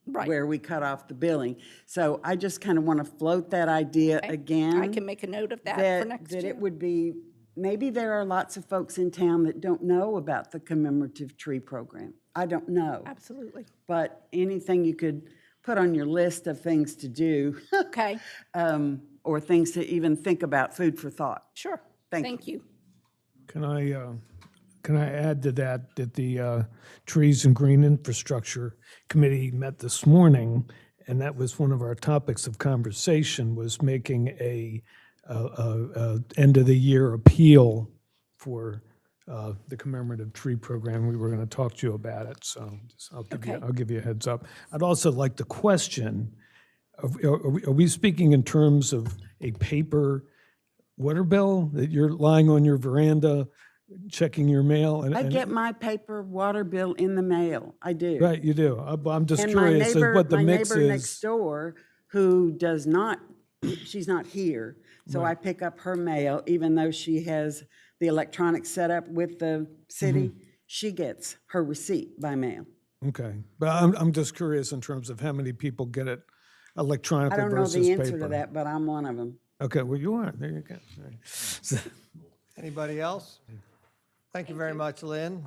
where we cut off the billing. So I just kind of want to float that idea again. I can make a note of that for next year. That it would be, maybe there are lots of folks in town that don't know about the commemorative tree program. I don't know. Absolutely. But anything you could put on your list of things to do. Okay. Or things to even think about, food for thought. Sure. Thank you. Can I add to that the Trees and Green Infrastructure Committee met this morning, and that was one of our topics of conversation, was making a end of the year appeal for the commemorative tree program. We were going to talk to you about it, so I'll give you a heads up. I'd also like to question, are we speaking in terms of a paper water bill that you're lying on your veranda checking your mail? I get my paper water bill in the mail. I do. Right, you do. I'm just And curious as what the mix my neighbor is. next door, who does not, she's not here, so I pick up her mail, even though she has the electronic setup with the city, she gets her receipt by mail. Okay, but I'm just curious in terms of how many people get it I electronically don't know versus the paper. answer to that, but I'm one of them. Okay, well, you are. There you go. All right. Anybody else? Thank you very much, Lynn.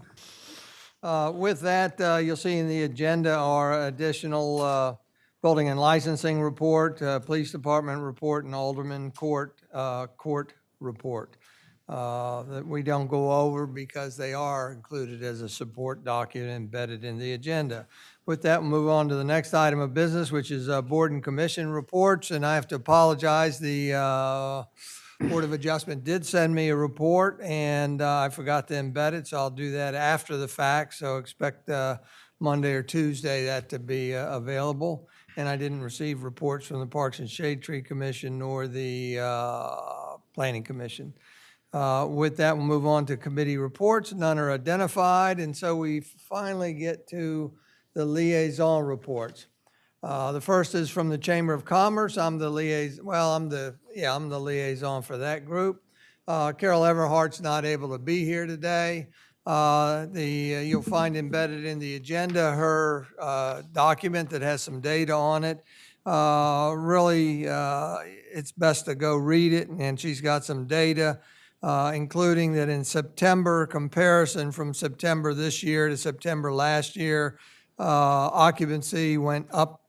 With that, you'll see in the agenda our additional building and licensing report, police department report, and alderman court report that we don't go over because they are included as a support document embedded in the agenda. With that, we'll move on to the next item of business, which is board and commission reports. And I have to apologize, the Board of Adjustment did send me a report, and I forgot to embed it, so I'll do that after the fact. So expect Monday or Tuesday that to be available. And I didn't receive reports from the Parks and Shade Tree Commission nor the Planning Commission. With that, we'll move on to committee reports. None are identified, and so we finally get to the liaison reports. The first is from the Chamber of Commerce. I'm the liaison for that group. Carol Everhart's not able to be here today. You'll find embedded in the agenda her document that has some data on it. Really, it's best to go read it, and she's got some data, including that in September, comparison from September this year to September last year, occupancy went up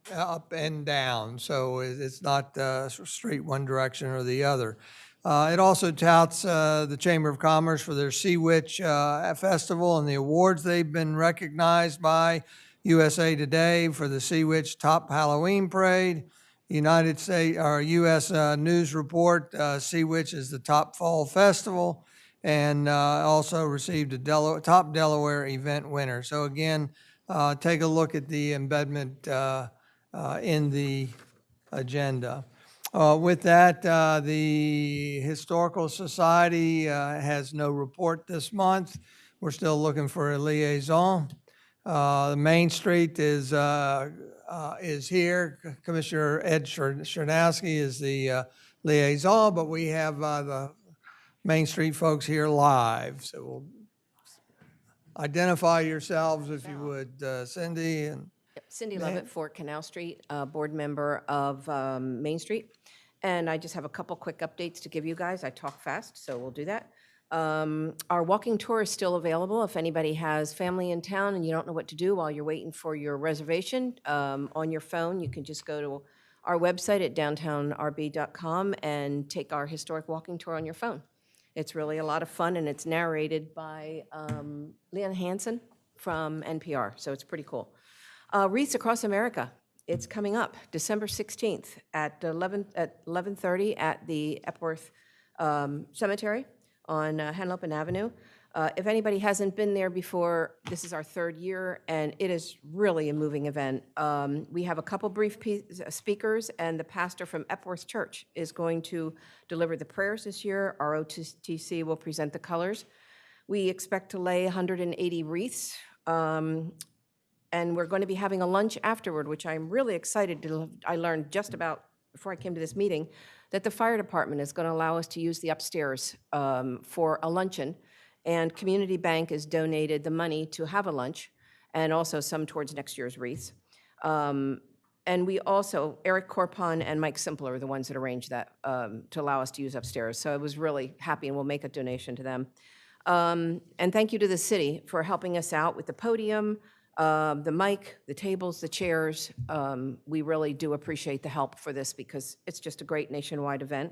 and down, so it's not straight one direction or the other. It also touts the Chamber of Commerce for their Sea Witch Festival and the awards they've been recognized by USA Today for the Sea Witch Top Halloween Parade. United States or U.S. News Report, Sea Witch is the top fall festival, and also received a top Delaware event winner. So again, take a look at the embedment in the agenda. With that, the Historical Society has no report this month. We're still looking for a liaison. Main Street is here. Commissioner Ed Chernowski is the liaison, but we have the Main Street folks here live. So we'll identify yourselves if you would, Cindy and Cindy Lovett, Fort Canal Street, board member of Main Street. And I just have a couple quick updates to give you guys. I talk fast, so we'll do that. Our walking tour is still available. If anybody has family in town and you don't know what to do while you're waiting for your reservation, on your phone, you can just go to our website at downtownrb.com and take our historic walking tour on your phone. It's really a lot of fun, and it's narrated by Leanne Hansen from NPR, so it's pretty cool. Wreaths Across America, it's coming up December 16th at 11:30 at the Epworth Cemetery on Henlopen Avenue. If anybody hasn't been there before, this is our third year, and it is really a moving event. We have a couple brief speakers, and the pastor from Epworth Church is going to deliver the prayers this year. ROTC will present the colors. We expect to lay 180 wreaths, and we're going to be having a lunch afterward, which I'm really excited to. I learned just about before I came to this meeting that the fire department is going to allow us to use the upstairs for a luncheon, and Community Bank has donated the money to have a lunch, and also some towards next year's wreaths. And we also, Eric Corpon and Mike Simpler are the ones that arranged that to allow us to use upstairs. So I was really happy, and we'll make a donation to them. And thank you to the city for helping us out with the podium, the mic, the tables, the chairs. We really do appreciate the help for this because it's just a great nationwide event.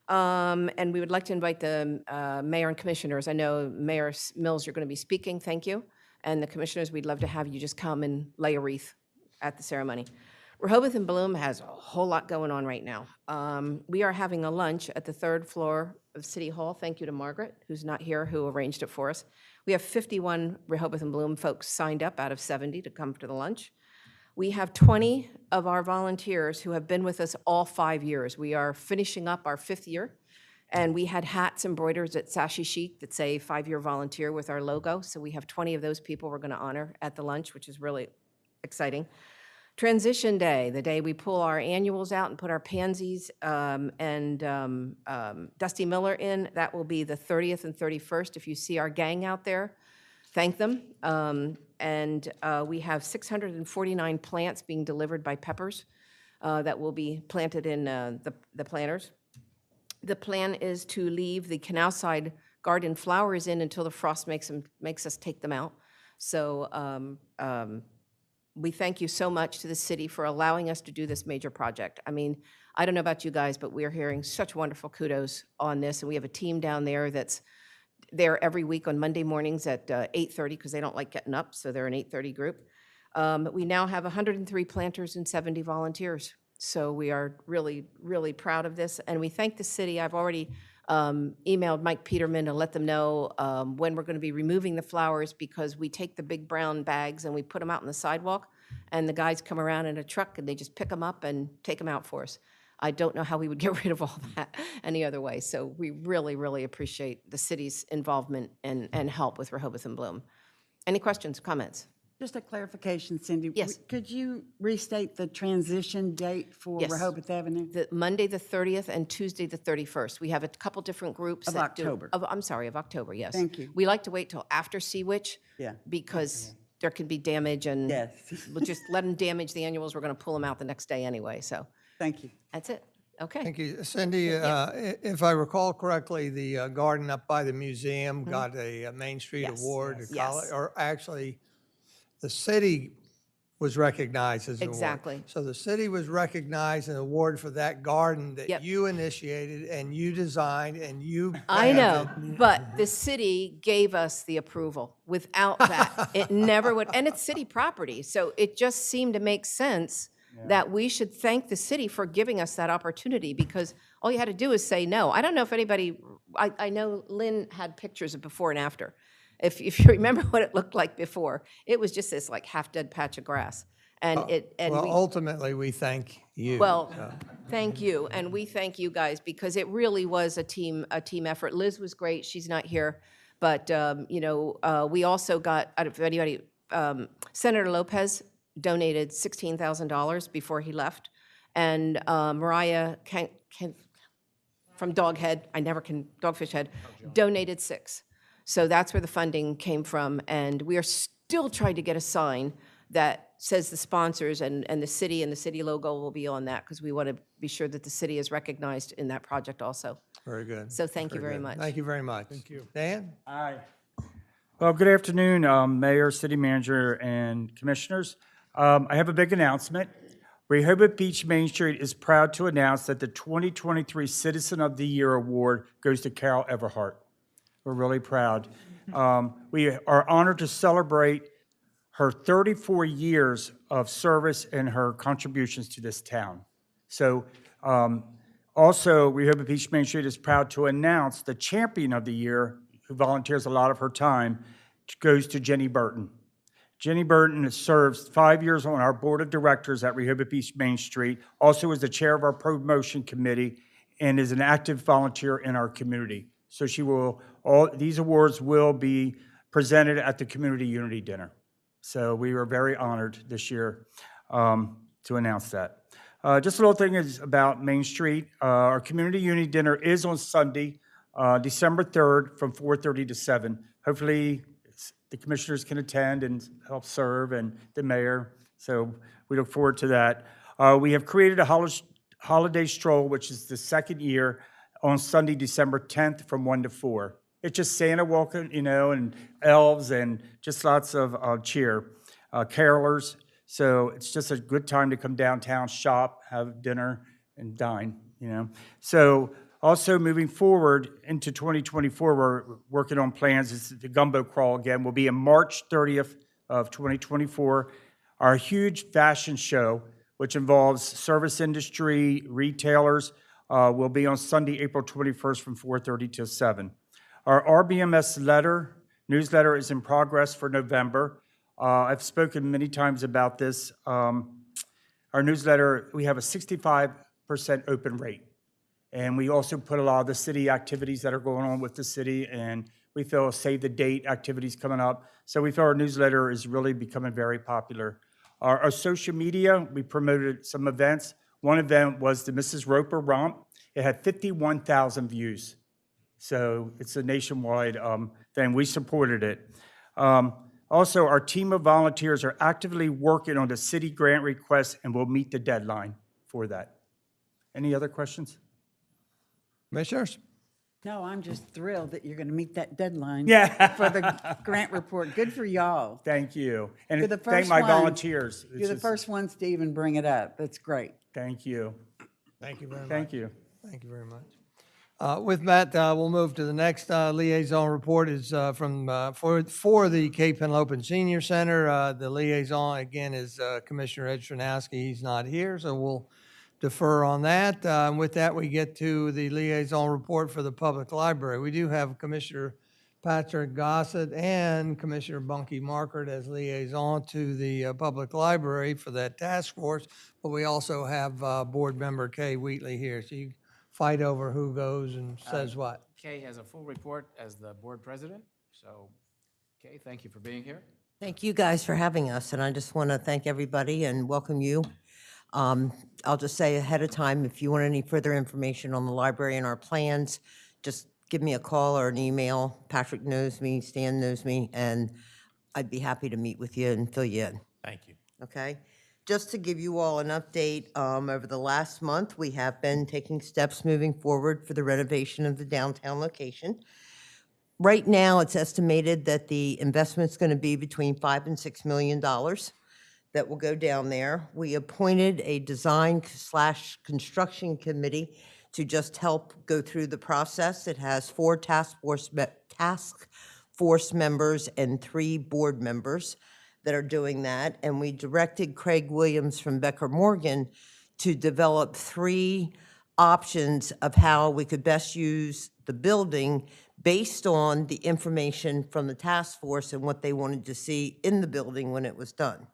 And we would like to invite the mayor and commissioners. I know Mayor Mills, you're going to be speaking. Thank you. And the commissioners, we'd love to have you just come and lay a wreath at the ceremony. Rehoboth and Bloom has a whole lot going on right now. We are having a lunch at the 3rd floor of City Hall. Thank you to Margaret, who's not here, who arranged it for us. We have 51 Rehoboth and Bloom folks signed up out of 70 to come to the lunch. We have 20 of our volunteers who have been with us all 5 years. We are finishing up our 5th year, and we had hats embroidered at Sashi Chic that say 5-year volunteer with our logo. So we have 20 of those people we're going to honor at the lunch, which is really exciting. Transition Day, the day we pull our annuals out and put our pansies and Dusty Miller in, that will be the 30th and 31st. If you see our gang out there, thank them. And we have 649 plants being delivered by Peppers that will be planted in the planters. The plan is to leave the canal side garden flowers in until the frost makes us take them out. So we thank you so much to the city for allowing us to do this major project. I mean, I don't know about you guys, but we're hearing such wonderful kudos on this, and we have a team down there that's there every week on Monday mornings at 8:30 because they don't like getting up, so they're an 8:30 group. We now have 103 planters and 70 volunteers, so we are really, really proud of this, and we thank the city. I've already emailed Mike Peterman to let them know when we're going to be removing the flowers, because we take the big brown bags and we put them out on the sidewalk, and the guys come around in a truck and they just pick them up and take them out for us. I don't know how we would get rid of all that any other way. So we really, really appreciate the city's involvement and help with Rehoboth and Bloom. Any questions, comments? Just a clarification, Cindy. Yes. Could you restate the transition date for Yes. Rehoboth Avenue? Monday, the 30th, and Tuesday, the 31st. We have a couple different groups. Of that do- October. I'm sorry, of October, yes. Thank you. We like to wait till after Sea Witch. Yeah. Because there could be damage, and Yes. we'll just let them damage the annuals. We're going to pull them out the next day anyway, so Thank you. that's it. Okay. Thank you. Cindy, if I recall correctly, the garden up by the museum got a Main Street Yes. Award. Yes. to College- Or actually, the city was recognized as an award. Exactly. So the city was recognized an award for that garden that Yep. you initiated and you designed and you I know, planted. but the city gave us the approval. Without that, it never would, and it's city property, so it just seemed to make sense that we should thank the city for giving us that opportunity, because all you had to do is say no. I don't know if anybody, I know Lynn had pictures of before and after. If you remember what it looked like before, it was just this like half-dead patch of grass. And Well, we, ultimately, we thank you. well, so. thank you, and we thank you guys, because it really was a team effort. Liz was great, she's not here, but, we also got, I don't know if anybody, Senator Lopez donated $16,000 before he left, and Mariah from Dogfish Head, donated 6. So that's where the funding came from, and we are still trying to get a sign that says the sponsors and the city logo will be on that, because we want to be sure that the city is recognized in that project also. Very good. So thank you very much. Thank you very much. Thank you. Dan? Aye. Well, good afternoon, Mayor, City Manager, and Commissioners. I have a big announcement. Rehoboth Beach Main Street is proud to announce that the 2023 Citizen of the Year Award goes to Carol Everhart. We're really proud. We are honored to celebrate her 34 years of service and her contributions to this town. So also, Rehoboth Beach Main Street is proud to announce the Champion of the Year, who volunteers a lot of her time, goes to Jenny Burton. Jenny Burton serves 5 years on our board of directors at Rehoboth Beach Main Street, also is the chair of our promotion committee, and is an active volunteer in our community. So these awards will be presented at the Community Unity Dinner. So we were very honored this year to announce that. Just a little thing is about Main Street. Our Community Unity Dinner is on Sunday, December 3rd from 4:30 to 7. Hopefully the commissioners can attend and help serve, and the mayor. So we look forward to that. We have created a holiday stroll, which is the second year, on Sunday, December 10th from 1 to 4. It's just Santa walking, and elves, and just lots of cheer. Carolers. So it's just a good time to come downtown, shop, have dinner, and dine, So also moving forward into 2024, we're working on plans. The Gumbo Crawl again will be on March 30th of 2024. Our huge fashion show, which involves service industry, retailers, will be on Sunday, April 21st from 4:30 to 7. Our RBMS newsletter is in progress for November. I've spoken many times about this. Our newsletter, we have a 65% open rate. And we also put a lot of the city activities that are going on with the city, and we feel save the date activities coming up. So we feel our newsletter is really becoming very popular. Our social media, we promoted some events. One event was the Mrs. Roper Romp. It had 51,000 views. So it's a nationwide thing. We supported it. Also, our team of volunteers are actively working on the city grant request, and we'll meet the deadline for that. Any other questions? Commissioners? No, I'm just thrilled that you're going to meet that deadline Yeah. for the grant report. Good for y'all. Thank you. And You're the thank first my one. volunteers. You're the first ones to even bring it up. That's great. Thank you. Thank you very much. Thank you. Thank you very much. With that, we'll move to the next liaison report is for the Cape Henlopen Senior Center. The liaison, again, is Commissioner Ed Stranowski. He's not here, so we'll defer on that. With that, we get to the liaison report for the public library. We do have Commissioner Patrick Gossett and Commissioner Bunky Markert as liaison to the public library for that task force, but we also have Board Member Kay Wheatley here. So you fight over who goes and says what. Kay has a full report as the board president. So, Kay, thank you for being here. Thank you guys for having us, and I just want to thank everybody and welcome you. I'll just say ahead of time, if you want any further information on the library and our plans, just give me a call or an email. Patrick knows me, Stan knows me, and I'd be happy to meet with you and fill you in. Thank you. Okay? Just to give you all an update, over the last month, we have been taking steps moving forward for the renovation of the downtown location. Right now, it's estimated that the investment's going to be between $5 and $6 million that will go down there. We appointed a design/construction committee to just help go through the process. It has 4 task force members and 3 board members that are doing that. And we directed Craig Williams from Becker Morgan to develop 3 options of how we could best use the building based on the information from the task force and what they wanted to see in the building when it was done.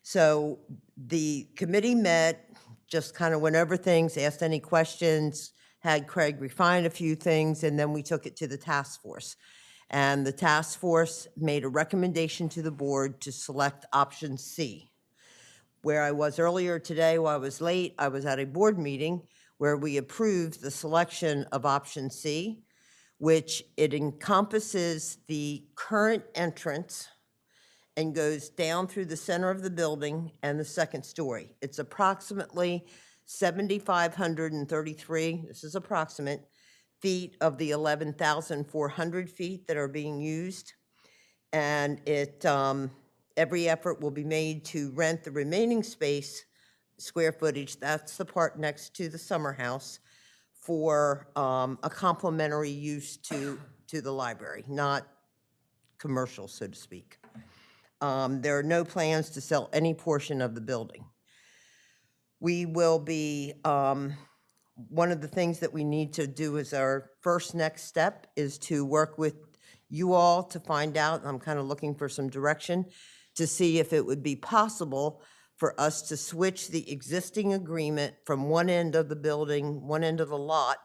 So the committee met, just kind of went over things, asked any questions, had Craig refine a few things, and then we took it to the task force. And the task force made a recommendation to the board to select option C. Where I was earlier today, while I was late, I was at a board meeting where we approved the selection of option C, which it encompasses the current entrance and goes down through the center of the building and the second story. It's approximately 7,533, this is approximate, feet of the 11,400 feet that are being used. And it, every effort will be made to rent the remaining space, square footage, that's the part next to the summer house, for a complementary use to the library, not commercial, so to speak. There are no plans to sell any portion of the building. We will be, one of the things that we need to do as our first next step is to work with you all to find out, I'm kind of looking for some direction, to see if it would be possible for us to switch the existing agreement from one end of the building, one end of the lot,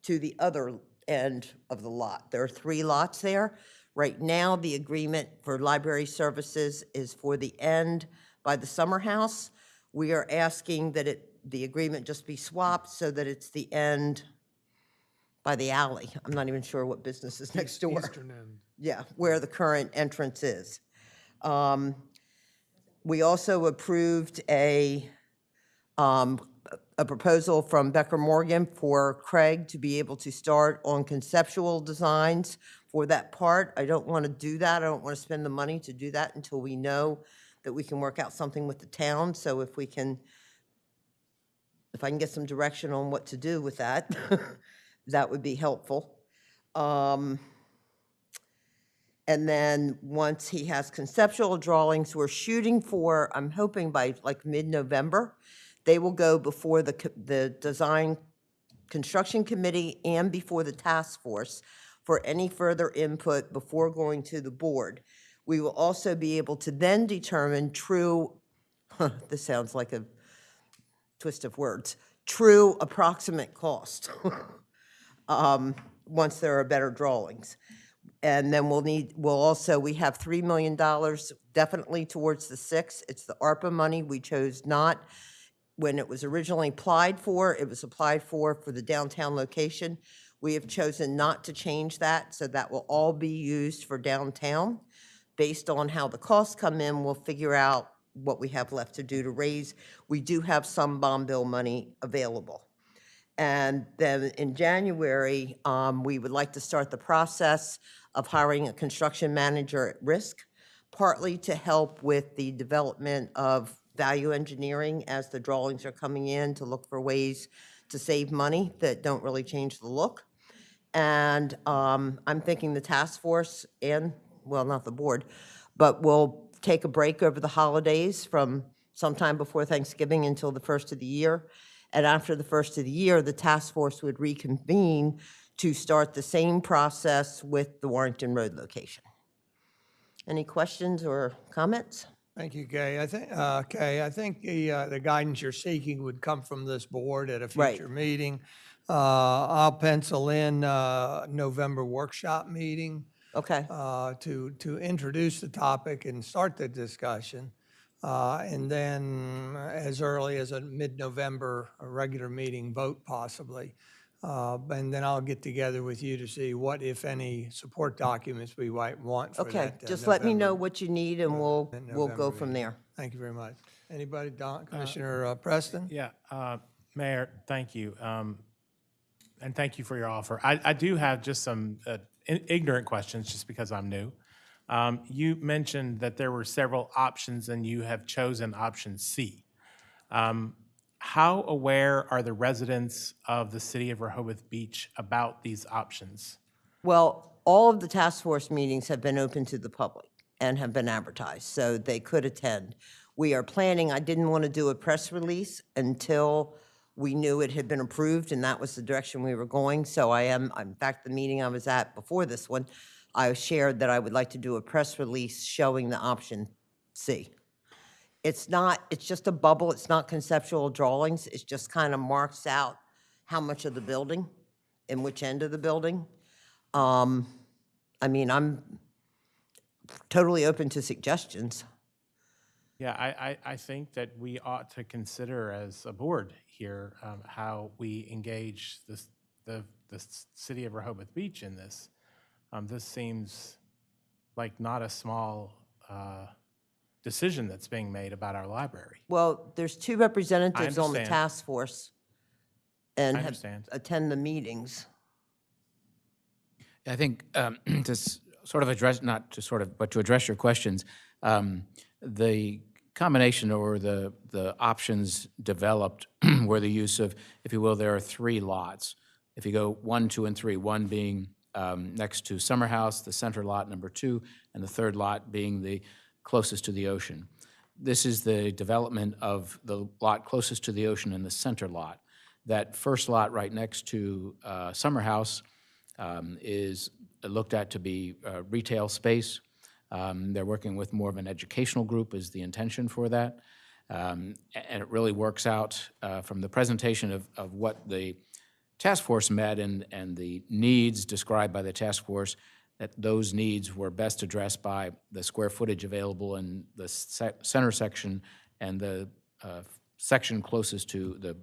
to the other end of the lot. There are 3 lots there. Right now, the agreement for library services is for the end by the summer house. We are asking that the agreement just be swapped so that it's the end by the alley. I'm not even sure what business is next door. Eastern end. Yeah, where the current entrance is. We also approved a proposal from Becker Morgan for Craig to be able to start on conceptual designs for that part. I don't want to do that. I don't want to spend the money to do that until we know that we can work out something with the town. So if I can get some direction on what to do with that, that would be helpful. And then once he has conceptual drawings, we're shooting for, I'm hoping by like mid-November, they will go before the design construction committee and before the task force for any further input before going to the board. We will also be able to then determine true, this sounds like a twist of words, true approximate cost once there are better drawings. And then we have $3 million definitely towards the 6. It's the ARPA money. We chose not, when it was originally applied for, it was applied for the downtown location. We have chosen not to change that, so that will all be used for downtown. Based on how the costs come in, we'll figure out what we have left to do to raise. We do have some bond bill money available. And then in January, we would like to start the process of hiring a construction manager at risk, partly to help with the development of value engineering as the drawings are coming in, to look for ways to save money that don't really change the look. And I'm thinking the task force and, well, not the board, but we'll take a break over the holidays from sometime before Thanksgiving until the first of the year. And after the first of the year, the task force would reconvene to start the same process with the Warrington Road location. Any questions or comments? Thank you, Kay. I think the guidance you're seeking would come from this board at a Right. future meeting. I'll pencil in November workshop meeting Okay. to introduce the topic and start the discussion. And then as early as a mid-November, a regular meeting vote possibly. And then I'll get together with you to see what, if any, support documents we might want for Okay, that. just let me know November. what you need and we'll go November from meeting. there. Thank you very much. Anybody? Commissioner Preston? Yeah, Mayor, thank you. And thank you for your offer. I do have just some ignorant questions just because I'm new. You mentioned that there were several options and you have chosen option C. How aware are the residents of the city of Rehoboth Beach about these options? Well, all of the task force meetings have been open to the public and have been advertised, so they could attend. We are planning, I didn't want to do a press release until we knew it had been approved, and that was the direction we were going. So in fact, the meeting I was at before this one, I shared that I would like to do a press release showing the option C. It's not, it's just a bubble, it's not conceptual drawings, it just kind of marks out how much of the building and which end of the building. I mean, I'm totally open to suggestions. Yeah, I think that we ought to consider as a board here how we engage the city of Rehoboth Beach in this. This seems like not a small decision that's being made about our library. Well, there's two representatives on the understand. task force and I have understand. attend the meetings. I think sort of address, not to sort of, but to address your questions, the combination or the options developed were the use of, if you will, there are 3 lots. If you go 1, 2, and 3, 1 being next to Summer House, the center lot number 2, and the third lot being the closest to the ocean. This is the development of the lot closest to the ocean and the center lot. That first lot right next to Summer House is looked at to be retail space. They're working with more of an educational group is the intention for that. And it really works out from the presentation of what the task force met and the needs described by the task force, that those needs were best addressed by the square footage available in the center section and the section closest to the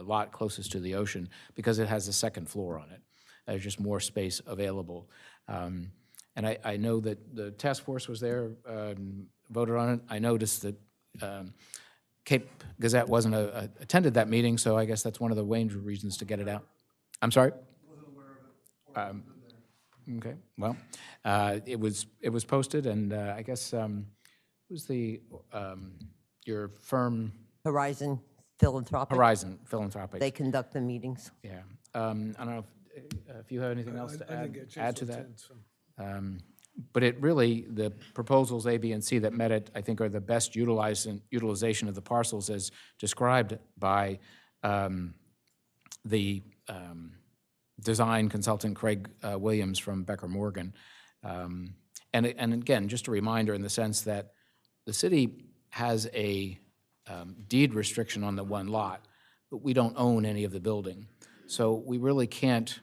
lot closest to the ocean, because it has a second floor on it. There's just more space available. And I know that the task force was there, voted on it. I noticed that Cape Gazette wasn't attended that meeting, so I guess that's one of the main reasons to get it out. I'm sorry? Okay, well, it was posted, and I guess who's the your firm? Horizon Philanthropic. Horizon Philanthropic. They conduct the meetings. Yeah, I don't know if you have anything else to add to that. But it really, the proposals A, B, and C that met it, I think, are the best utilization of the parcels as described by the design consultant Craig Williams from Becker Morgan. And again, just a reminder in the sense that the city has a deed restriction on the one lot, but we don't own any of the building. So we really can't,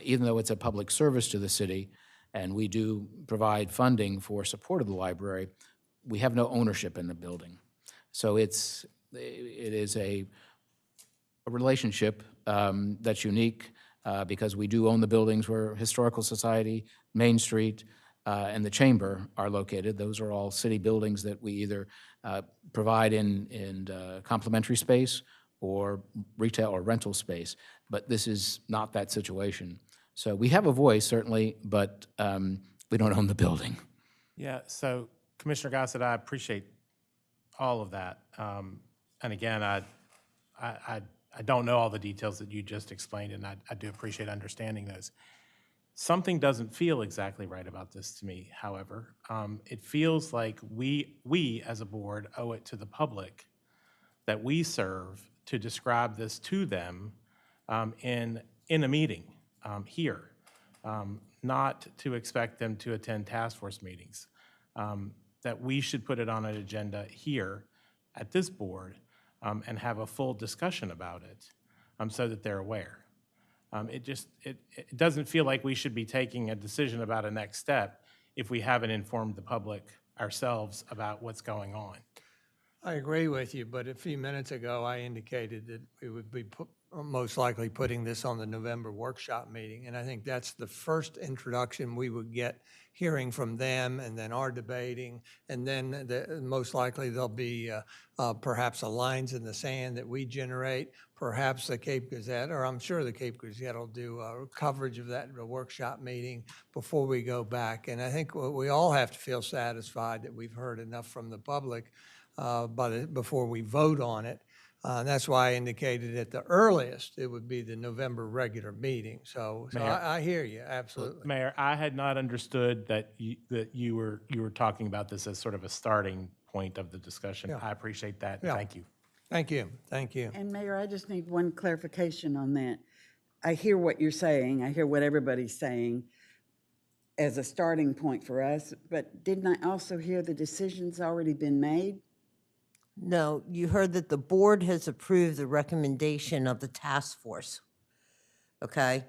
even though it's a public service to the city, and we do provide funding for support of the library, we have no ownership in the building. So it is a relationship that's unique because we do own the buildings where Historical Society, Main Street, and the Chamber are located. Those are all city buildings that we either provide in complementary space or retail or rental space. But this is not that situation. So we have a voice, certainly, but we don't own the building. Yeah, so Commissioner Gossett, I appreciate all of that. And again, I don't know all the details that you just explained, and I do appreciate understanding those. Something doesn't feel exactly right about this to me, however. It feels like we as a board owe it to the public that we serve to describe this to them in a meeting here, not to expect them to attend task force meetings, that we should put it on an agenda here at this board and have a full discussion about it so that they're aware. It doesn't feel like we should be taking a decision about a next step if we haven't informed the public ourselves about what's going on. I agree with you, but a few minutes ago, I indicated that we would be most likely putting this on the November workshop meeting, and I think that's the first introduction we would get, hearing from them, and then our debating, and then most likely there'll be perhaps a lines in the sand that we generate, perhaps the Cape Gazette, or I'm sure the Cape Gazette will do coverage of that workshop meeting before we go back. And I think we all have to feel satisfied that we've heard enough from the public before we vote on it. That's why I indicated at the earliest, it would be the November regular meeting. So I hear you, absolutely. Mayor, I had not understood that you were talking about this as sort of a starting point of the discussion. Yeah. I appreciate that. Yeah. Thank you. Thank you, thank you. And Mayor, I just need one clarification on that. I hear what you're saying. I hear what everybody's saying as a starting point for us, but didn't I also hear the decision's already been made? No, you heard that the board has approved the recommendation of the task force. Okay?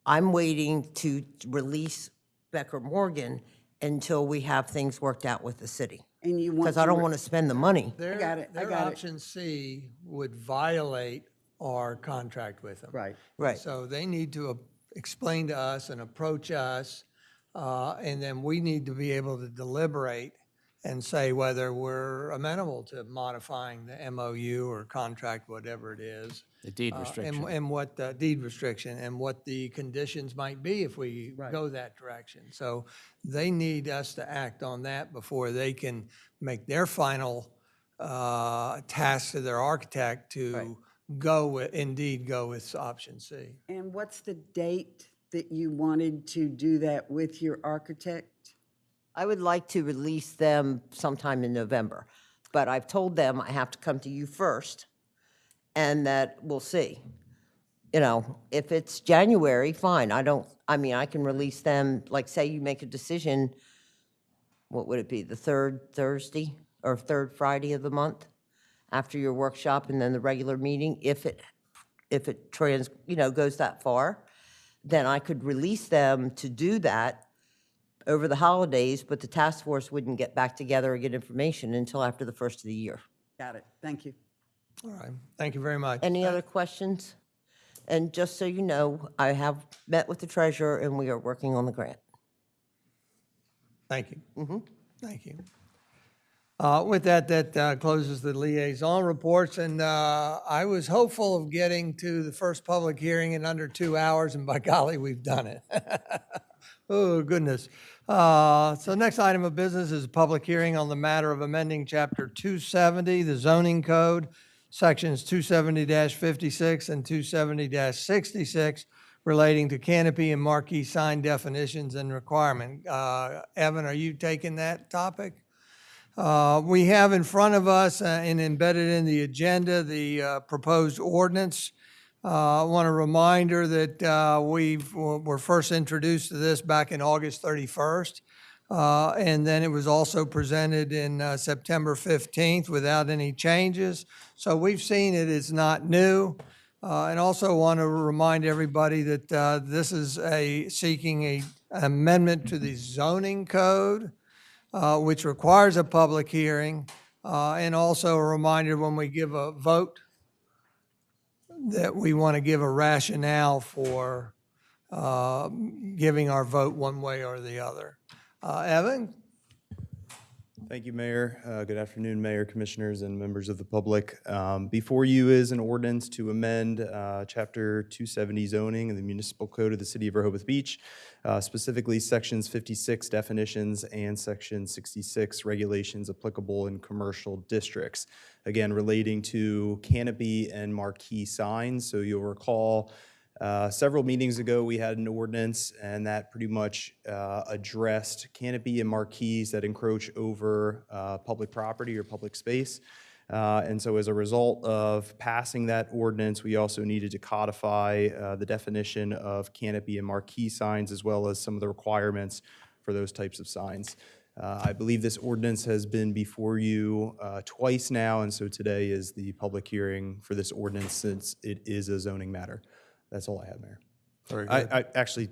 I'm waiting to release Becker Morgan until we have things worked out with the city. And you want Because I don't want to spend the money. I got it, I Their got it. option C would violate our contract with them. Right. Right. So they need to explain to us and approach us, and then we need to be able to deliberate and say whether we're amenable to modifying the MOU or contract, whatever it is. The deed restriction. And what the deed restriction and what the conditions might be if we go that direction. So they need us to act on that before they can make their final task to their architect to indeed go with option C. And what's the date that you wanted to do that with your architect? I would like to release them sometime in November, but I've told them I have to come to you first, and that we'll see. You know, if it's January, fine. I can release them, like, say you make a decision, what would it be, the third Thursday or third Friday of the month after your workshop and then the regular meeting, if it goes that far, then I could release them to do that over the holidays, but the task force wouldn't get back together or get information until after the first of the year. Got it, thank you. All right, thank you very much. Any other questions? And just so you know, I have met with the treasurer and we are working on the grant. Thank you. Thank you. With that closes the liaison reports, and I was hopeful of getting to the first public hearing in under 2 hours, and by golly, we've done it. Oh, goodness. So next item of business is a public hearing on the matter of amending Chapter 270, the zoning code, Sections 270-56 and 270-66, relating to canopy and marquee sign definitions and requirement. Evan, are you taking that topic? We have in front of us and embedded in the agenda the proposed ordinance. I want a reminder that we were first introduced to this back in August 31st, and then it was also presented in September 15th without any changes. So we've seen it is not new. And also want to remind everybody that this is seeking an amendment to the zoning code, which requires a public hearing, and also a reminder when we give a vote that we want to give a rationale for giving our vote one way or the other. Evan? Thank you, Mayor. Good afternoon, Mayor, Commissioners, and members of the public. Before you is an ordinance to amend Chapter 270 zoning in the Municipal Code of the City of Rehoboth Beach, specifically Sections 56 definitions and Section 66 regulations applicable in commercial districts. Again, relating to canopy and marquee signs. So you'll recall several meetings ago, we had an ordinance, and that pretty much addressed canopy and marquees that encroach over public property or public space. And so as a result of passing that ordinance, we also needed to codify the definition of canopy and marquee signs, as well as some of the requirements for those types of signs. I believe this ordinance has been before you twice now, and so today is the public hearing for this ordinance since it is a zoning matter. That's all I have, Mayor. Very good. Actually,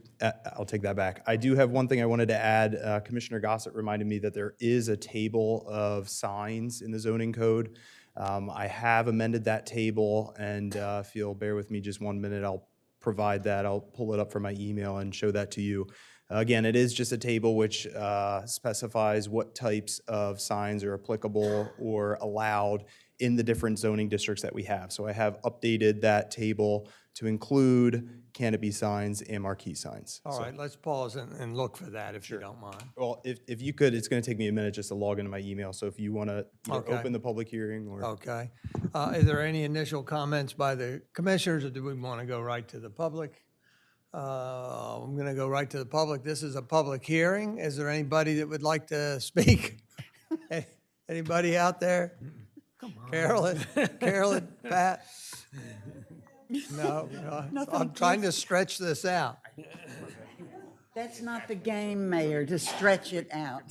I'll take that back. I do have one thing I wanted to add. Commissioner Gossett reminded me that there is a table of signs in the zoning code. I have amended that table, and if you'll bear with me just 1 minute, I'll provide that. I'll pull it up from my email and show that to you. Again, it is just a table which specifies what types of signs are applicable or allowed in the different zoning districts that we have. So I have updated that table to include canopy signs and marquee signs. All right, let's pause and look for that if you don't mind. Well, if you could, it's going to take me a minute just to log into my email. So if you want to open the public hearing or. Okay. Is there any initial comments by the commissioners, or do we want to go right to the public? I'm going to go right to the public. This is a public hearing. Is there anybody that would like to speak? Anybody out there? Come on. Carolyn, Pat? No, I'm trying to stretch this out. That's not the game, Mayor, to stretch it out.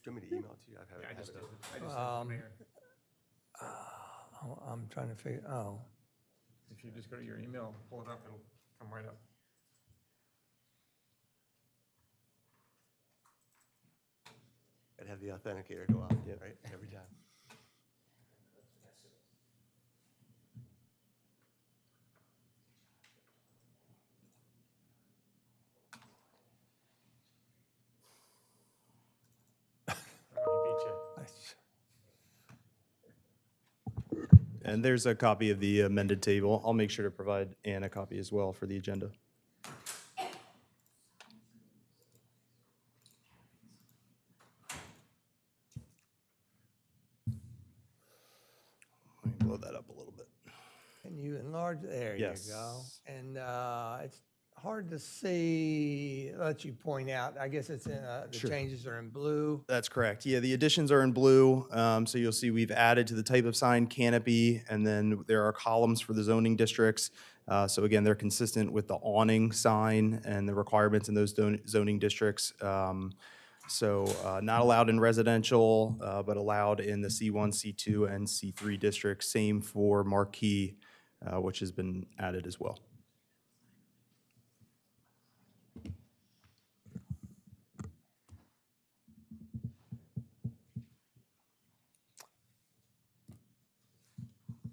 Do want me to email it to you? I have it up. I'm trying to figure, oh. If you just go to your email, pull it up, it'll come right up. I'd have the authenticator go out, right, every time. And there's a copy of the amended table. I'll make sure to provide Ann a copy as well for the agenda. Let me blow that up a little bit. Can you enlarge, there you Yes. go. And it's hard to see, let you point out, I guess it's in, the Sure. changes are in blue. That's correct. Yeah, the additions are in blue. So you'll see we've added to the type of sign canopy, and then there are columns for the zoning districts. So again, they're consistent with the awning sign and the requirements in those zoning districts. So not allowed in residential, but allowed in the C1, C2, and C3 districts. Same for marquee, which has been added as well.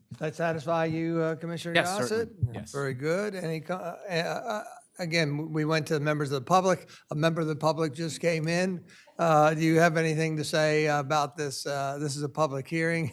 Does that satisfy you, Commissioner Yes, Gossett? certainly. Yes. Very good. Again, we went to the members of the public. A member of the public just came in. Do you have anything to say about this? This is a public hearing.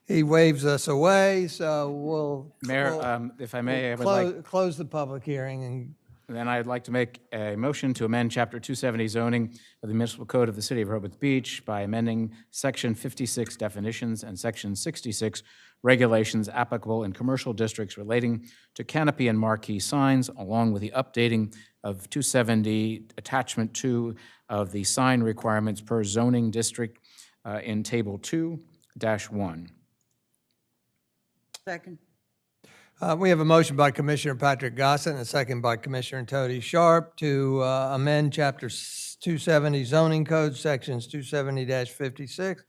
He waves us away, so we'll. Mayor, if I may, I would like, Close the public hearing and then I'd like to make a motion to amend Chapter 270 zoning of the municipal code of the city of Rehoboth Beach by amending Section 56 definitions and Section 66 regulations applicable in commercial districts relating to canopy and marquee signs, along with the updating of 270 Attachment 2 of the sign requirements per zoning district in Table 2-1. Second. We have a motion by Commissioner Patrick Gossett and a second by Commissioner Tony Sharp to amend Chapter 270 zoning code, Sections 270-56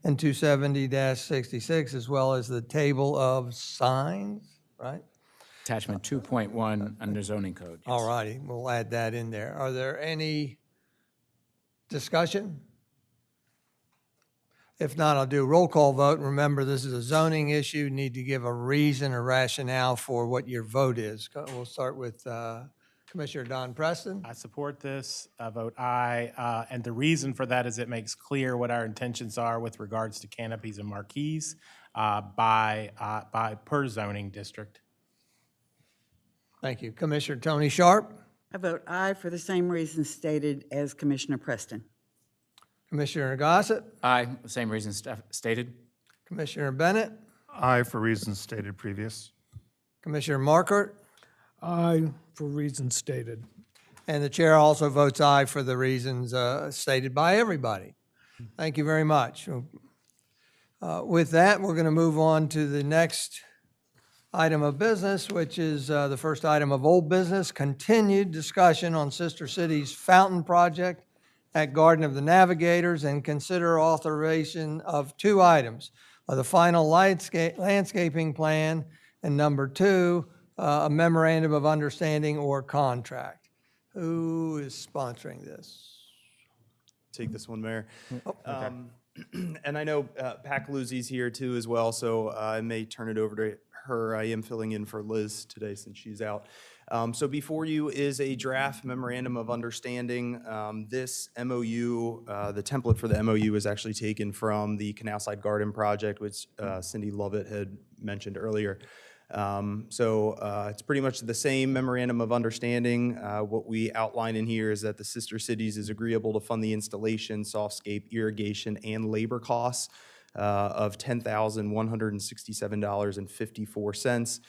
and 270-66, as well as the table of signs, right? Attachment 2.1 under zoning code. Yes. All righty, we'll add that in there. Are there any discussion? If not, I'll do a roll call vote. Remember, this is a zoning issue. You need to give a reason or rationale for what your vote is. We'll start with Commissioner Don Preston. I support this. I vote aye. And the reason for that is it makes clear what our intentions are with regards to canopies and marquees by per zoning district. Thank you. Commissioner Tony Sharp. I vote aye for the same reasons stated as Commissioner Preston. Commissioner Gossett. Aye, the same reasons stated. Commissioner Bennett. Aye for reasons stated previous. Commissioner Markert. Aye for reasons stated. And the chair also votes aye for the reasons stated by everybody. Thank you very much. With that, we're going to move on to the next item of business, which is the first item of old business, continued discussion on Sister City's fountain project at Garden of the Navigators, and consider authorization of two items, the final landscaping plan, and number two, a memorandum of understanding or contract. Who is sponsoring this? Take this one, Mayor. And I know Pat Galuzzi's here too as well, so I may turn it over to her. I am filling in for Liz today since she's out. So before you is a draft memorandum of understanding. This MOU, the template for the MOU is actually taken from the Canal Side Garden project, which Cindy Lovett had mentioned earlier. It's pretty much the same memorandum of understanding. What we outline in here is that the Sister Cities is agreeable to fund the installation, softscape, irrigation, and labor costs of $10,167.54.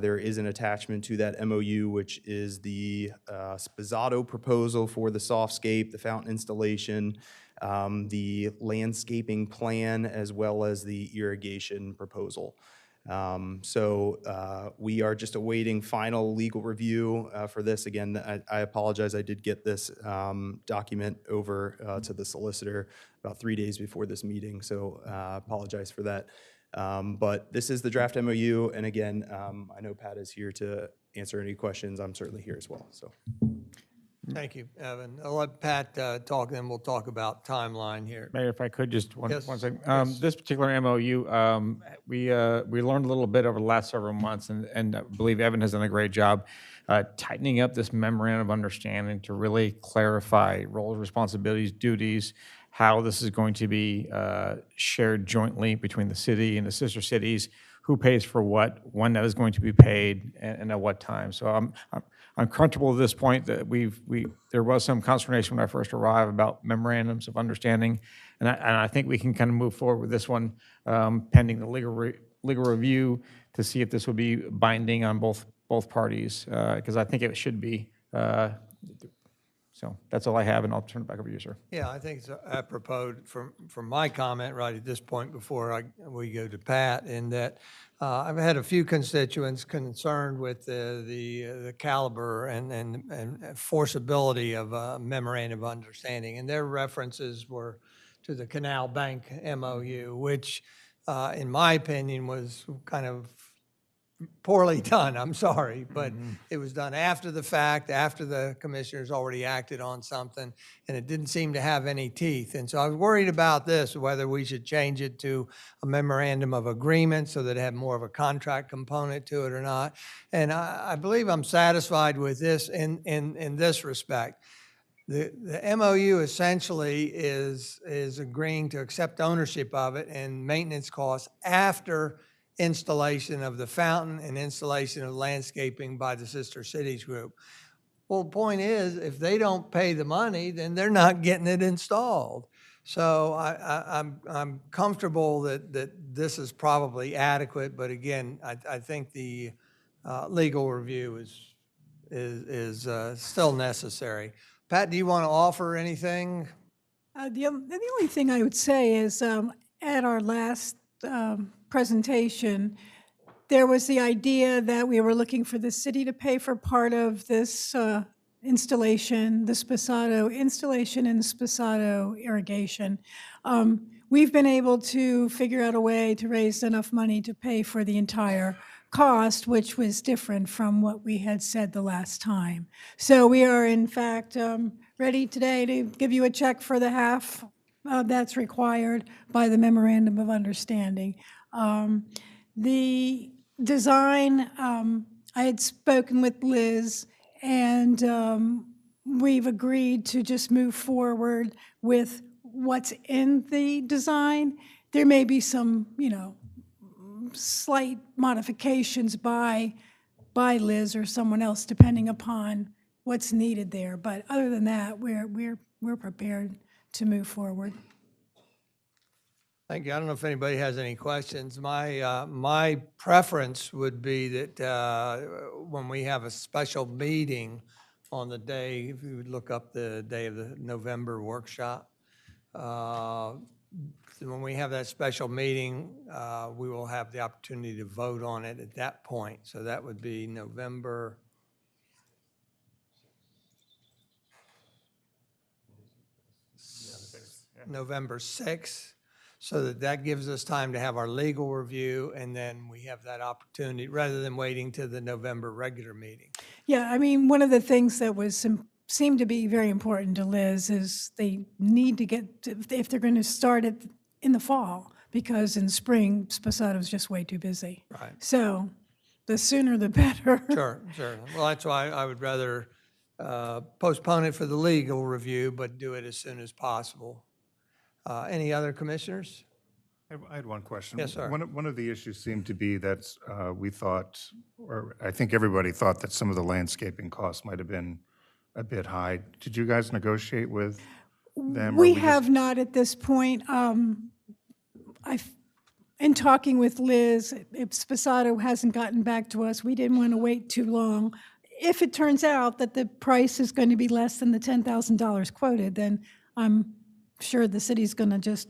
There is an attachment to that MOU, which is the Spazzato proposal for the softscape, the fountain installation, the landscaping plan, as well as the irrigation proposal. We are just awaiting final legal review for this. Again, I apologize. I did get this document over to the solicitor about 3 days before this meeting, so apologize for that. But this is the draft MOU, and again, I know Pat is here to answer any questions. I'm certainly here as well. So, Thank you, Evan. I'll let Pat talk, then we'll talk about timeline here. Mayor, if I could, just one Yes, second. yes. This particular MOU, we learned a little bit over the last several months, and I believe Evan has done a great job tightening up this memorandum of understanding to really clarify roles, responsibilities, duties, how this is going to be shared jointly between the city and the sister cities, who pays for what, when that is going to be paid, and at what time. So I'm comfortable at this point that there was some consternation when I first arrived about memorandums of understanding, and I think we can kind of move forward with this one pending the legal review to see if this would be binding on both parties, because I think it should be. So that's all I have, and I'll turn it back over to you, sir. Yeah, I think it's apropos from my comment right at this point before we go to Pat, in that I've had a few constituents concerned with the caliber and forceability of a memorandum of understanding, and their references were to the Canal Bank MOU, which in my opinion was kind of poorly done, I'm sorry, but it was done after the fact, after the commissioners already acted on something, and it didn't seem to have any teeth. And so I was worried about this, whether we should change it to a memorandum of agreement so that it had more of a contract component to it or not. And I believe I'm satisfied with this in this respect. The MOU essentially is agreeing to accept ownership of it and maintenance costs after installation of the fountain and installation of landscaping by the Sister Cities group. Well, the point is, if they don't pay the money, then they're not getting it installed. So I'm comfortable that this is probably adequate, but again, I think the legal review is still necessary. Pat, do you want to offer anything? The only thing I would say is at our last presentation, there was the idea that we were looking for the city to pay for part of this installation, the Sposato installation and the Sposato irrigation. We've been able to figure out a way to raise enough money to pay for the entire cost, which was different from what we had said the last time. So we are, in fact, ready today to give you a check for the half that's required by the Memorandum of Understanding. The design, I had spoken with Liz, and we've agreed to just move forward with what's in the design. There may be some, slight modifications by Liz or someone else, depending upon what's needed there. But other than that, we're prepared to move forward. Thank you. I don't know if anybody has any questions. My preference would be that when we have a special meeting on the day, if you would look up the day of the November workshop, when we have that special meeting, we will have the opportunity to vote on it at that point. So that would be November 6th. So that gives us time to have our legal review, and then we have that opportunity, rather than waiting to the November regular meeting. Yeah, I mean, one of the things that seemed to be very important to Liz is they need to get, if they're going to start it in the fall, because in spring, Sposato is just way too busy. Right. So the sooner the better. Sure. Well, that's why I would rather postpone it for the legal review, but do it as soon as possible. Any other commissioners? I had one question. Yes, sir. One of the issues seemed to be that we thought, or I think everybody thought, that some of the landscaping costs might have been a bit high. Did you guys negotiate with them? We have not at this point. In talking with Liz, if Sposato hasn't gotten back to us, we didn't want to wait too long. If it turns out that the price is going to be less than the $10,000 quoted, then I'm sure the city's going to just,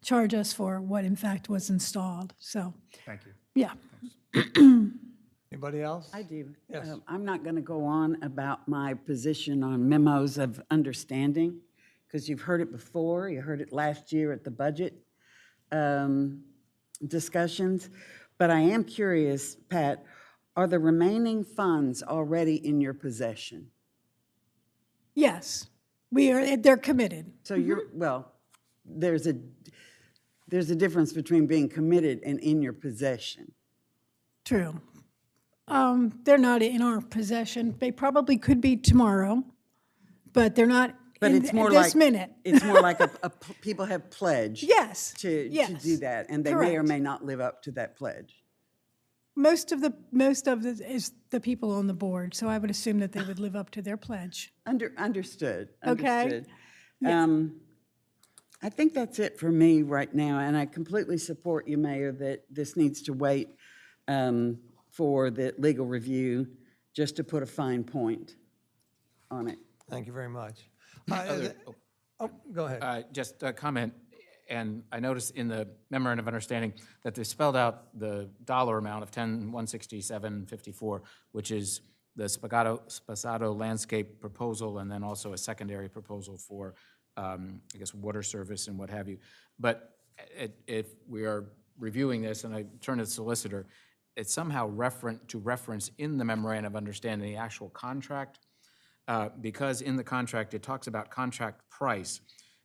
charge us for what in fact was installed. So. Thank you. Yeah. Anybody else? I do. Yes. I'm not going to go on about my position on memos of understanding, because you've heard it before. You heard it last year at the budget discussions. But I am curious, Pat, are the remaining funds already in your possession? Yes, they're committed. So you're, well, there's a difference between being committed and in your possession. True. They're not in our possession. They probably could be tomorrow, but they're not But in it's more this like, minute. it's more like people have pledged. Yes, To yes, do that, and they may or correct. may not live up to that pledge. Most of the is the people on the board, so I would assume that they would live up to their pledge. Understood. Okay. Understood. Yeah. I think that's it for me right now, and I completely support you, Mayor, that this needs to wait for the legal review, just to put a fine point on it. Thank you very much. Go ahead. Just a comment, and I noticed in the memorandum of understanding that they spelled out the dollar amount of 10,167.54, which is the Spasado landscape proposal, and then also a secondary proposal for, I guess, water service and what have you. But if we are reviewing this, and I turn to the solicitor, it's somehow reference in the memorandum of understanding the actual contract, because in the contract it talks about contract price.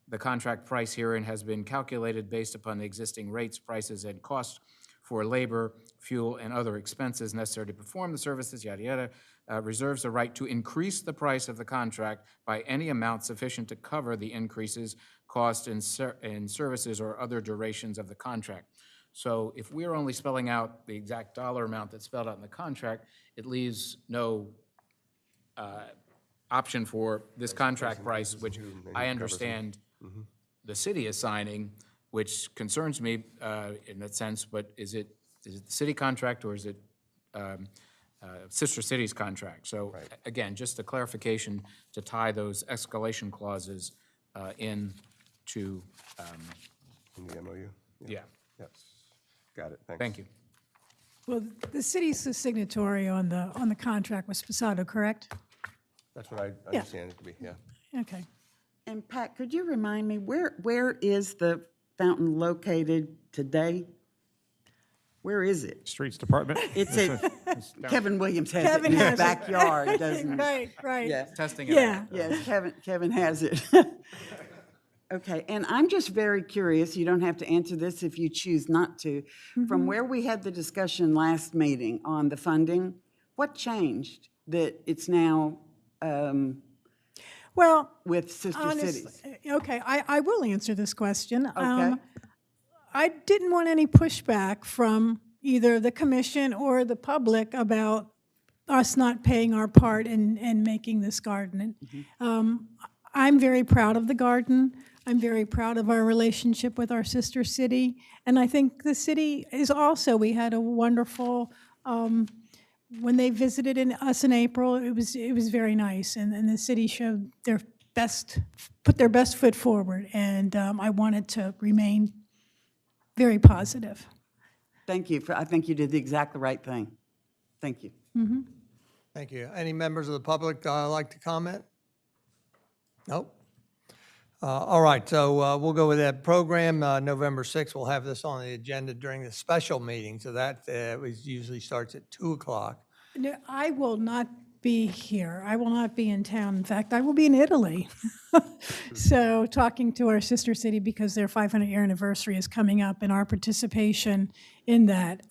The contract price herein has been calculated based upon the existing rates, prices, and costs for labor, fuel, and other expenses necessary to perform the services, yada, yada. Reserves the right to increase the price of the contract by any amount sufficient to cover the increases, costs, and services or other durations of the contract. So if we're only spelling out the exact dollar amount that's spelled out in the contract, it leaves no option for this contract price, which I understand the city is signing, which concerns me in that sense, but is it the city contract or is it Sister Cities contract? So again, just a clarification to tie those escalation clauses in to. In the MOU? Yeah. Yes. Got it. Thanks. Thank you. Well, the city's the signatory on the contract with Spasado, correct? That's what I understand it to be, yeah. Okay. And Pat, could you remind me, where is the fountain located today? Where is it? Streets Department. It's at, Kevin Williams has it Kevin in his has it. backyard, doesn't he? Right, right. Yeah. Testing it Yeah. out. Yes, Kevin has it. Okay, and I'm just very curious, you don't have to answer this if you choose not to. From where we had the discussion last meeting on the funding, what changed that it's now Well, with Sister Cities? Okay, I will answer this question. Okay. I didn't want any pushback from either the commission or the public about us not paying our part in making this garden. I'm very proud of the garden. I'm very proud of our relationship with our sister city. And I think the city is also, we had a wonderful, when they visited us in April, it was very nice. And the city showed their best, put their best foot forward. And I wanted to remain very positive. Thank you. I think you did the exactly right thing. Thank you. Thank you. Any members of the public like to comment? Nope. All right, so we'll go with that program. November 6th, we'll have this on the agenda during the special meeting, so that usually starts at 2 o'clock. No, I will not be here. I will not be in town. In fact, I will be in Italy. So talking to our sister city because their 500-year anniversary is coming up and our participation in that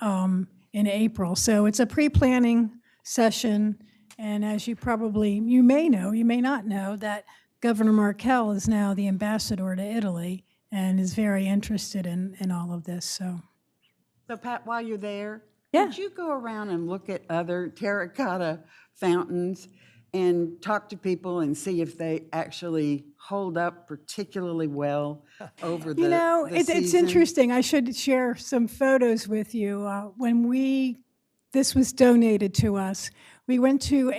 in April. So it's a pre-planning session, and as you may know, you may not know, that Governor Markell is now the ambassador to Italy and is very interested in all of this. So Pat, while you're there, Yeah. could you go around and look at other terracotta fountains and talk to people and see if they actually hold up particularly well over the it's season? interesting. I should share some photos with you. When this was donated to us, we went to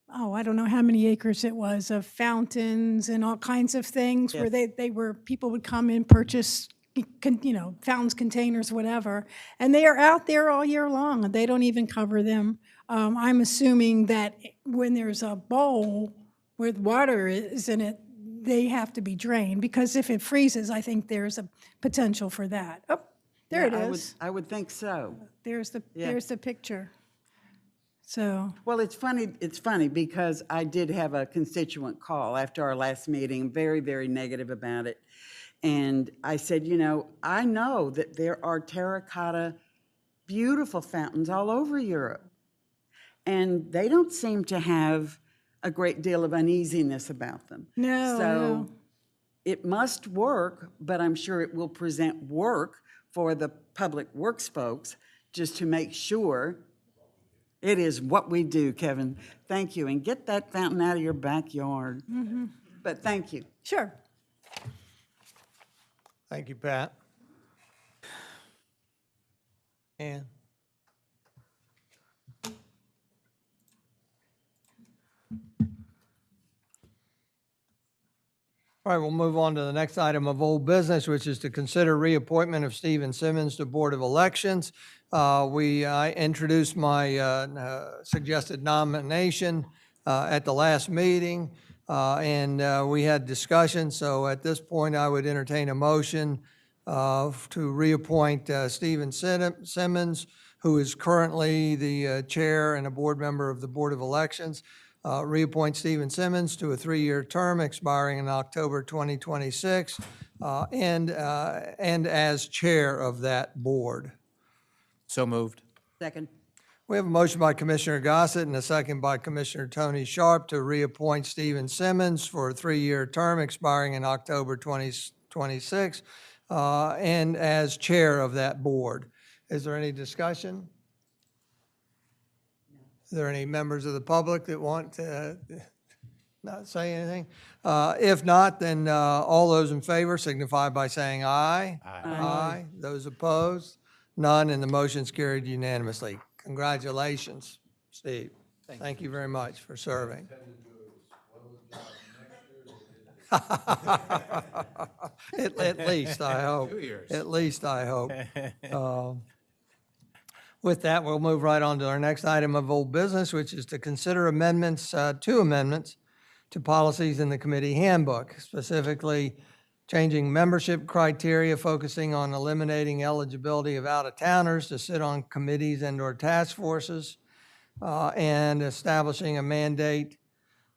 I don't know how many acres it was, of fountains and all kinds of things where people would come and purchase fountains, containers, whatever, and they are out there all year long, and they don't even cover them. I'm assuming that when there's a bowl with water is in it, they have to be drained, because if it freezes, I think there's a potential for that. Oh, there it Yeah, is. I would think so. There's the Yeah. there's the picture. So Well, it's funny because I did have a constituent call after our last meeting, very, very negative about it. And I said, I know that there are terracotta, beautiful fountains all over Europe. And they don't seem to have a great deal of uneasiness about them. No, So no. it must work, but I'm sure it will present work for the public works folks just to make sure it is what we do, Kevin. Thank you. And get that fountain out of your backyard. But thank you. Sure. Thank you, Pat. Ann? All right, we'll move on to the next item of old business, which is to consider reappointment of Stephen Simmons to Board of Elections. I introduced my suggested nomination at the last meeting, and we had discussion. So at this point, I would entertain a motion to reappoint Stephen Simmons, who is currently the chair and a board member of the Board of Elections. Reappoint Stephen Simmons to a 3-year term expiring in October 2026, and as chair of that board. So moved. Second. We have a motion by Commissioner Gossett and a second by Commissioner Tony Sharp to reappoint Stephen Simmons for a 3-year term expiring in October 2026, and as chair of that board. Is there any discussion? Are there any members of the public that want to not say anything? If not, then all those in favor signify by saying aye. Aye. Those opposed? None, and the motion's carried unanimously. Congratulations, Steve. Thank you very much for serving. At least, I hope. 2 years. At least, I hope. With that, we'll move right on to our next item of old business, which is to consider two amendments to policies in the committee handbook, specifically changing membership criteria, focusing on eliminating eligibility of out-of-towners to sit on committees and/or task forces, and establishing a mandate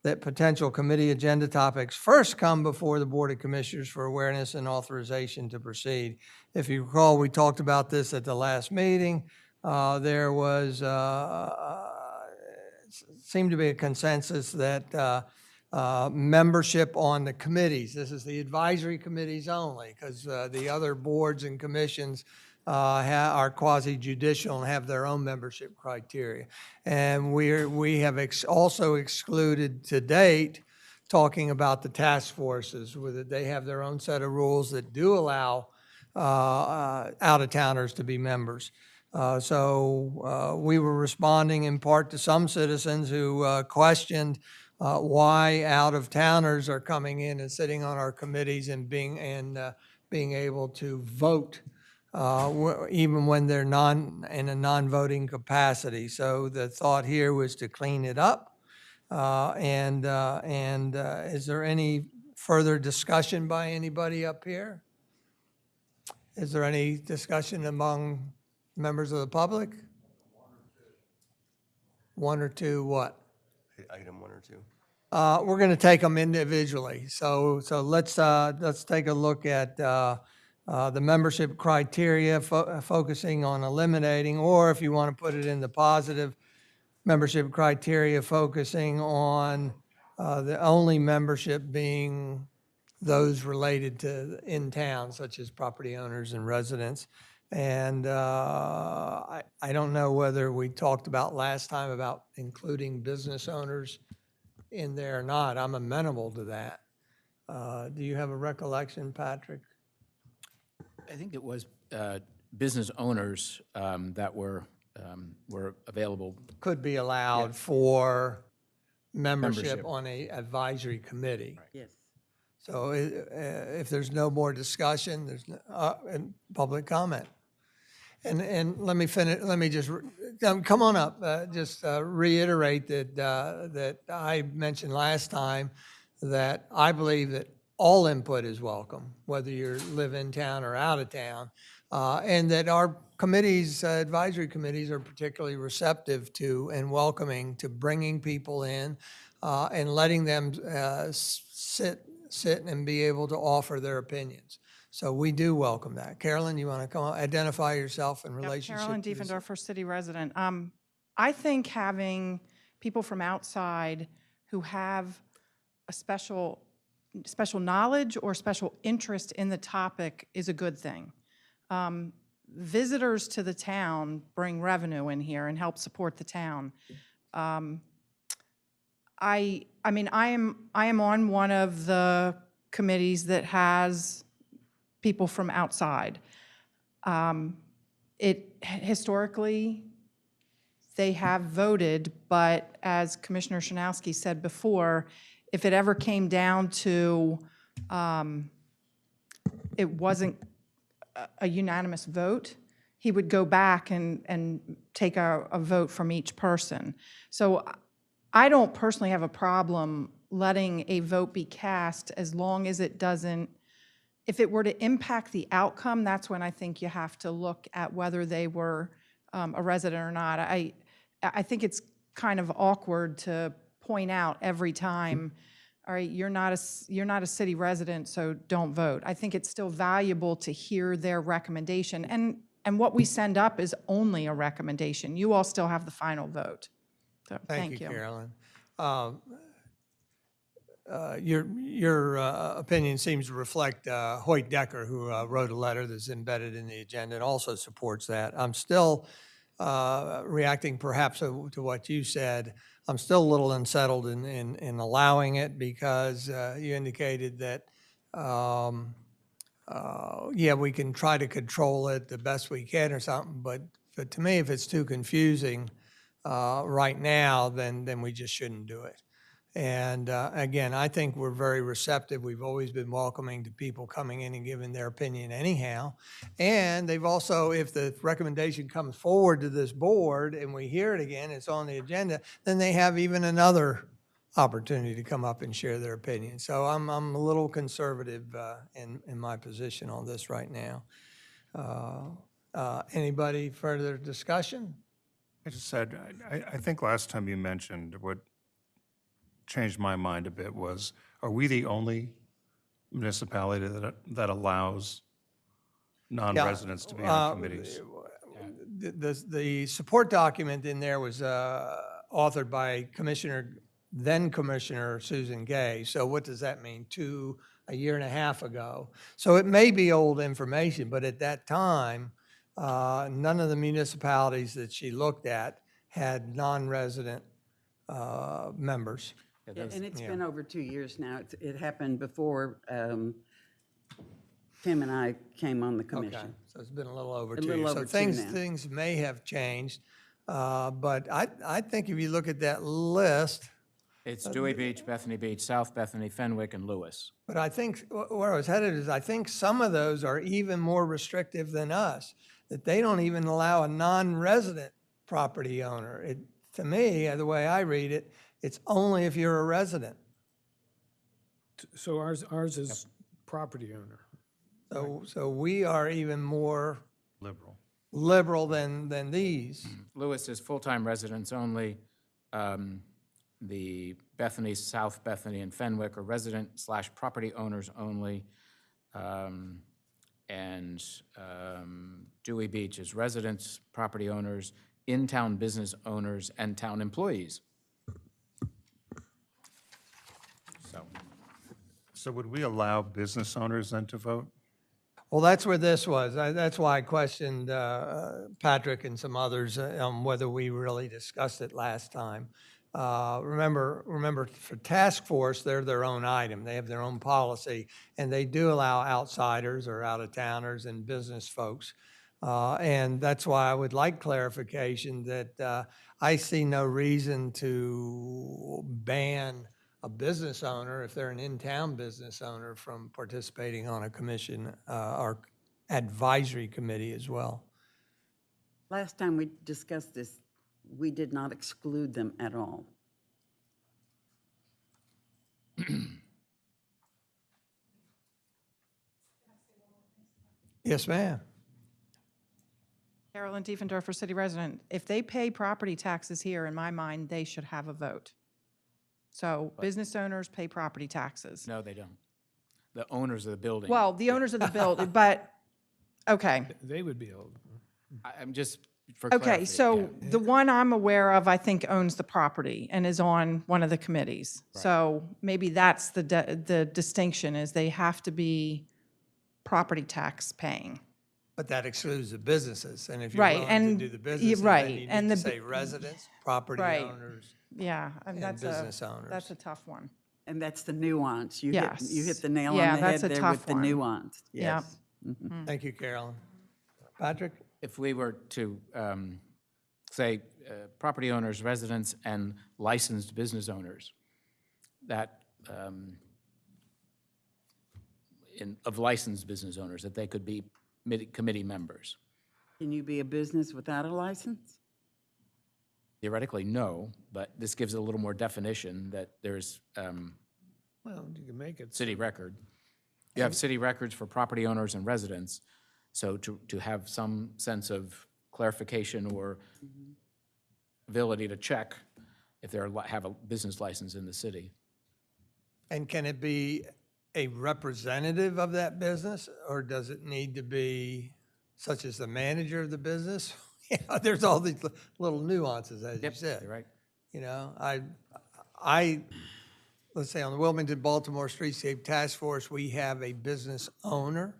that potential committee agenda topics first come before the Board of Commissioners for awareness and authorization to proceed. If you recall, we talked about this at the last meeting. There was, seemed to be a consensus that membership on the committees, this is the advisory committees only, because the other boards and commissions are quasi-judicial and have their own membership criteria. And we have also excluded to date talking about the task forces, where they have their own set of rules that do allow out-of-towners to be members. So we were responding in part to some citizens who questioned why out-of-towners are coming in and sitting on our committees and being able to vote even when they're in a non-voting capacity. So the thought here was to clean it up. Is there any further discussion by anybody up here? Is there any discussion among members of the public? One or two what? Item 1 or 2. We're going to take them individually. So let's take a look at the membership criteria, focusing on eliminating, or if you want to put it in the positive, membership criteria focusing on the only membership being those related to in town, such as property owners and residents. And I don't know whether we talked about last time about including business owners in there or not. I'm amenable to that. Do you have a recollection, Patrick? I think it was business owners that were available. Could be allowed for membership Membership. on a advisory committee. Yes. So if there's no more discussion, there's and public comment. And let me finish, let me just, come on up, just reiterate that I mentioned last time that I believe that all input is welcome, whether you live in town or out of town, and that our committees, advisory committees are particularly receptive to and welcoming to bringing people in and letting them sit and be able to offer their opinions. So we do welcome that. Carolyn, you want to come on, identify yourself in relationship Carolyn to this? Diefendorfer, city resident. I think having people from outside who have a special knowledge or special interest in the topic is a good thing. Visitors to the town bring revenue in here and help support the town. I mean, I am on one of the committees that has people from outside. Historically, they have voted, but as Commissioner Shanowski said before, if it ever came down to it wasn't a unanimous vote, he would go back and take a vote from each person. So I don't personally have a problem letting a vote be cast as long as it doesn't, if it were to impact the outcome, that's when I think you have to look at whether they were a resident or not. I think it's kind of awkward to point out every time, all right, you're not a city resident, so don't vote. I think it's still valuable to hear their recommendation. And what we send up is only a recommendation. You all still have the final vote. So Thank you, Carolyn. Your opinion seems to reflect Hoyt Decker, who wrote a letter that's embedded in the agenda and also supports that. I'm still reacting perhaps to what you said. I'm still a little unsettled in allowing it because you indicated that, yeah, we can try to control it the best we can or something, but to me, if it's too confusing right now, then we just shouldn't do it. And again, I think we're very receptive. We've always been welcoming to people coming in and giving their opinion anyhow. And they've also, if the recommendation comes forward to this board and we hear it again, it's on the agenda, then they have even another opportunity to come up and share their opinion. So I'm a little conservative in my position on this right now. Anybody further discussion? I just said, I think last time you mentioned what changed my mind a bit was, are we the only municipality that allows non-residents to be on committees? The support document in there was authored by then Commissioner Susan Gay. So what does that mean? A year and a half ago. So it may be old information, but at that time, none of the municipalities that she looked at had non-resident members. And it's been over 2 years now. It happened before Tim and I came on the commission. Okay, so it's been a little over A 2 little years. over So two now. things may have changed, but I think if you look at that list, It's Dewey Beach, Bethany Beach, South Bethany, Fenwick, and Lewis. but I think where I was headed is I think some of those are even more restrictive than us, that they don't even allow a non-resident property owner. To me, the way I read it, it's only if you're a resident. So ours is property owner. So we are even more Liberal. than these. Lewis is full-time residents only. The Bethany, South Bethany, and Fenwick are resident/property owners only. And Dewey Beach is residents, property owners, in-town business owners, and town employees. So would we allow business owners then to vote? Well, that's where this was. That's why I questioned Patrick and some others on whether we really discussed it last time. Remember, for task force, they're their own item. They have their own policy, and they do allow outsiders or out-of-towners and business folks. And that's why I would like clarification that I see no reason to ban a business owner, if they're an in-town business owner, from participating on a commission or advisory committee as well. Last time we discussed this, we did not exclude them at all. Yes, ma'am. Carolyn Diefendorfer, city resident. If they pay property taxes here, in my mind, they should have a vote. So business owners pay property taxes. No, they don't. The owners of the building. Well, the owners of the building, but, okay. They would be able, I'm just, for Okay, clarity, so yeah. the one I'm aware of, I think, owns the property and is on one of the committees. Right. So maybe that's the distinction, is they have to be property tax paying. But that excludes the businesses, and if you're Right, willing and- to do the yeah, businesses, right, then you and need to the say residents, property Right. owners, Yeah, and and business owners. that's a tough one. And that's the nuance. You Yes. hit the nail Yeah, on the head that's a there tough with the one. nuance. Yep. Yes. Mhm. Thank you, Carolyn. Patrick? If we were to say property owners, residents, and licensed business owners, that of licensed business owners, that they could be committee members. Can you be a business without a license? Theoretically, no, but this gives it a little more definition that there's well, you can make it. city record. You have city records for property owners and residents, so to have some sense of clarification or ability to check if they have a business license in the city. And can it be a representative of that business, or does it need to be such as the manager of the business? Yeah, there's all these little nuances, as you said. You're right. You know, let's say on the Wilmington Baltimore Streetscape Task Force, we have a business owner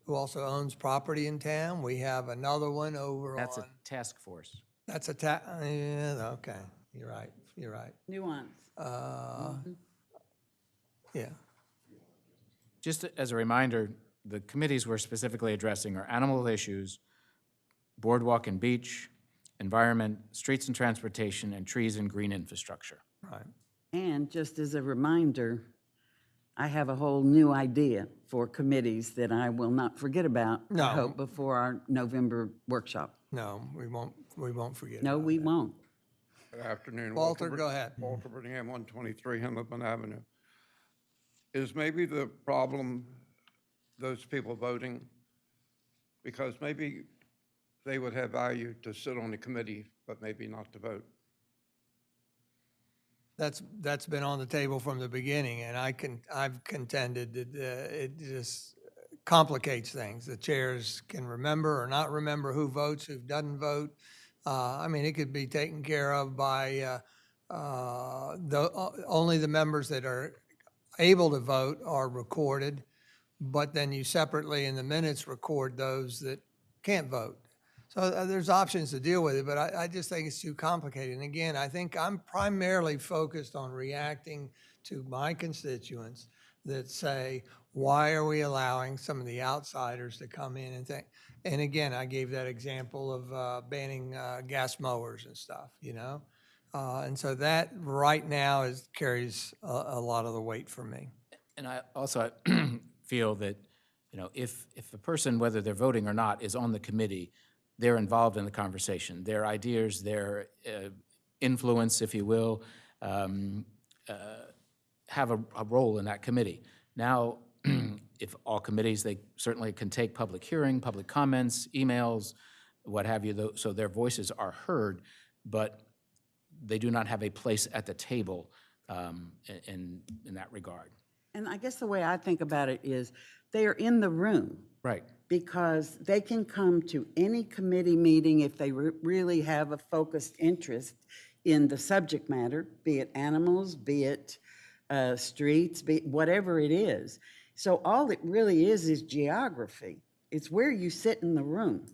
who also owns property in town. We have another one over That's on. a task force. That's a yeah, okay, you're right, you're right. Nuance. Yeah. Just as a reminder, the committees we're specifically addressing are animal issues, boardwalk and beach, environment, streets and transportation, and trees and green infrastructure. Right. And just as a reminder, I have a whole new idea for committees that I will not forget about, No. I hope, before our November workshop. No, we won't forget. No, we won't. Good afternoon. Walter, go ahead. Walter Birmingham, 123 Hamilton Avenue. Is maybe the problem those people voting? Because maybe they would have value to sit on the committee, but maybe not to vote. That's been on the table from the beginning, and I've contended that it just complicates things. The chairs can remember or not remember who votes, who doesn't vote. I mean, it could be taken care of by only the members that are able to vote are recorded, but then you separately in the minutes record those that can't vote. So there's options to deal with it, but I just think it's too complicated. And again, I think I'm primarily focused on reacting to my constituents that say, why are we allowing some of the outsiders to come in and think? And again, I gave that example of banning gas mowers and stuff, you know? And so that right now carries a lot of the weight for me. And I also feel that, you know, if a person, whether they're voting or not, is on the committee, they're involved in the conversation. Their ideas, their influence, if you will, have a role in that committee. Now, if all committees, they certainly can take public hearing, public comments, emails, what have you, so their voices are heard, but they do not have a place at the table in that regard. And I guess the way I think about it is they are in the room. Right. Because they can come to any committee meeting if they really have a focused interest in the subject matter, be it animals, be it streets, be it whatever it is. So all it really is geography. It's where you sit in the room.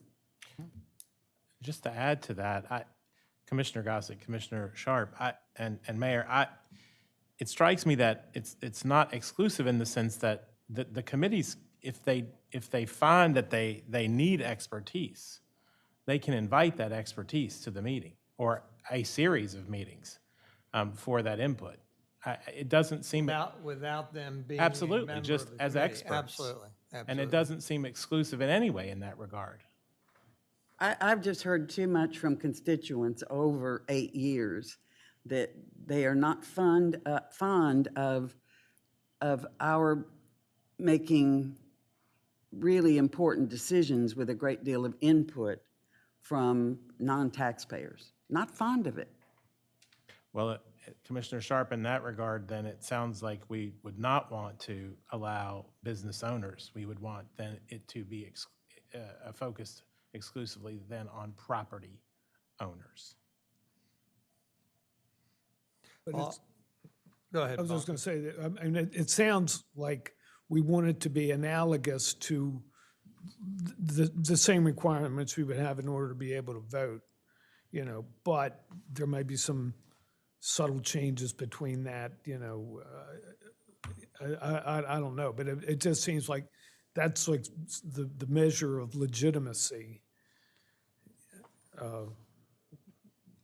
Just to add to that, Commissioner Gossett, Commissioner Sharp, and Mayor, it strikes me that it's not exclusive in the sense that the committees, if they find that they need expertise, they can invite that expertise to the meeting or a series of meetings for that input. It doesn't seem, Without them being a absolutely, member just of the as committee. experts. Absolutely, And absolutely. it doesn't seem exclusive in any way in that regard. I've just heard too much from constituents over 8 years that they are not fond of our making really important decisions with a great deal of input from non-taxpayers. Not fond of it. Well, Commissioner Sharp, in that regard, then it sounds like we would not want to allow business owners. We would want then it to be focused exclusively then on property owners. But Well, it's, Go ahead, I was just Bob. going to say that, I mean, it sounds like we want it to be analogous to the same requirements we would have in order to be able to vote, you know, but there might be some subtle changes between that, you know. I don't know, but it just seems like that's like the measure of legitimacy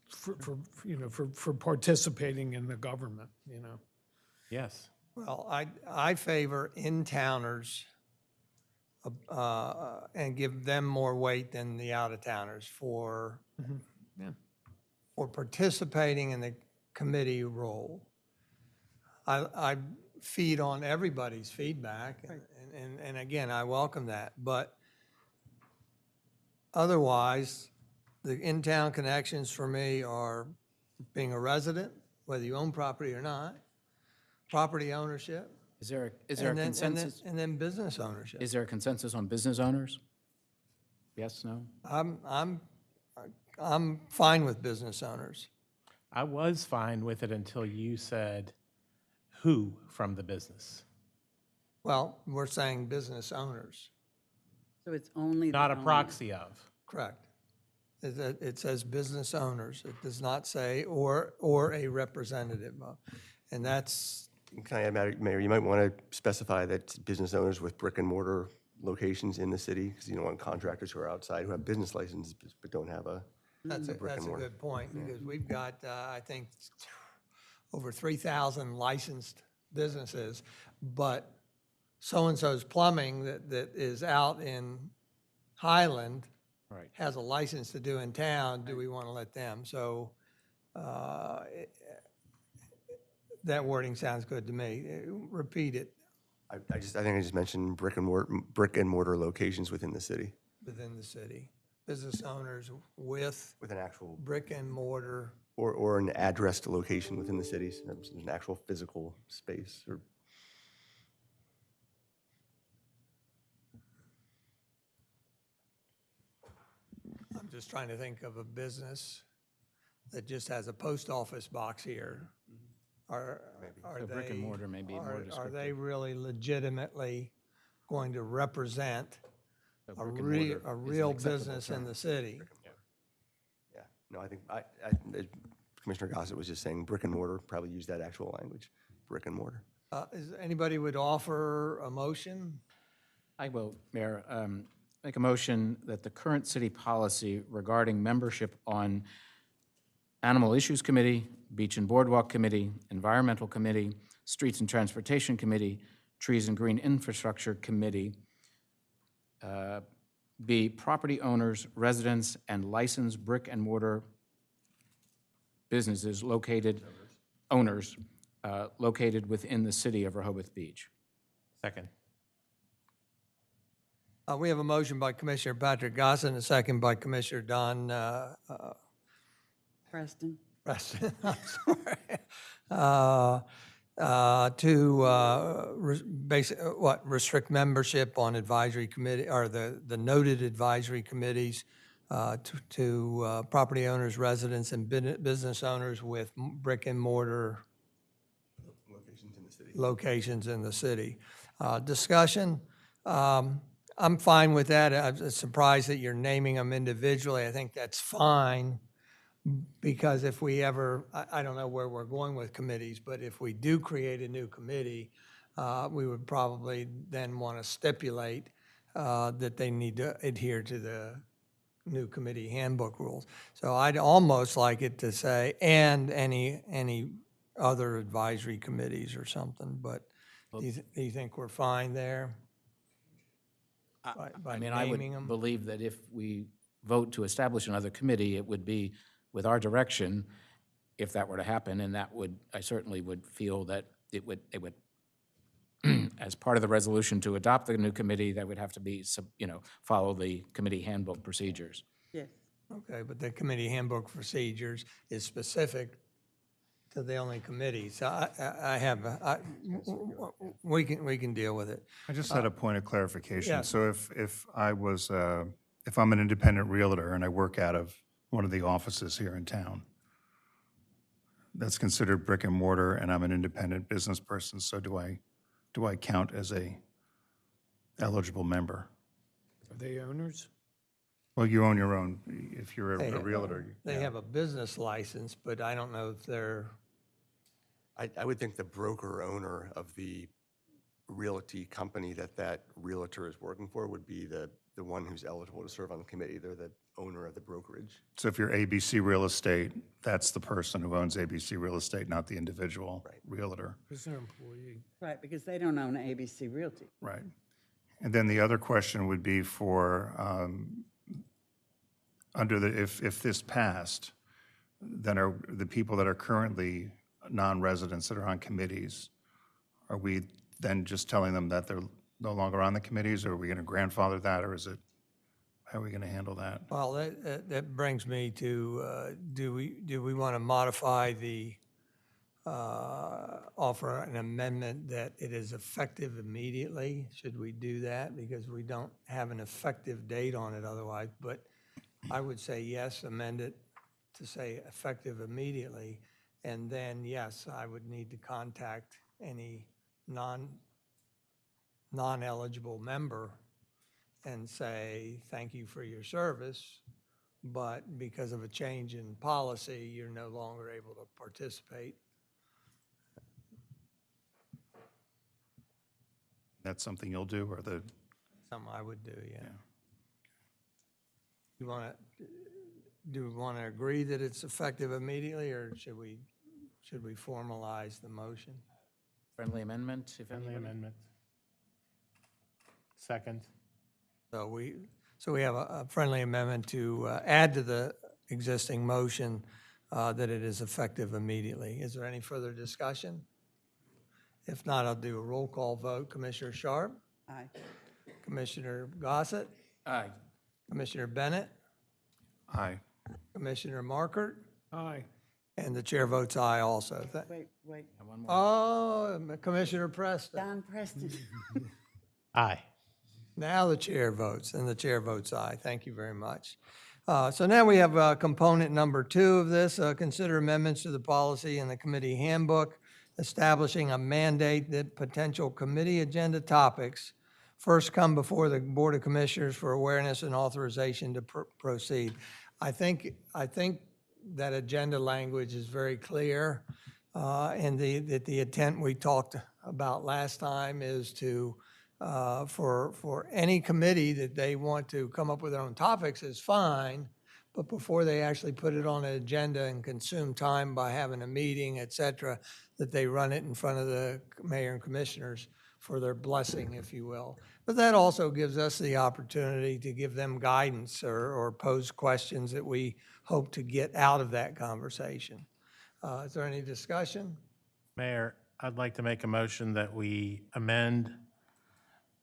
for participating in the government, you know. Yes. Well, I favor in-towners and give them more weight than the out-of-towners for participating in the committee role. I feed on everybody's feedback, and again, I welcome that. But otherwise, the in-town connections for me are being a resident, whether you own property or not, property ownership, Is there a and then consensus? and then business ownership. Is there a consensus on business owners? Yes, no? I'm fine with business owners. I was fine with it until you said who from the business. Well, we're saying business owners, So it's only the Not a owner. proxy of. correct? It says business owners. It does not say or a representative of. And that's, Can I add, Mayor, you might want to specify that it's business owners with brick and mortar locations in the city, because you don't want contractors who are outside who have business licenses but don't have a that's a brick and mortar. good point, because we've got, I think, over 3,000 licensed businesses, but so-and-so's plumbing that is out in Highland Right. has a license to do in town, do we want to let them? So that wording sounds good to me. Repeat it I think I just mentioned brick and mortar locations within the city. within the city. Business owners with With an actual, brick and mortar. or an addressed location within the city, so there's an actual physical space or. I'm just trying to think of a business that just has a post office box here. Are So brick and mortar may be more Are descriptive. they really legitimately going to represent So a brick and mortar is an real acceptable business in term. the city? Yeah, no, I think, Commissioner Gossett was just saying brick and mortar, probably use that actual language, brick and mortar. Is anybody would offer a motion? I will, Mayor, make a motion that the current city policy regarding membership on Animal Issues Committee, Beach and Boardwalk Committee, Environmental Committee, Streets and Transportation Committee, Trees and Green Infrastructure Committee, be property owners, residents, and licensed brick and mortar businesses located, owners, located within the city of Rehoboth Beach. Second. We have a motion by Commissioner Patrick Gossett and a second by Commissioner Don Preston? Preston, I'm sorry. Restrict membership on advisory committee, or the noted advisory committees to property owners, residents, and business owners with brick and mortar locations in the city. Discussion, I'm fine with that. I'm surprised that you're naming them individually. I think that's fine. Because if we ever, I don't know where we're going with committees, but if we do create a new committee, we would probably then want to stipulate that they need to adhere to the new committee handbook rules. So I'd almost like it to say, and any other advisory committees or something, but do you think we're fine there? By I mean, I naming would 'em? believe that if we vote to establish another committee, it would be with our direction if that were to happen, and that would, I certainly would feel that it would, as part of the resolution to adopt the new committee, that would have to be, follow the committee handbook procedures. Yes. Okay, but the committee handbook procedures is specific to the only committee, so we can deal with it. I just had a point of clarification. yes. So if I'm an independent realtor and I work out of one of the offices here in town, that's considered brick and mortar, and I'm an independent business person, so do I count as a eligible member? Are they owners? Well, you own your own, if you're They- a realtor. They yeah. have a business license, but I don't know if they're, I would think the broker owner of the realty company that realtor is working for would be the one who's eligible to serve on the committee. They're the owner of the brokerage. So if you're ABC Real Estate, that's the person who owns ABC Real Estate, not the individual realtor. Is their employee? Right, because they don't own ABC Realty. Right. And then the other question would be for, if this passed, then are the people that are currently non-residents that are on committees, are we then just telling them that they're no longer on the committees, or are we going to grandfather that, or how are we going to handle that? well, that brings me to, do we want to modify the, offer an amendment that it is effective immediately? Should we do that? Because we don't have an effective date on it otherwise, but I would say yes, amend it to say effective immediately. And then, yes, I would need to contact any non-eligible member and say, thank you for your service, but because of a change in policy, you're no longer able to participate. That's something you'll do, or Something I would do, yeah. Do we want to agree that it's effective immediately, or should we formalize the motion? Friendly amendment, if Friendly anybody? amendment. Second. So we have a friendly amendment to add to the existing motion that it is effective immediately. Is there any further discussion? If not, I'll do a roll call vote. Commissioner Sharp? Aye. Commissioner Gossett? Aye. Commissioner Bennett? aye. Commissioner Markert? Aye. And the chair votes aye also. Wait. And one more. Oh, Commissioner Preston. Don Preston. Aye. Now the chair votes, and the chair votes aye. Thank you very much. So now we have component number 2 of this. Consider amendments to the policy in the committee handbook, establishing a mandate that potential committee agenda topics first come before the Board of Commissioners for awareness and authorization to proceed. I think that agenda language is very clear, and that the intent we talked about last time is to, for any committee that they want to come up with their own topics is fine, but before they actually put it on an agenda and consume time by having a meeting, et cetera, that they run it in front of the mayor and commissioners for their blessing, if you will. But that also gives us the opportunity to give them guidance or pose questions that we hope to get out of that conversation. Is there any discussion? Mayor, I'd like to make a motion that we amend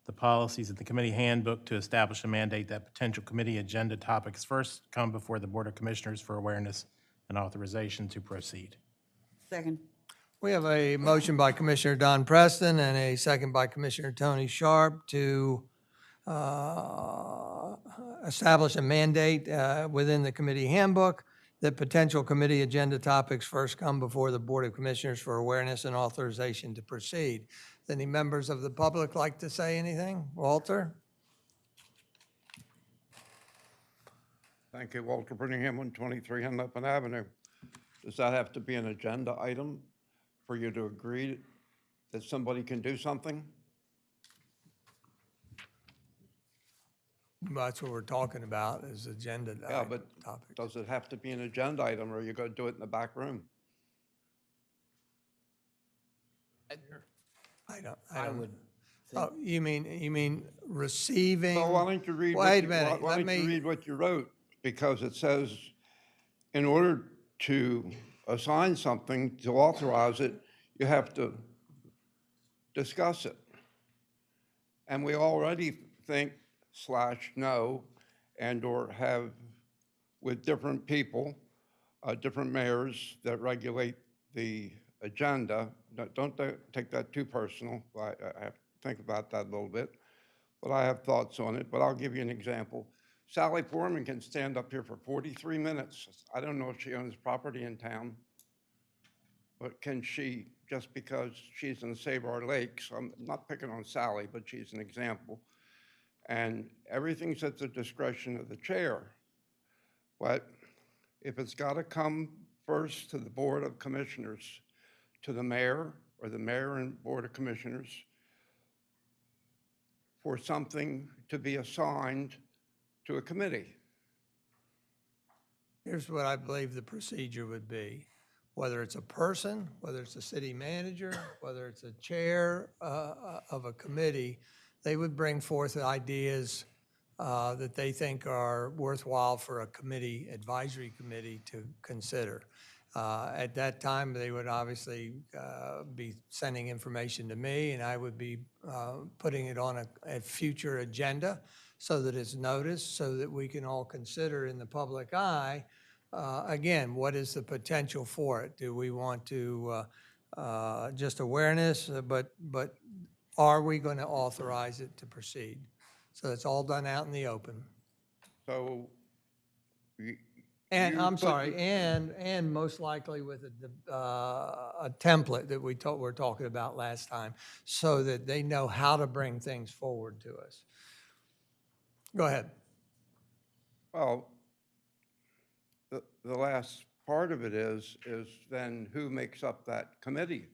the policies of the committee handbook to establish a mandate that potential committee agenda topics first come before the Board of Commissioners for awareness and authorization to proceed. Second. We have a motion by Commissioner Don Preston and a second by Commissioner Tony Sharp to establish a mandate within the committee handbook that potential committee agenda topics first come before the Board of Commissioners for awareness and authorization to proceed. Any members of the public like to say anything? Walter? Thank you, Walter Brittingham, 123 Henlopen Avenue. Does that have to be an agenda item for you to agree that somebody can do something? That's what we're talking about, is agenda Yeah, but topics. does it have to be an agenda item, or are you going to do it in the back room? I would. Oh, you mean receiving? Well, why don't you read? Wait a minute, Why let don't you me, read what you wrote? Because it says, in order to assign something, to authorize it, you have to discuss it. And we already think / know and/or have with different people, different mayors that regulate the agenda. Don't take that too personal. I have to think about that a little bit, but I have thoughts on it. But I'll give you an example. Sally Foreman can stand up here for 43 minutes. I don't know if she owns property in town, but can she, just because she's in Save Our Lakes, I'm not picking on Sally, but she's an example, and everything's at the discretion of the chair. But if it's got to come first to the Board of Commissioners, to the mayor or the mayor and Board of Commissioners, for something to be assigned to a committee. here's what I believe the procedure would be. Whether it's a person, whether it's a city manager, whether it's a chair of a committee, they would bring forth ideas that they think are worthwhile for a committee, advisory committee to consider. At that time, they would obviously be sending information to me, and I would be putting it on a future agenda so that it's noticed, so that we can all consider in the public eye, again, what is the potential for it? Do we want to just awareness, but are we going to authorize it to proceed? So it's all done out in the open. So, And you I'm put sorry, the- and most likely with a template that we're talking about last time, so that they know how to bring things forward to us. Go ahead. Well, the last part of it is then who makes up that committee?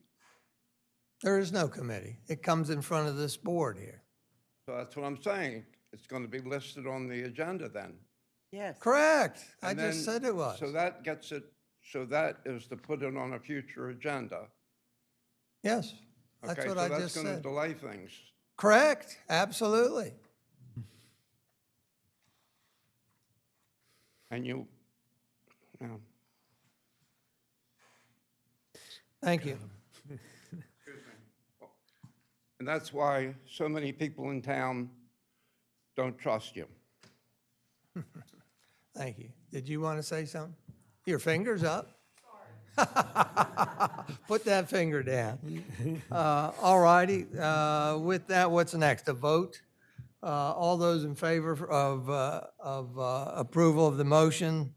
There is no committee. It comes in front of this board here. So that's what I'm saying. It's going to be listed on the agenda then. Yes. Correct. I And just then- said it was. So that gets it, so that is to put it on a future agenda. Yes, that's Okay, what so I that's just going to said. delay things. Correct, absolutely. And you know. Thank you. And that's why so many people in town don't trust you. Thank you. Did you want to say something? Your finger's up. Put that finger down. All righty. With that, what's next? A vote? All those in favor of approval of the motion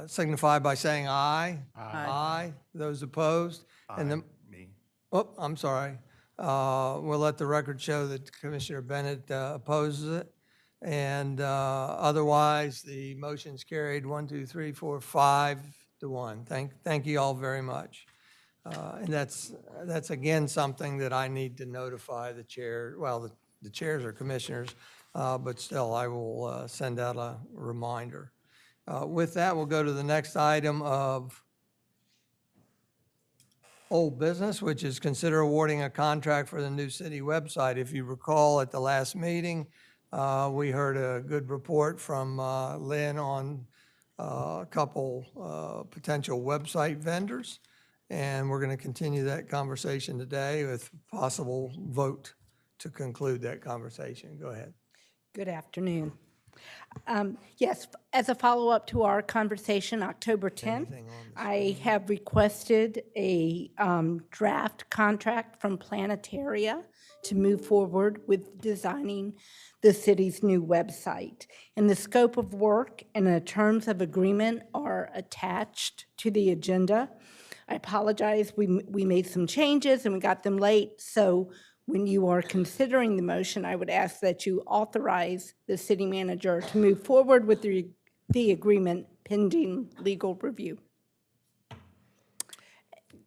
signify by saying aye. Aye. Those opposed? And then, Me. oh, I'm sorry. We'll let the record show that Commissioner Bennett opposes it. And otherwise, the motion's carried 1, 2, 3, 4, 5 to 1. Thank you all very much. And that's again something that I need to notify the chair. Well, the chairs are commissioners, but still, I will send out a reminder. With that, we'll go to the next item of old business, which is consider awarding a contract for the new city website. If you recall, at the last meeting, we heard a good report from Lynn on a couple potential website vendors, and we're going to continue that conversation today with possible vote to conclude that conversation. Go ahead. Good afternoon. Yes, as a follow-up to our conversation October 10th, I have requested a draft contract from Planetaria to move forward with designing the city's new website. And the scope of work and the terms of agreement are attached to the agenda. I apologize, we made some changes and we got them late, so when you are considering the motion, I would ask that you authorize the city manager to move forward with the agreement pending legal review.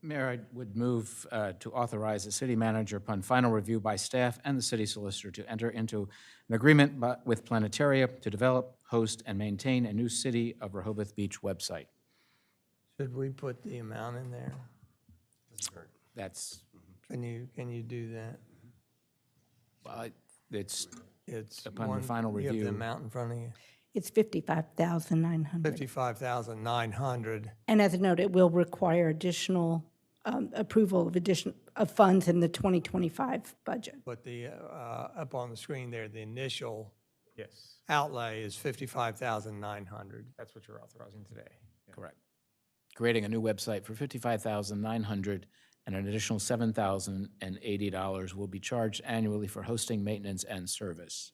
Mayor, I would move to authorize the city manager upon final review by staff and the city solicitor to enter into an agreement with Planetaria to develop, host, and maintain a new City of Rehoboth Beach website. Should we put the amount in there? That's Can you do that? Well, it's It's upon the one- final You have the review. amount in front of you? It's 55,900. 55,900. And as a note, it will require additional approval of funds in the 2025 budget. But the, up on the screen there, the initial Yes, outlay is 55,900. that's what you're authorizing today. Correct. Creating a new website for $55,900 and an additional $7,080 will be charged annually for hosting, maintenance, and service.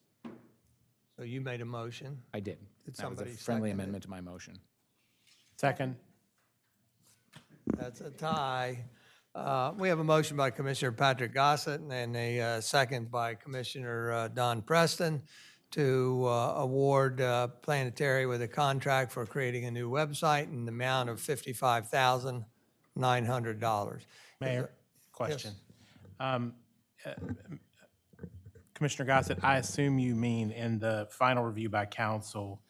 So you made a motion. I did. Did That was a somebody friendly second it? amendment to my motion. Second. That's a tie. We have a motion by Commissioner Patrick Gossett and a second by Commissioner Don Preston to award Planetary with a contract for creating a new website in the amount of $55,900. Mayor, question. Commissioner Gossett, I assume you mean in the final review by council,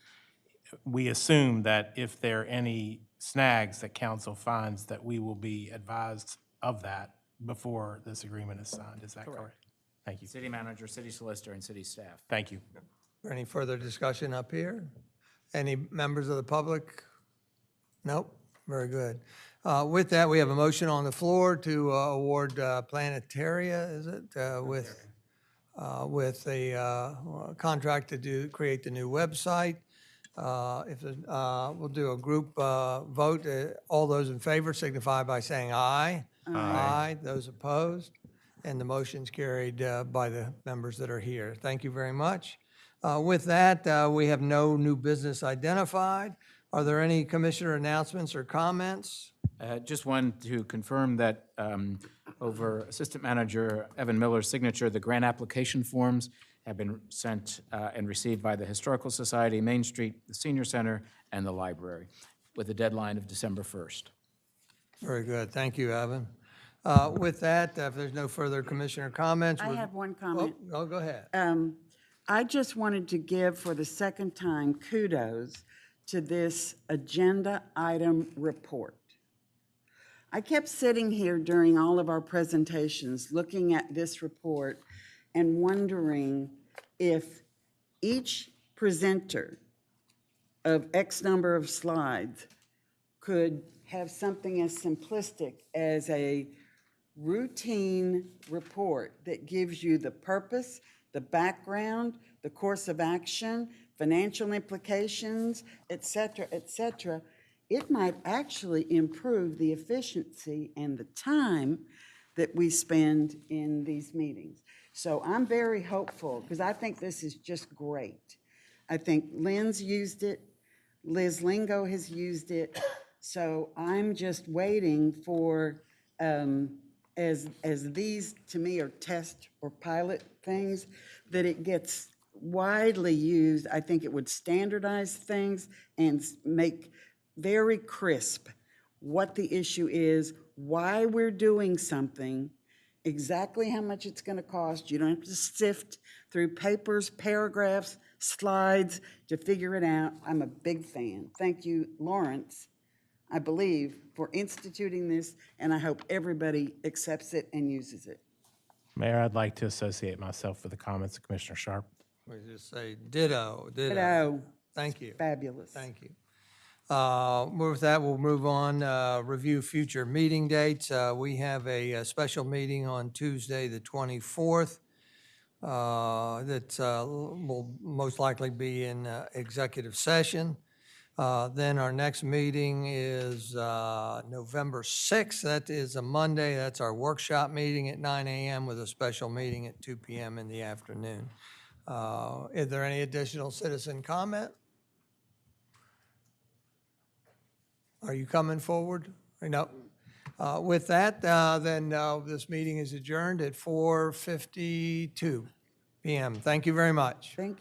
we assume that if there are any snags that council finds, that we will be advised of that before this agreement is signed. Is that correct? Thank you. City manager, city solicitor, and city staff. Thank you. Any further discussion up here? Any members of the public? Nope. Very good. With that, we have a motion on the floor to award Planetaria, is it, with a contract to create the new website. We'll do a group vote. All those in favor signify by saying aye. Aye. Those opposed? And the motion's carried by the members that are here. Thank you very much. With that, we have no new business identified. Are there any commissioner announcements or comments? Just one to confirm that over Assistant Manager Evan Miller's signature, the grant application forms have been sent and received by the Historical Society, Main Street, the Senior Center, and the library, with a deadline of December 1st. Very good. Thank you, Evan. With that, if there's no further commissioner comments. I have one comment. Oh, go ahead. I just wanted to give, for the second time, kudos to this agenda item report. I kept sitting here during all of our presentations, looking at this report and wondering if each presenter of X number of slides could have something as simplistic as a routine report that gives you the purpose, the background, the course of action, financial implications, et cetera, it might actually improve the efficiency and the time that we spend in these meetings. So I'm very hopeful, because I think this is just great. I think Lynn's used it, Liz Lingo has used it, so I'm just waiting for, as these, to me, are test or pilot things, that it gets widely used. I think it would standardize things and make very crisp what the issue is, why we're doing something, exactly how much it's going to cost. You don't have to sift through papers, paragraphs, slides to figure it out. I'm a big fan. Thank you, Lawrence, I believe, for instituting this, and I hope everybody accepts it and uses it. Mayor, I'd like to associate myself with the comments of Commissioner Sharp. We just say ditto, ditto. Ditto. Thank you. Fabulous. Thank you. With that, we'll move on, review future meeting dates. We have a special meeting on Tuesday, the 24th, that will most likely be in executive session. Then our next meeting is November 6th. That is a Monday. That's our workshop meeting at 9 a.m. with a special meeting at 2 p.m. in the afternoon. Is there any additional citizen comment? Are you coming forward? No. With that, then this meeting is adjourned at 4:52 p.m. Thank you very much. Thank you.